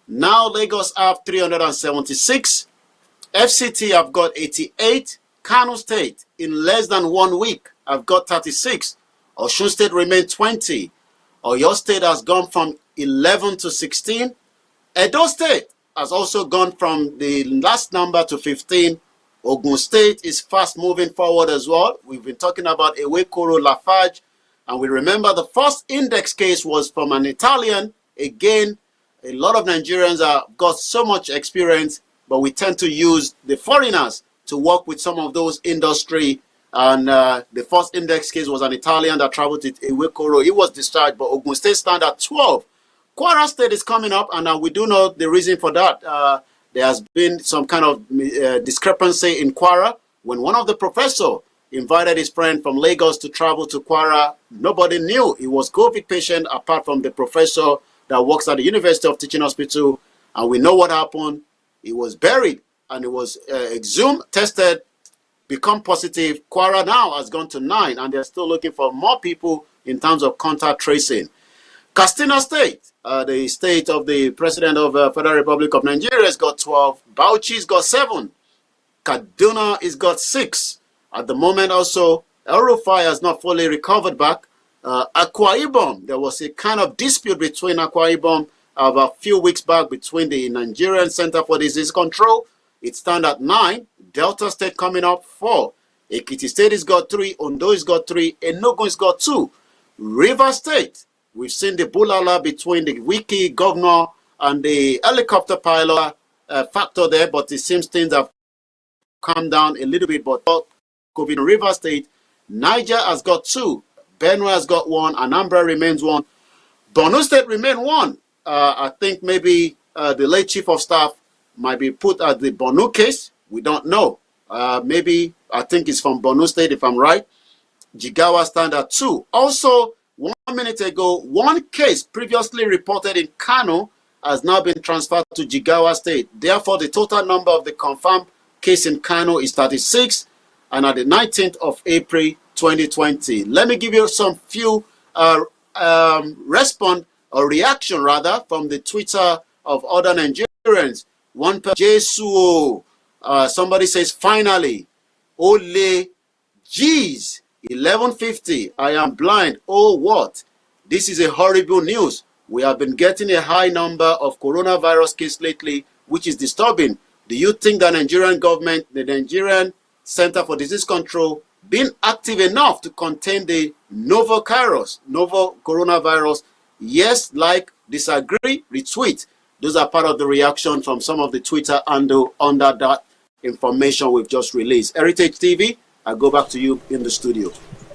Now Lagos have 376, FCT have got 88, Kano State in less than 1 week have got 36, Osun State remain 20, Oyo State has gone from 11 to 16, Edo State has also gone from the last number to 15, Ogun State is fast moving forward as well. We've been talking about Ewekoro Lafarge, and we remember the first index case was from an Italian. Again, a lot of Nigerians have got so much experience, but we tend to use the foreigners to work with some of those industry And the first index case was an Italian that traveled to Iwekoro. He was discharged, but Ogun State stand at 12. Kwara State is coming up, and we do know the reason for that. There has been some kind of discrepancy in Kwara. When one of the professors invited his friend from Lagos to travel to Kwara, nobody knew he was COVID patient apart from the professor that works at the University of Teaching Hospital. And we know what happened. He was buried, and it was exhumed, tested, become positive. Kwara now has gone to 9, and they're still looking for more people in terms of contact tracing. Katsina State, the state of the President of the Federal Republic of Nigeria, has got 12. Bauchi's got 7. Kaduna is got 6. At the moment also, El Rufai has not fully recovered back. Akwa Ibom, there was a kind of dispute between Akwa Ibom about a few weeks back between the Nigerian Center for Disease Control. It stands at 9. Delta State coming up 4. Ekiti State has got 3. Ondo has got 3. Enugu has got 2. River State, we've seen the bulala between the wiki governor and the helicopter pilot factor there, but it seems things have calmed down a little bit. But COVID in River State, Niger has got 2. Benue has got 1. Anambra remains 1. Borno State remain 1. I think maybe the late chief of staff might be put at the Borno case. We don't know. Maybe I think it's from Borno State, if I'm right. Jigawa stand at 2. Also, 1 minute ago, 1 case previously reported in Kano has now been transferred to Jigawa State. Therefore, the total number of the confirmed case in Kano is 36, and at the 19th of April 2020. Let me give you some few response or reaction rather from the Twitter of other Nigerians. One per Jesu, somebody says, finally, ole, jeez, 11:50, I am blind. Oh, what? This is a horrible news. We have been getting a high number of coronavirus cases lately, which is disturbing. Do you think the Nigerian government, the Nigerian Center for Disease Control, been active enough to contain the novel coronavirus? Yes, like, disagree, retweet. Those are part of the reaction from some of the Twitter handle under that information we've just released. Heritage TV, I go back to you in the studio.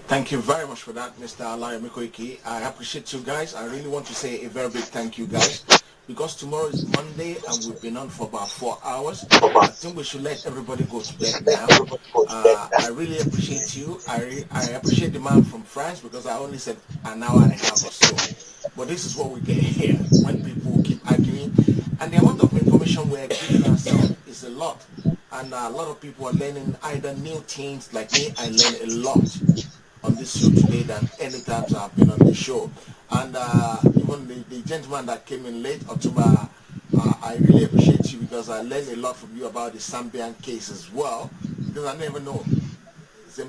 Thank you very much for that, Mr. Alayo Mikoiki. I appreciate you guys. I really want to say a very big thank you, guys, because tomorrow is Monday and we've been on for about 4 hours. I think we should let everybody go to bed now. I really appreciate you. I appreciate the man from France, because I only said an hour and a half or so. But this is what we get here when people keep arguing. And the amount of information we're giving ourselves is a lot. And a lot of people are learning either new things. Like me, I learned a lot on this show today than any times I've been on the show. And even the gentleman that came in late, Otuba, I really appreciate you, because I learned a lot from you about the Zambian case as well, because I never know. Is it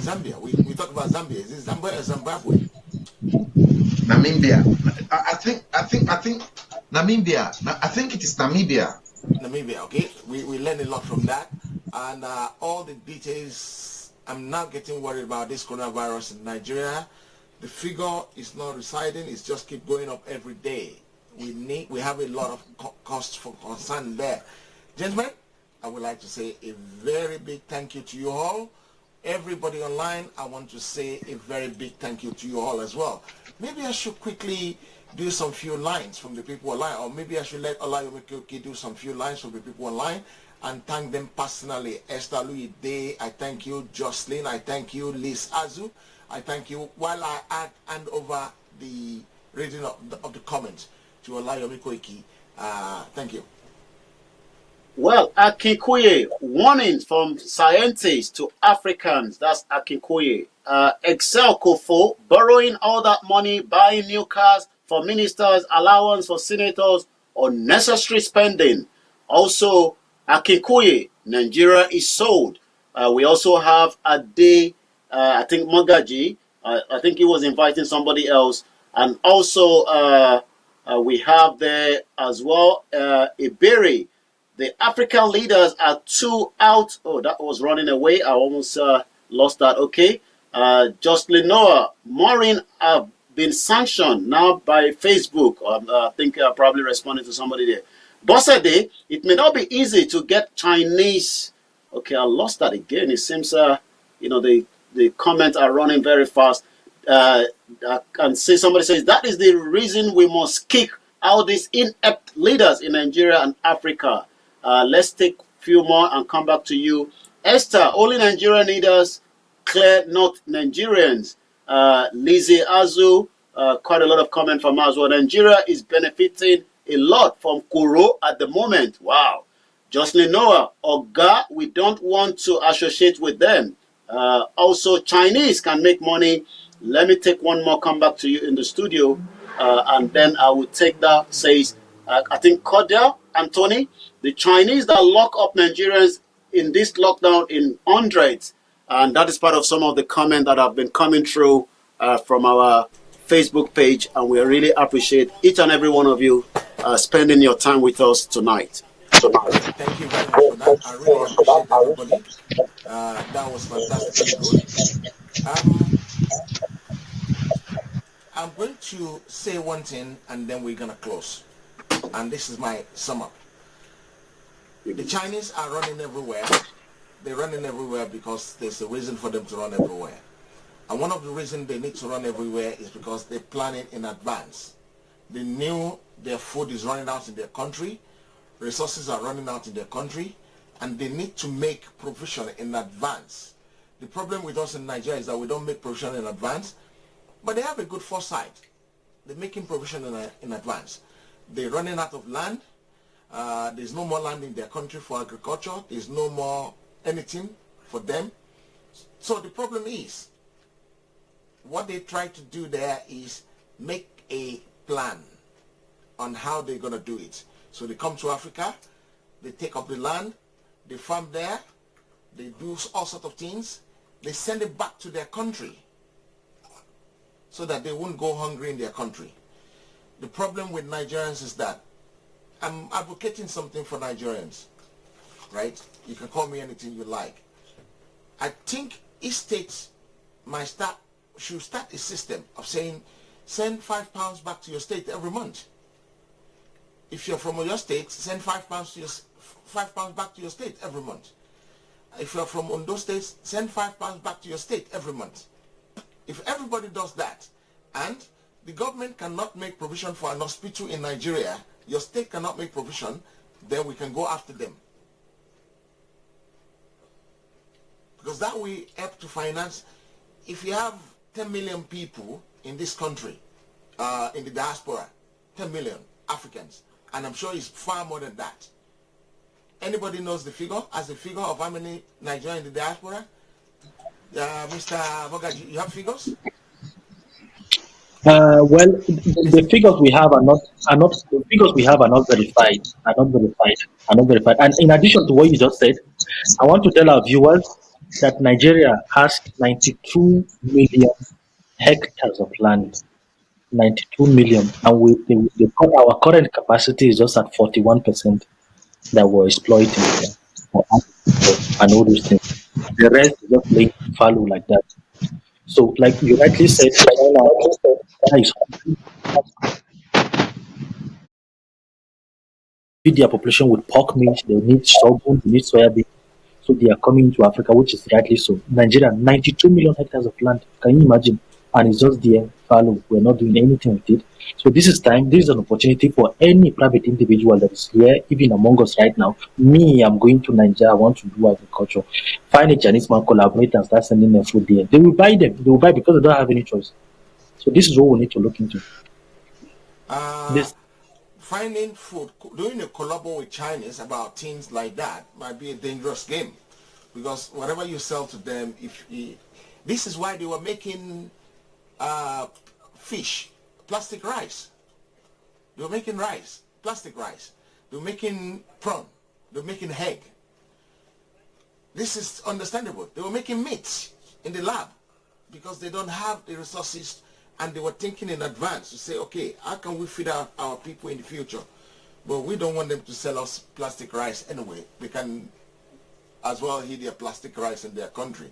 Zambia? We talk about Zambia. Is it Zambia or Zimbabwe? Namibia. I think Namibia. I think it is Namibia. Namibia, okay. We learned a lot from that. And all the details, I'm now getting worried about this coronavirus in Nigeria. The figure is not residing, it's just keep going up every day. We have a lot of costs for concern there. Gentlemen, I would like to say a very big thank you to you all. Everybody online, I want to say a very big thank you to you all as well. Maybe I should quickly do some few lines from the people online, or maybe I should let Olayomi do some few lines from the people online and thank them personally. Esther Louis Day, I thank you. Jocelyn, I thank you. Liz Azu, I thank you. While I hand over the reading of the comments to Olayomi Koiki, thank you. Well, Akinkuye, warnings from scientists to Africans. That's Akinkuye. Excel Kofo, borrowing all that money, buying new cars for ministers, allowance for senators, unnecessary spending. Also, Akinkuye, Nigeria is sold. We also have Ade, I think Magaji, I think he was inviting somebody else. And also, we have there as well, Iberi. The African leaders are too out. Oh, that was running away. I almost lost that. Okay. Jocelyn Noah, Maureen have been sanctioned now by Facebook. I think probably responding to somebody there. Boss.This, it may not be easy to get Chinese. Okay, I lost that again. It seems the comments are running very fast. I can see somebody says that is the reason we must kick out these inept leaders in Nigeria and Africa. Let's take a few more and come back to you. Esther, only Nigerian leaders, clear, not Nigerians. Lizzie Azu, quite a lot of comment from us. Well, Nigeria is benefiting a lot from Kuro at the moment. Wow. Jocelyn Noah, Oga, we don't want to associate with them. Also, Chinese can make money. Let me take one more, come back to you in the studio, and then I will take that. Says, I think Cordia, Anthony, the Chinese that lock up Nigerians in this lockdown in hundreds, and that is part of some of the comment that have been coming through from our Facebook page, and we really appreciate each and every one of you spending your time with us tonight. Thank you very much for that. I really appreciate everybody. That was fantastically good. I'm going to say one thing and then we're going to close. And this is my sum up. The Chinese are running everywhere. They're running everywhere because there's a reason for them to run everywhere. And one of the reasons they need to run everywhere is because they're planning in advance. They knew their food is running out in their country, resources are running out in their country, and they need to make provision in advance. The problem with us in Nigeria is that we don't make provision in advance, but they have a good foresight. They're making provision in advance. They're running out of land. There's no more land in their country for agriculture. There's no more anything for them. So the problem is, what they try to do there is make a plan on how they're going to do it. So they come to Africa, they take up the land, they farm there, they do all sorts of things, they send it back to their country so that they won't go hungry in their country. The problem with Nigerians is that I'm advocating something for Nigerians, right? You can call me anything you like. I think each state should start a system of saying, send £5 back to your state every month. If you're from your state, send £5 back to your state every month. If you're from Ondo State, send £5 back to your state every month. If everybody does that, and the government cannot make provision for an hospital in Nigeria, your state cannot make provision, then we can go after them. Because that will help to finance. If you have 10 million people in this country, in the diaspora, 10 million Africans, and I'm sure it's far more than that. Anybody knows the figure? As the figure of how many Nigerians in the diaspora? Mr. Mogaji, you have figures? Well, the figures we have are not the figures we have are not verified. And in addition to what you just said, I want to tell our viewers that Nigeria has 92 million hectares of land. 92 million, and our current capacity is just at 41% that we're exploiting and all those things. The rest is just laying fallow like that. So, like you rightly said, China is feed their population with pork meat, they need sorghum, they need soybean. So they are coming to Africa, which is rightly so. Nigeria, 92 million hectares of land. Can you imagine? And it's just there, fallow. We're not doing anything with it. So this is an opportunity for any private individual that is here, even among us right now. Me, I'm going to Nigeria, I want to do agriculture. Find a Chinese man, collaborate and start sending them food there. They will buy them. They will buy because they don't have any choice. So this is what we need to look into. Finding food, doing a collabo with Chinese about things like that might be a dangerous game, because whatever you sell to them, this is why they were making fish, plastic rice. They were making rice, plastic rice. They were making prawn. They were making egg. This is understandable. They were making meat in the lab because they don't have the resources. And they were thinking in advance to say, okay, how can we feed our people in the future? But we don't want them to sell us plastic rice anyway. They can as well eat their plastic rice in their country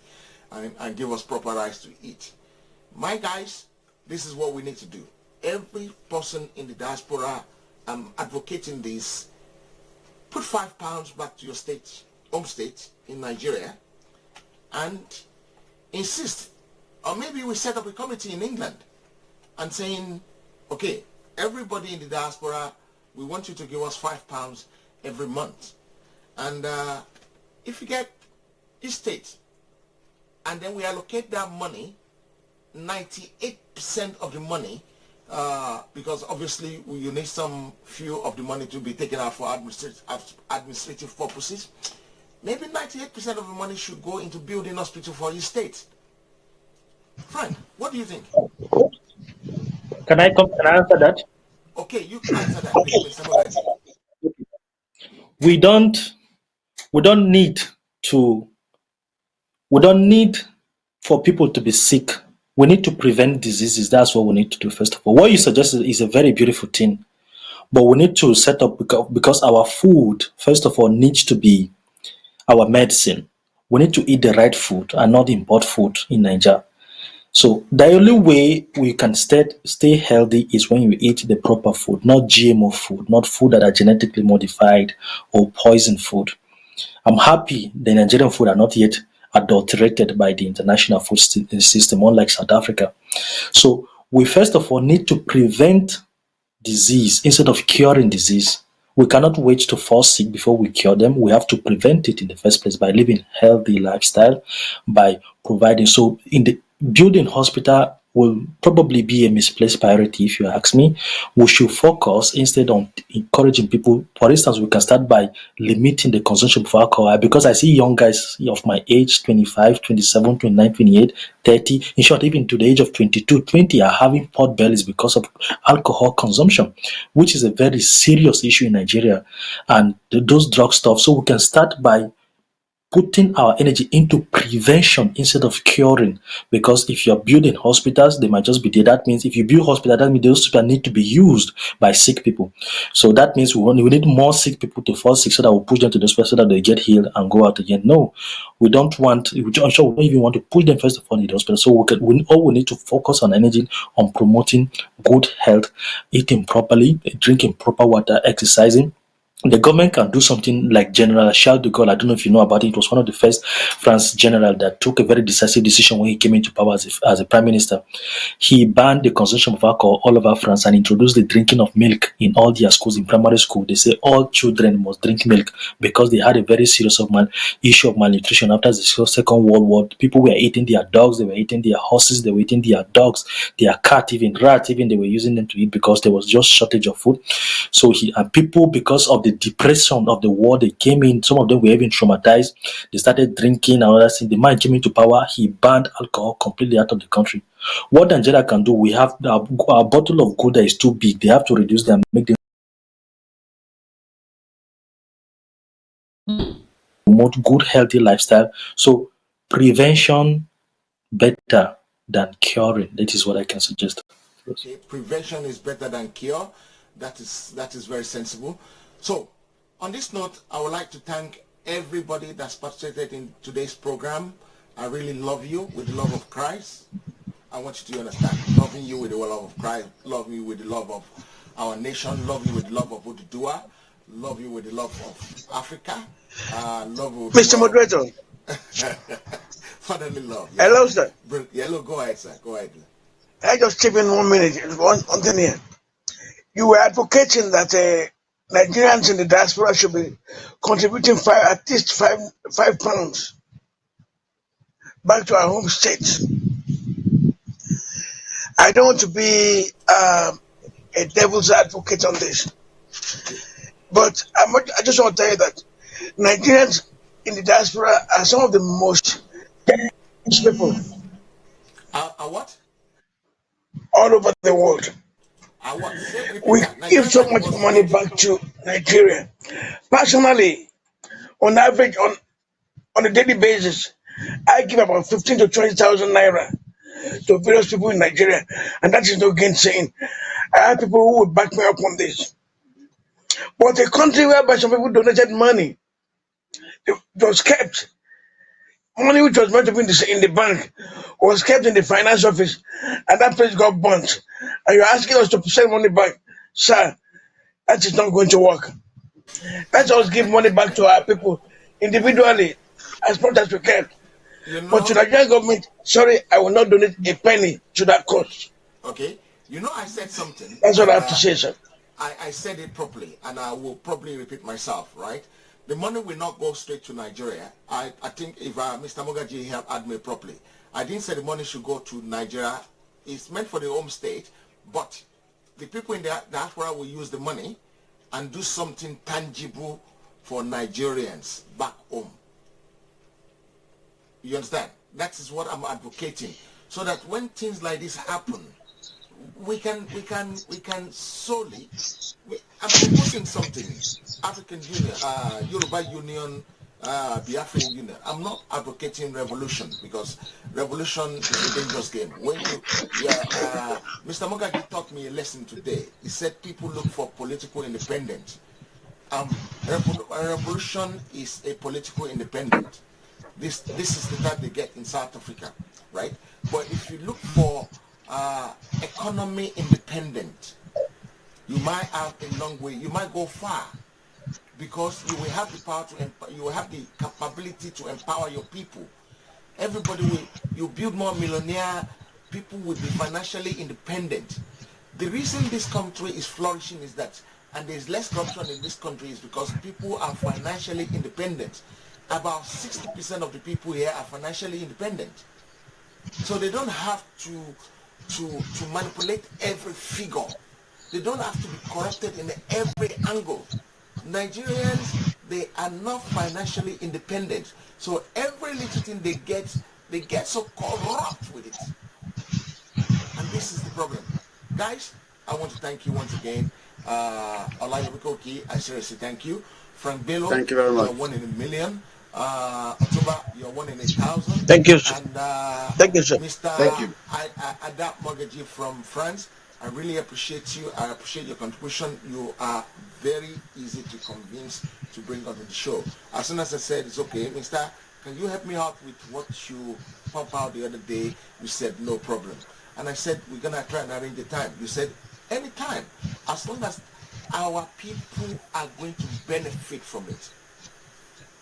and give us proper rice to eat. My guys, this is what we need to do. Every person in the diaspora, I'm advocating this. Put £5 back to your state, home state in Nigeria, and insist, or maybe we set up a committee in England and saying, okay, everybody in the diaspora, we want you to give us £5 every month. And if you get each state, and then we allocate that money, 98% of the money, because obviously you need some few of the money to be taken out for administrative purposes. Maybe 98% of the money should go into building hospital for your state. Frank, what do you think? Can I answer that? Okay, you can answer that, please, Mr. Moretti. We don't need for people to be sick. We need to prevent diseases. That's what we need to do first of all. What you suggested is a very beautiful thing, but we need to set up, because our food, first of all, needs to be our medicine. We need to eat the right food and not import food in Nigeria. So the only way we can stay healthy is when you eat the proper food, not GMO food, not food that are genetically modified or poison food. I'm happy the Nigerian food are not yet adulterated by the international food system, unlike South Africa. So we first of all need to prevent disease instead of curing disease. We cannot wait to fall sick before we cure them. We have to prevent it in the first place by living healthy lifestyle, by providing. So in the building hospital will probably be a misplaced priority, if you ask me. We should focus instead on encouraging people. For instance, we can start by limiting the consumption of alcohol, because I see young guys of my age, 25, 27, 29, 28, 30, in short, even to the age of 22, 20, are having pot bellies because of alcohol consumption, which is a very serious issue in Nigeria, and those drug stuff. So we can start by putting our energy into prevention instead of curing, because if you're building hospitals, they might just be there. That means if you build hospitals, that means those hospitals need to be used by sick people. So that means we need more sick people to fall sick so that we push them to the hospital so that they get healed and go out again. No, we don't even want to push them first of all in the hospital. So we need to focus on energy on promoting good health, eating properly, drinking proper water, exercising. The government can do something like General Charles de Gaulle. I don't know if you know about it. It was one of the first France general that took a very decisive decision when he came into power as a prime minister. He banned the consumption of alcohol all over France and introduced the drinking of milk in all their schools. In primary school, they say all children must drink milk, because they had a very serious issue of malnutrition after the Second World War. People were eating their dogs, they were eating their horses, they were eating their dogs, their cat, even rat, even they were using them to eat because there was just shortage of food. So people, because of the depression of the war, they came in, some of them were even traumatized. They started drinking and other things. The man came into power, he banned alcohol completely out of the country. What Nigeria can do, we have a bottle of Gouda is too big. They have to reduce them, make them promote good, healthy lifestyle. So prevention better than curing. That is what I can suggest. Okay, prevention is better than cure. That is very sensible. So, on this note, I would like to thank everybody that's participated in today's program. I really love you with the love of Christ. I want you to understand, loving you with the love of Christ, love you with the love of our nation, love you with the love of Ududua, love you with the love of Africa, love you with Mr. Moderator. Fatherly love. Yeah. Hello, sir. Hello, go ahead, sir. Go ahead. I just chip in 1 minute. One thing here. You were advocating that Nigerians in the diaspora should be contributing at least £5 back to our home states. I don't want to be a devil's advocate on this, but I just want to tell you that Nigerians in the diaspora are some of the most people. What? All over the world. We give so much money back to Nigeria. Personally, on average, on a daily basis, I give about 15 to 20,000 naira to various people in Nigeria, and that is no gainsaying. I have people who would back me up on this. But a country whereby some people donated money, it was kept. Money which was meant to be in the bank was kept in the finance office, and that place got burnt. And you're asking us to send money back. Sir, that is not going to work. Let's us give money back to our people individually as much as we can. You But to know, the Nigerian government, sorry, I will not donate a penny to that cause. okay. You know, I said something, That's what I and have to say, sir. I said it properly, and I will probably repeat myself, right? The money will not go straight to Nigeria. I think if Mr. Mogaji had had me properly, I didn't say the money should go to Nigeria. It's meant for the home state, but the people in the diaspora will use the money and do something tangible for Nigerians back home. You understand? That is what I'm advocating, so that when things like this happen, we can solely. I'm proposing something. African Union, Yoruba Union, Biafran Union. I'm not advocating revolution, because revolution is a dangerous game. When Mr. Mogaji taught me a lesson today. He said people look for political independence. Revolution is a political independence. This is the type they get in South Africa, right? But if you look for economy independent, you might have a long way. You might go far, because you will have the power to you will have the capability to empower your people. Everybody will. You build more millionaire people will be financially independent. The reason this country is flourishing is that, and there's less corruption in this country, is because people are financially independent. About 60% of the people here are financially independent, so they don't have to manipulate every figure. They don't have to be corrupted in every angle. Nigerians, they are not financially independent, so every little thing they get so corrupt with it, and this is the problem. Guys, I want to thank you once again. Olayomikoki, I seriously thank you. Frank Bello, Thank you very you're much. 1 in a million. October, you're 1 in 1,000. Thank you, sir. And Thank you, sir. Mr. Thank you. Adap Mogaji from France, I really appreciate you. I appreciate your contribution. You are very easy to convince to bring on the show. As soon as I said it's okay, Mr. Can you help me out with what you pop out the other day? You said no problem. And I said we're gonna try and arrange the time. You said anytime, as long as our people are going to benefit from it.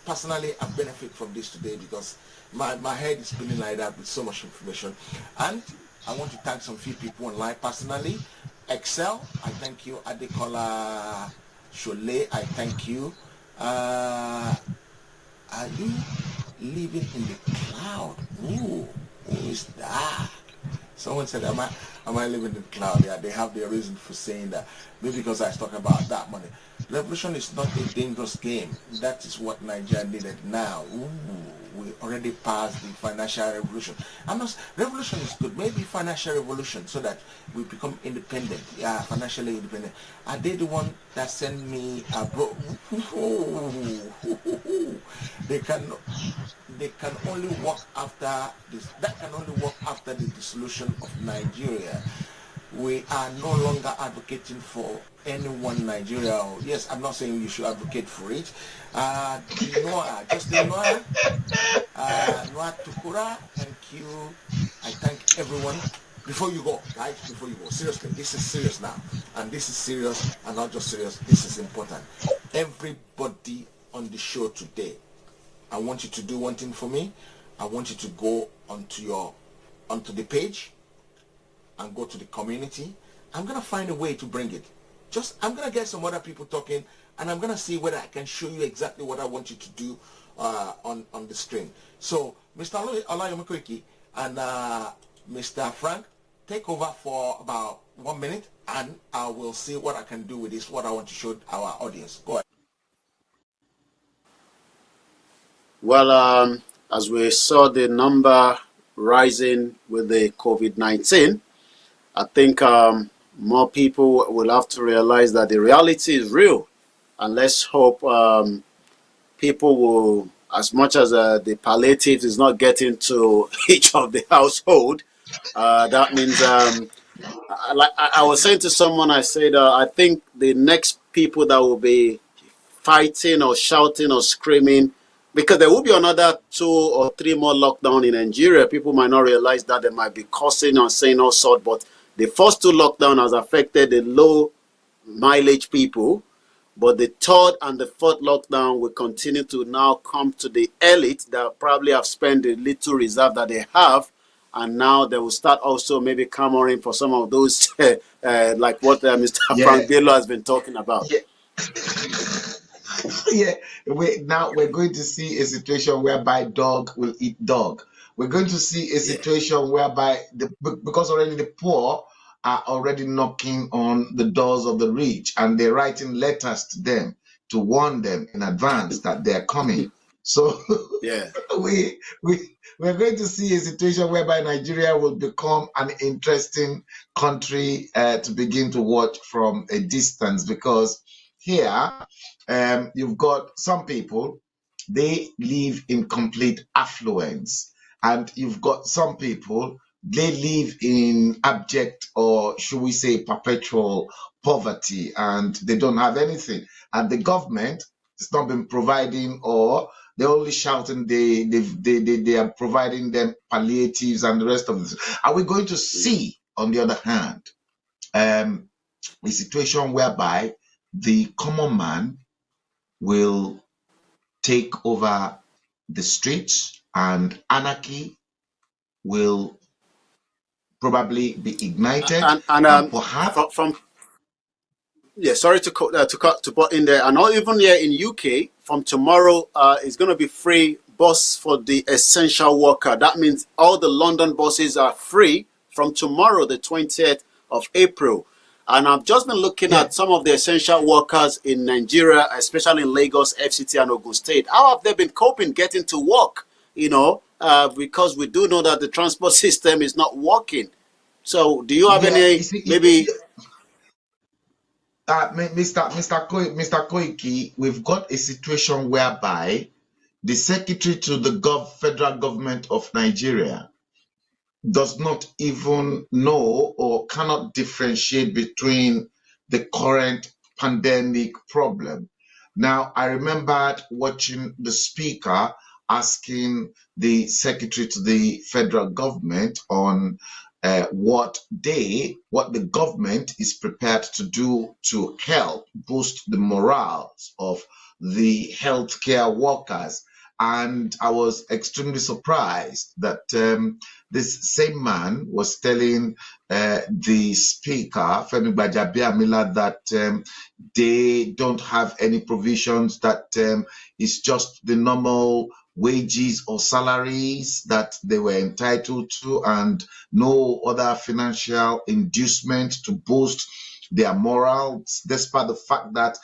Personally, I benefit from this today because my head is spinning like that with so much information. And I want to thank some few people online personally. Excel, I thank you. Adekola Shole, I thank you. Are you living in the cloud? Ooh, who is that? Someone said, am I living in the cloud? Yeah, they have their reason for saying that. Maybe because I was talking about that money. Revolution is not a dangerous game. That is what Nigeria needed now. Ooh, we already passed the financial revolution. Revolution is good. Maybe financial revolution so that we become independent. Yeah, financially independent. Are they the one that send me a bro? They can only work after this. That can only work after the dissolution of Nigeria. We are no longer advocating for any one Nigeria. Yes, I'm not saying you should advocate for it. Noah, Justin Noah, Noah Tukura, thank you. I thank everyone. Before you go, guys, before you go, seriously, this is serious now. And this is serious, and not just serious, this is important. Everybody on the show today, I want you to do one thing for me. I want you to go onto the page and go to the community. I'm gonna find a way to bring it. I'm gonna get some other people talking, and I'm gonna see whether I can show you exactly what I want you to do on the screen. So, Mr. Olayomikweki and Mr. Frank, take over for about 1 minute, and I will see what I can do with this. What I want to show our audience. Go ahead. Well, as we saw the number rising with the COVID-19, I think more people will have to realize that the reality is real. And let's hope people will, as much as the palliative is not getting to each of the household, that means, like I was saying to someone, I said, I think the next people that will be fighting or shouting or screaming, because there will be another 2 or 3 more lockdown in Nigeria. People might not realize that. They might be cursing or saying all sorts, but the first 2 lockdown has affected the low mileage people, But the third and the fourth lockdown will continue to now come to the elite that probably have spent the little reserve that they have. And now they will start also maybe clamoring for some of those, like what Mr. Yeah, Frank Bello has been talking about. yeah, yeah. We're going to see a situation whereby dog will eat dog. We're going to see a Yeah. situation whereby because already the poor are already knocking on the doors of the rich, and they're writing letters to them to warn them in advance that they're coming. So Yeah. we're going to see a situation whereby Nigeria will become an interesting country to begin to watch from a distance, because here you've got some people, they live in complete affluence, and you've got some people, they live in abject, or should we say perpetual poverty, and they don't have anything, and the government has not been providing, or they're only shouting they are providing them palliatives and the rest of this. Are we going to see, on the other hand, a situation whereby the common man will take over the streets, and anarchy will probably be ignited, And and perhaps from yeah, sorry to put in there, and not even here in UK. From tomorrow, it's going to be free bus for the essential worker. That means all the London buses are free from tomorrow, the 20th of April. And I've just been looking yeah, at some of the essential workers in Nigeria, especially in Lagos, FCT, and Ogun State. How have they been coping getting to work? Because we do know that the transport system is not working. So, do you have yeah, you any see, maybe? Mr. Koiki, we've got a situation whereby the secretary to the federal government of Nigeria does not even know or cannot differentiate between the current pandemic problem. Now, I remembered watching the speaker asking the secretary to the federal government on what the government is prepared to do to help boost the morals of the healthcare workers. And I was extremely surprised that this same man was telling the speaker, Femi Gbajabiamila, that they don't have any provisions, that it's just the normal wages or salaries that they were entitled to, and no other financial inducement to boost their morals, despite the fact that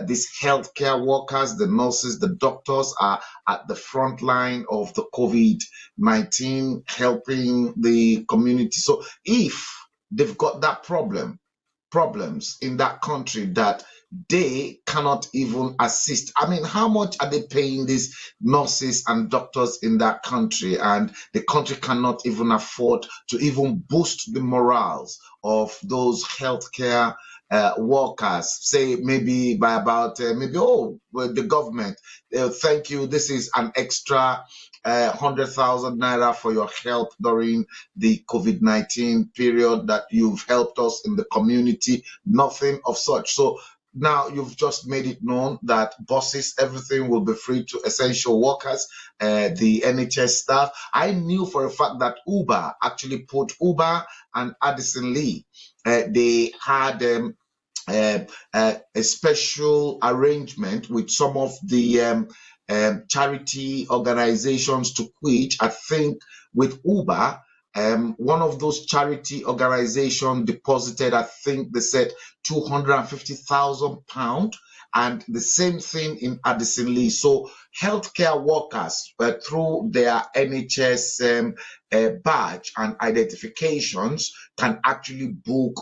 these healthcare workers, the nurses, the doctors, are at the front line of the COVID-19, helping the community. So if they've got that problems in that country, that they cannot even assist. I mean, how much are they paying these nurses and doctors in that country? And the country cannot even afford to even boost the morals of those healthcare workers, say maybe by about the government, thank you, this is an extra 100,000 naira for your help during the COVID-19 period, that you've helped us in the community. Nothing of such. So now you've just made it known that buses, everything will be free to essential workers, the NHS staff. I knew for a fact that Uber and Addison Lee, they had a special arrangement with some of the charity organizations to quit. I think with Uber, one of those charity organizations deposited, I think they said £250,000, and the same thing in Addison Lee. So healthcare workers, through their NHS badge and identifications, can actually book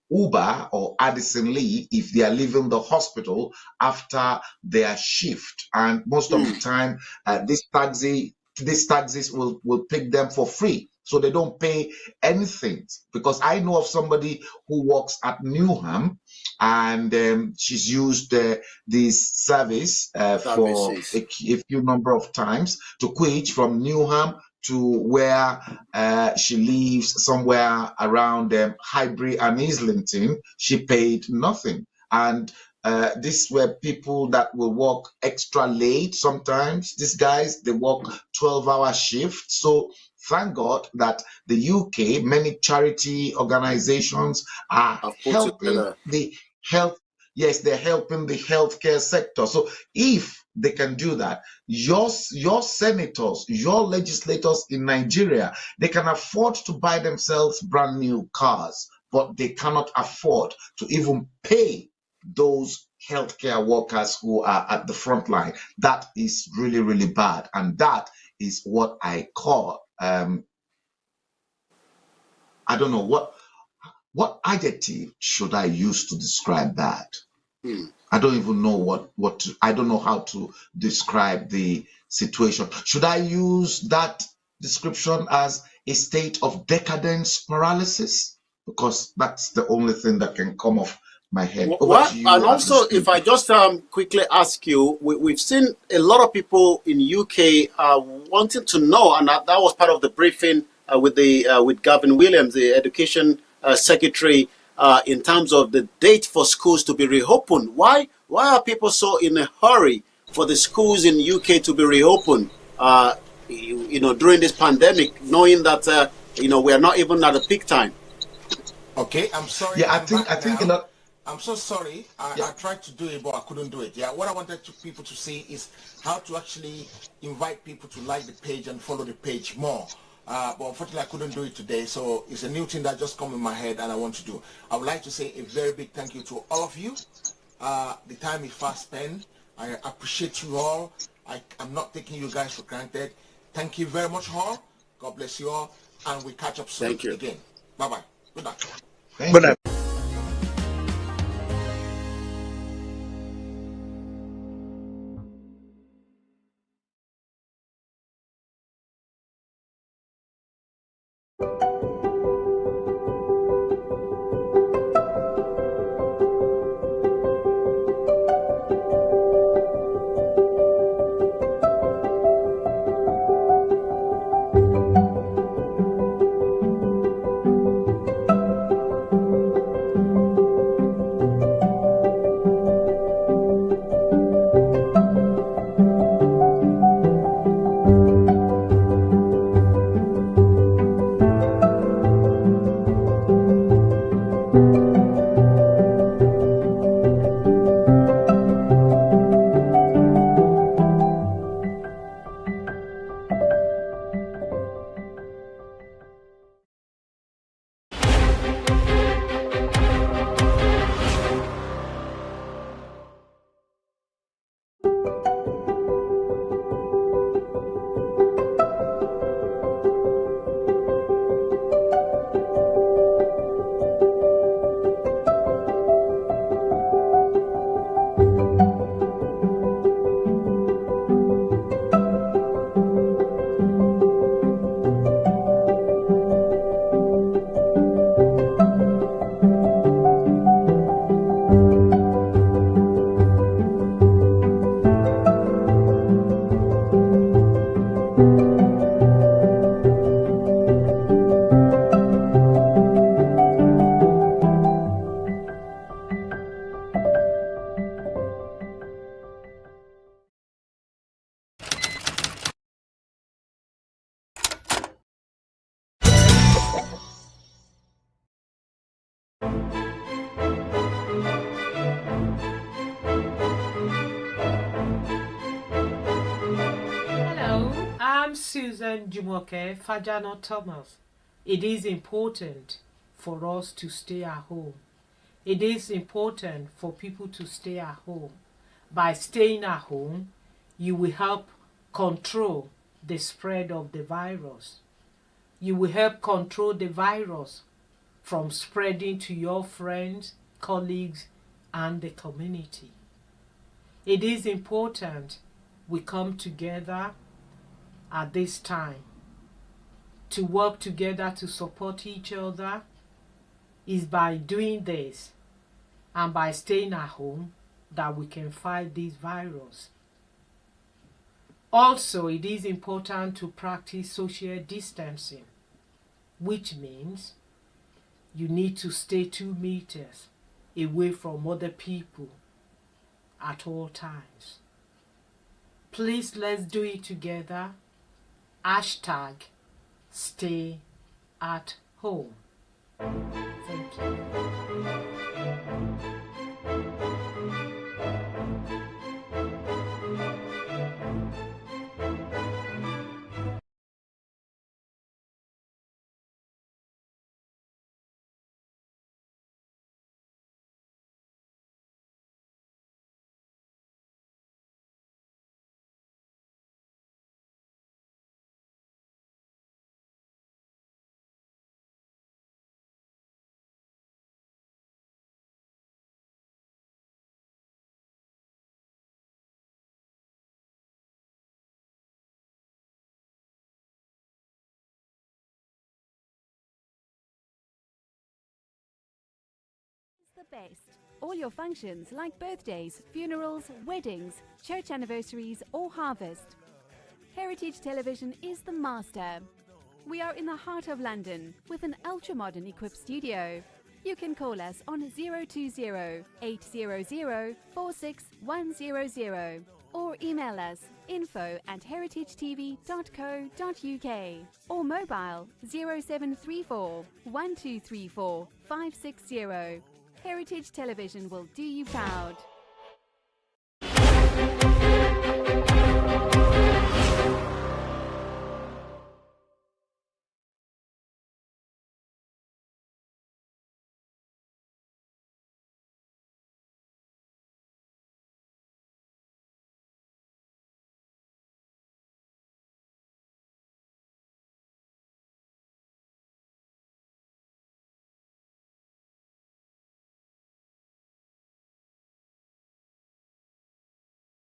Uber or Addison Lee if they are leaving the hospital after their shift. And most of the time, these taxis will pick them for free. So they don't pay anything. Because I know of somebody who works at Newham, and she's used this service for Services. a few number of times to quit from Newham to where she lives, somewhere around Highbury and Islington. She paid nothing. And These were people that will work extra late sometimes. These guys, they work 12-hour shifts. So thank God that the UK, many charity organizations are I've put helping together. the health. Yes, they're helping the healthcare sector. So if they can do that, your senators, your legislators in Nigeria, they can afford to buy themselves brand new cars, but they cannot afford to even pay those healthcare workers who are at the front line. That is really, really bad. And that is what I call, I don't know, what adjective should I use to describe that? Hmm. I don't even know I don't know how to describe the situation. Should I use that description as a state of decadence paralysis? Because that's the only thing that can come off my head. Over What? to And you, also, if I Speaker. just quickly ask you, we've seen a lot of people in UK wanting to know, and that was part of the briefing with Gavin Williams, the Education Secretary, in terms of the date for schools to be reopened. Why are people so in a hurry for the schools in UK to be reopened? During this pandemic, knowing that we are not even at the peak time. Okay, I'm sorry. Yeah, I'm back I think a now. lot. I'm so sorry. Yeah, I tried to do it, but I couldn't do it. Yeah, what I wanted people to see is how to actually invite people to like the page and follow the page more. But unfortunately, I couldn't do it today. So it's a new thing that just come in my head and I want to do. I would like to say a very big thank you to all of you. The time is fast spent. I appreciate you all. I'm not taking you guys for granted. Thank you very much, all. God bless you all. And we catch up soon Thank you. again. Bye-bye. Good night. thank you. Hello, I'm Susan Jumoke Fajano Thomas. It is important for us to stay at home. It is important for people to stay at home. By staying at home, you will help control the spread of the virus. You will help control the virus from spreading to your friends, colleagues, and the community. It is important we come together at this time to work together to support each other. Is by doing this and by staying at home that we can fight this virus. Also, it is important to practice social distancing, which means you need to stay 2 meters away from other people at all times. Please, let's do it together. Hashtag stay at home. Thank you. The best. All your functions like birthdays, funerals, weddings, church anniversaries or harvest. Heritage Television is the master. We are in the heart of London with an ultra-modern equipped studio. You can call us on 020-800-46100 or email us info@heritagetv.co.uk or mobile 0734 1234 560. Heritage Television will do you proud.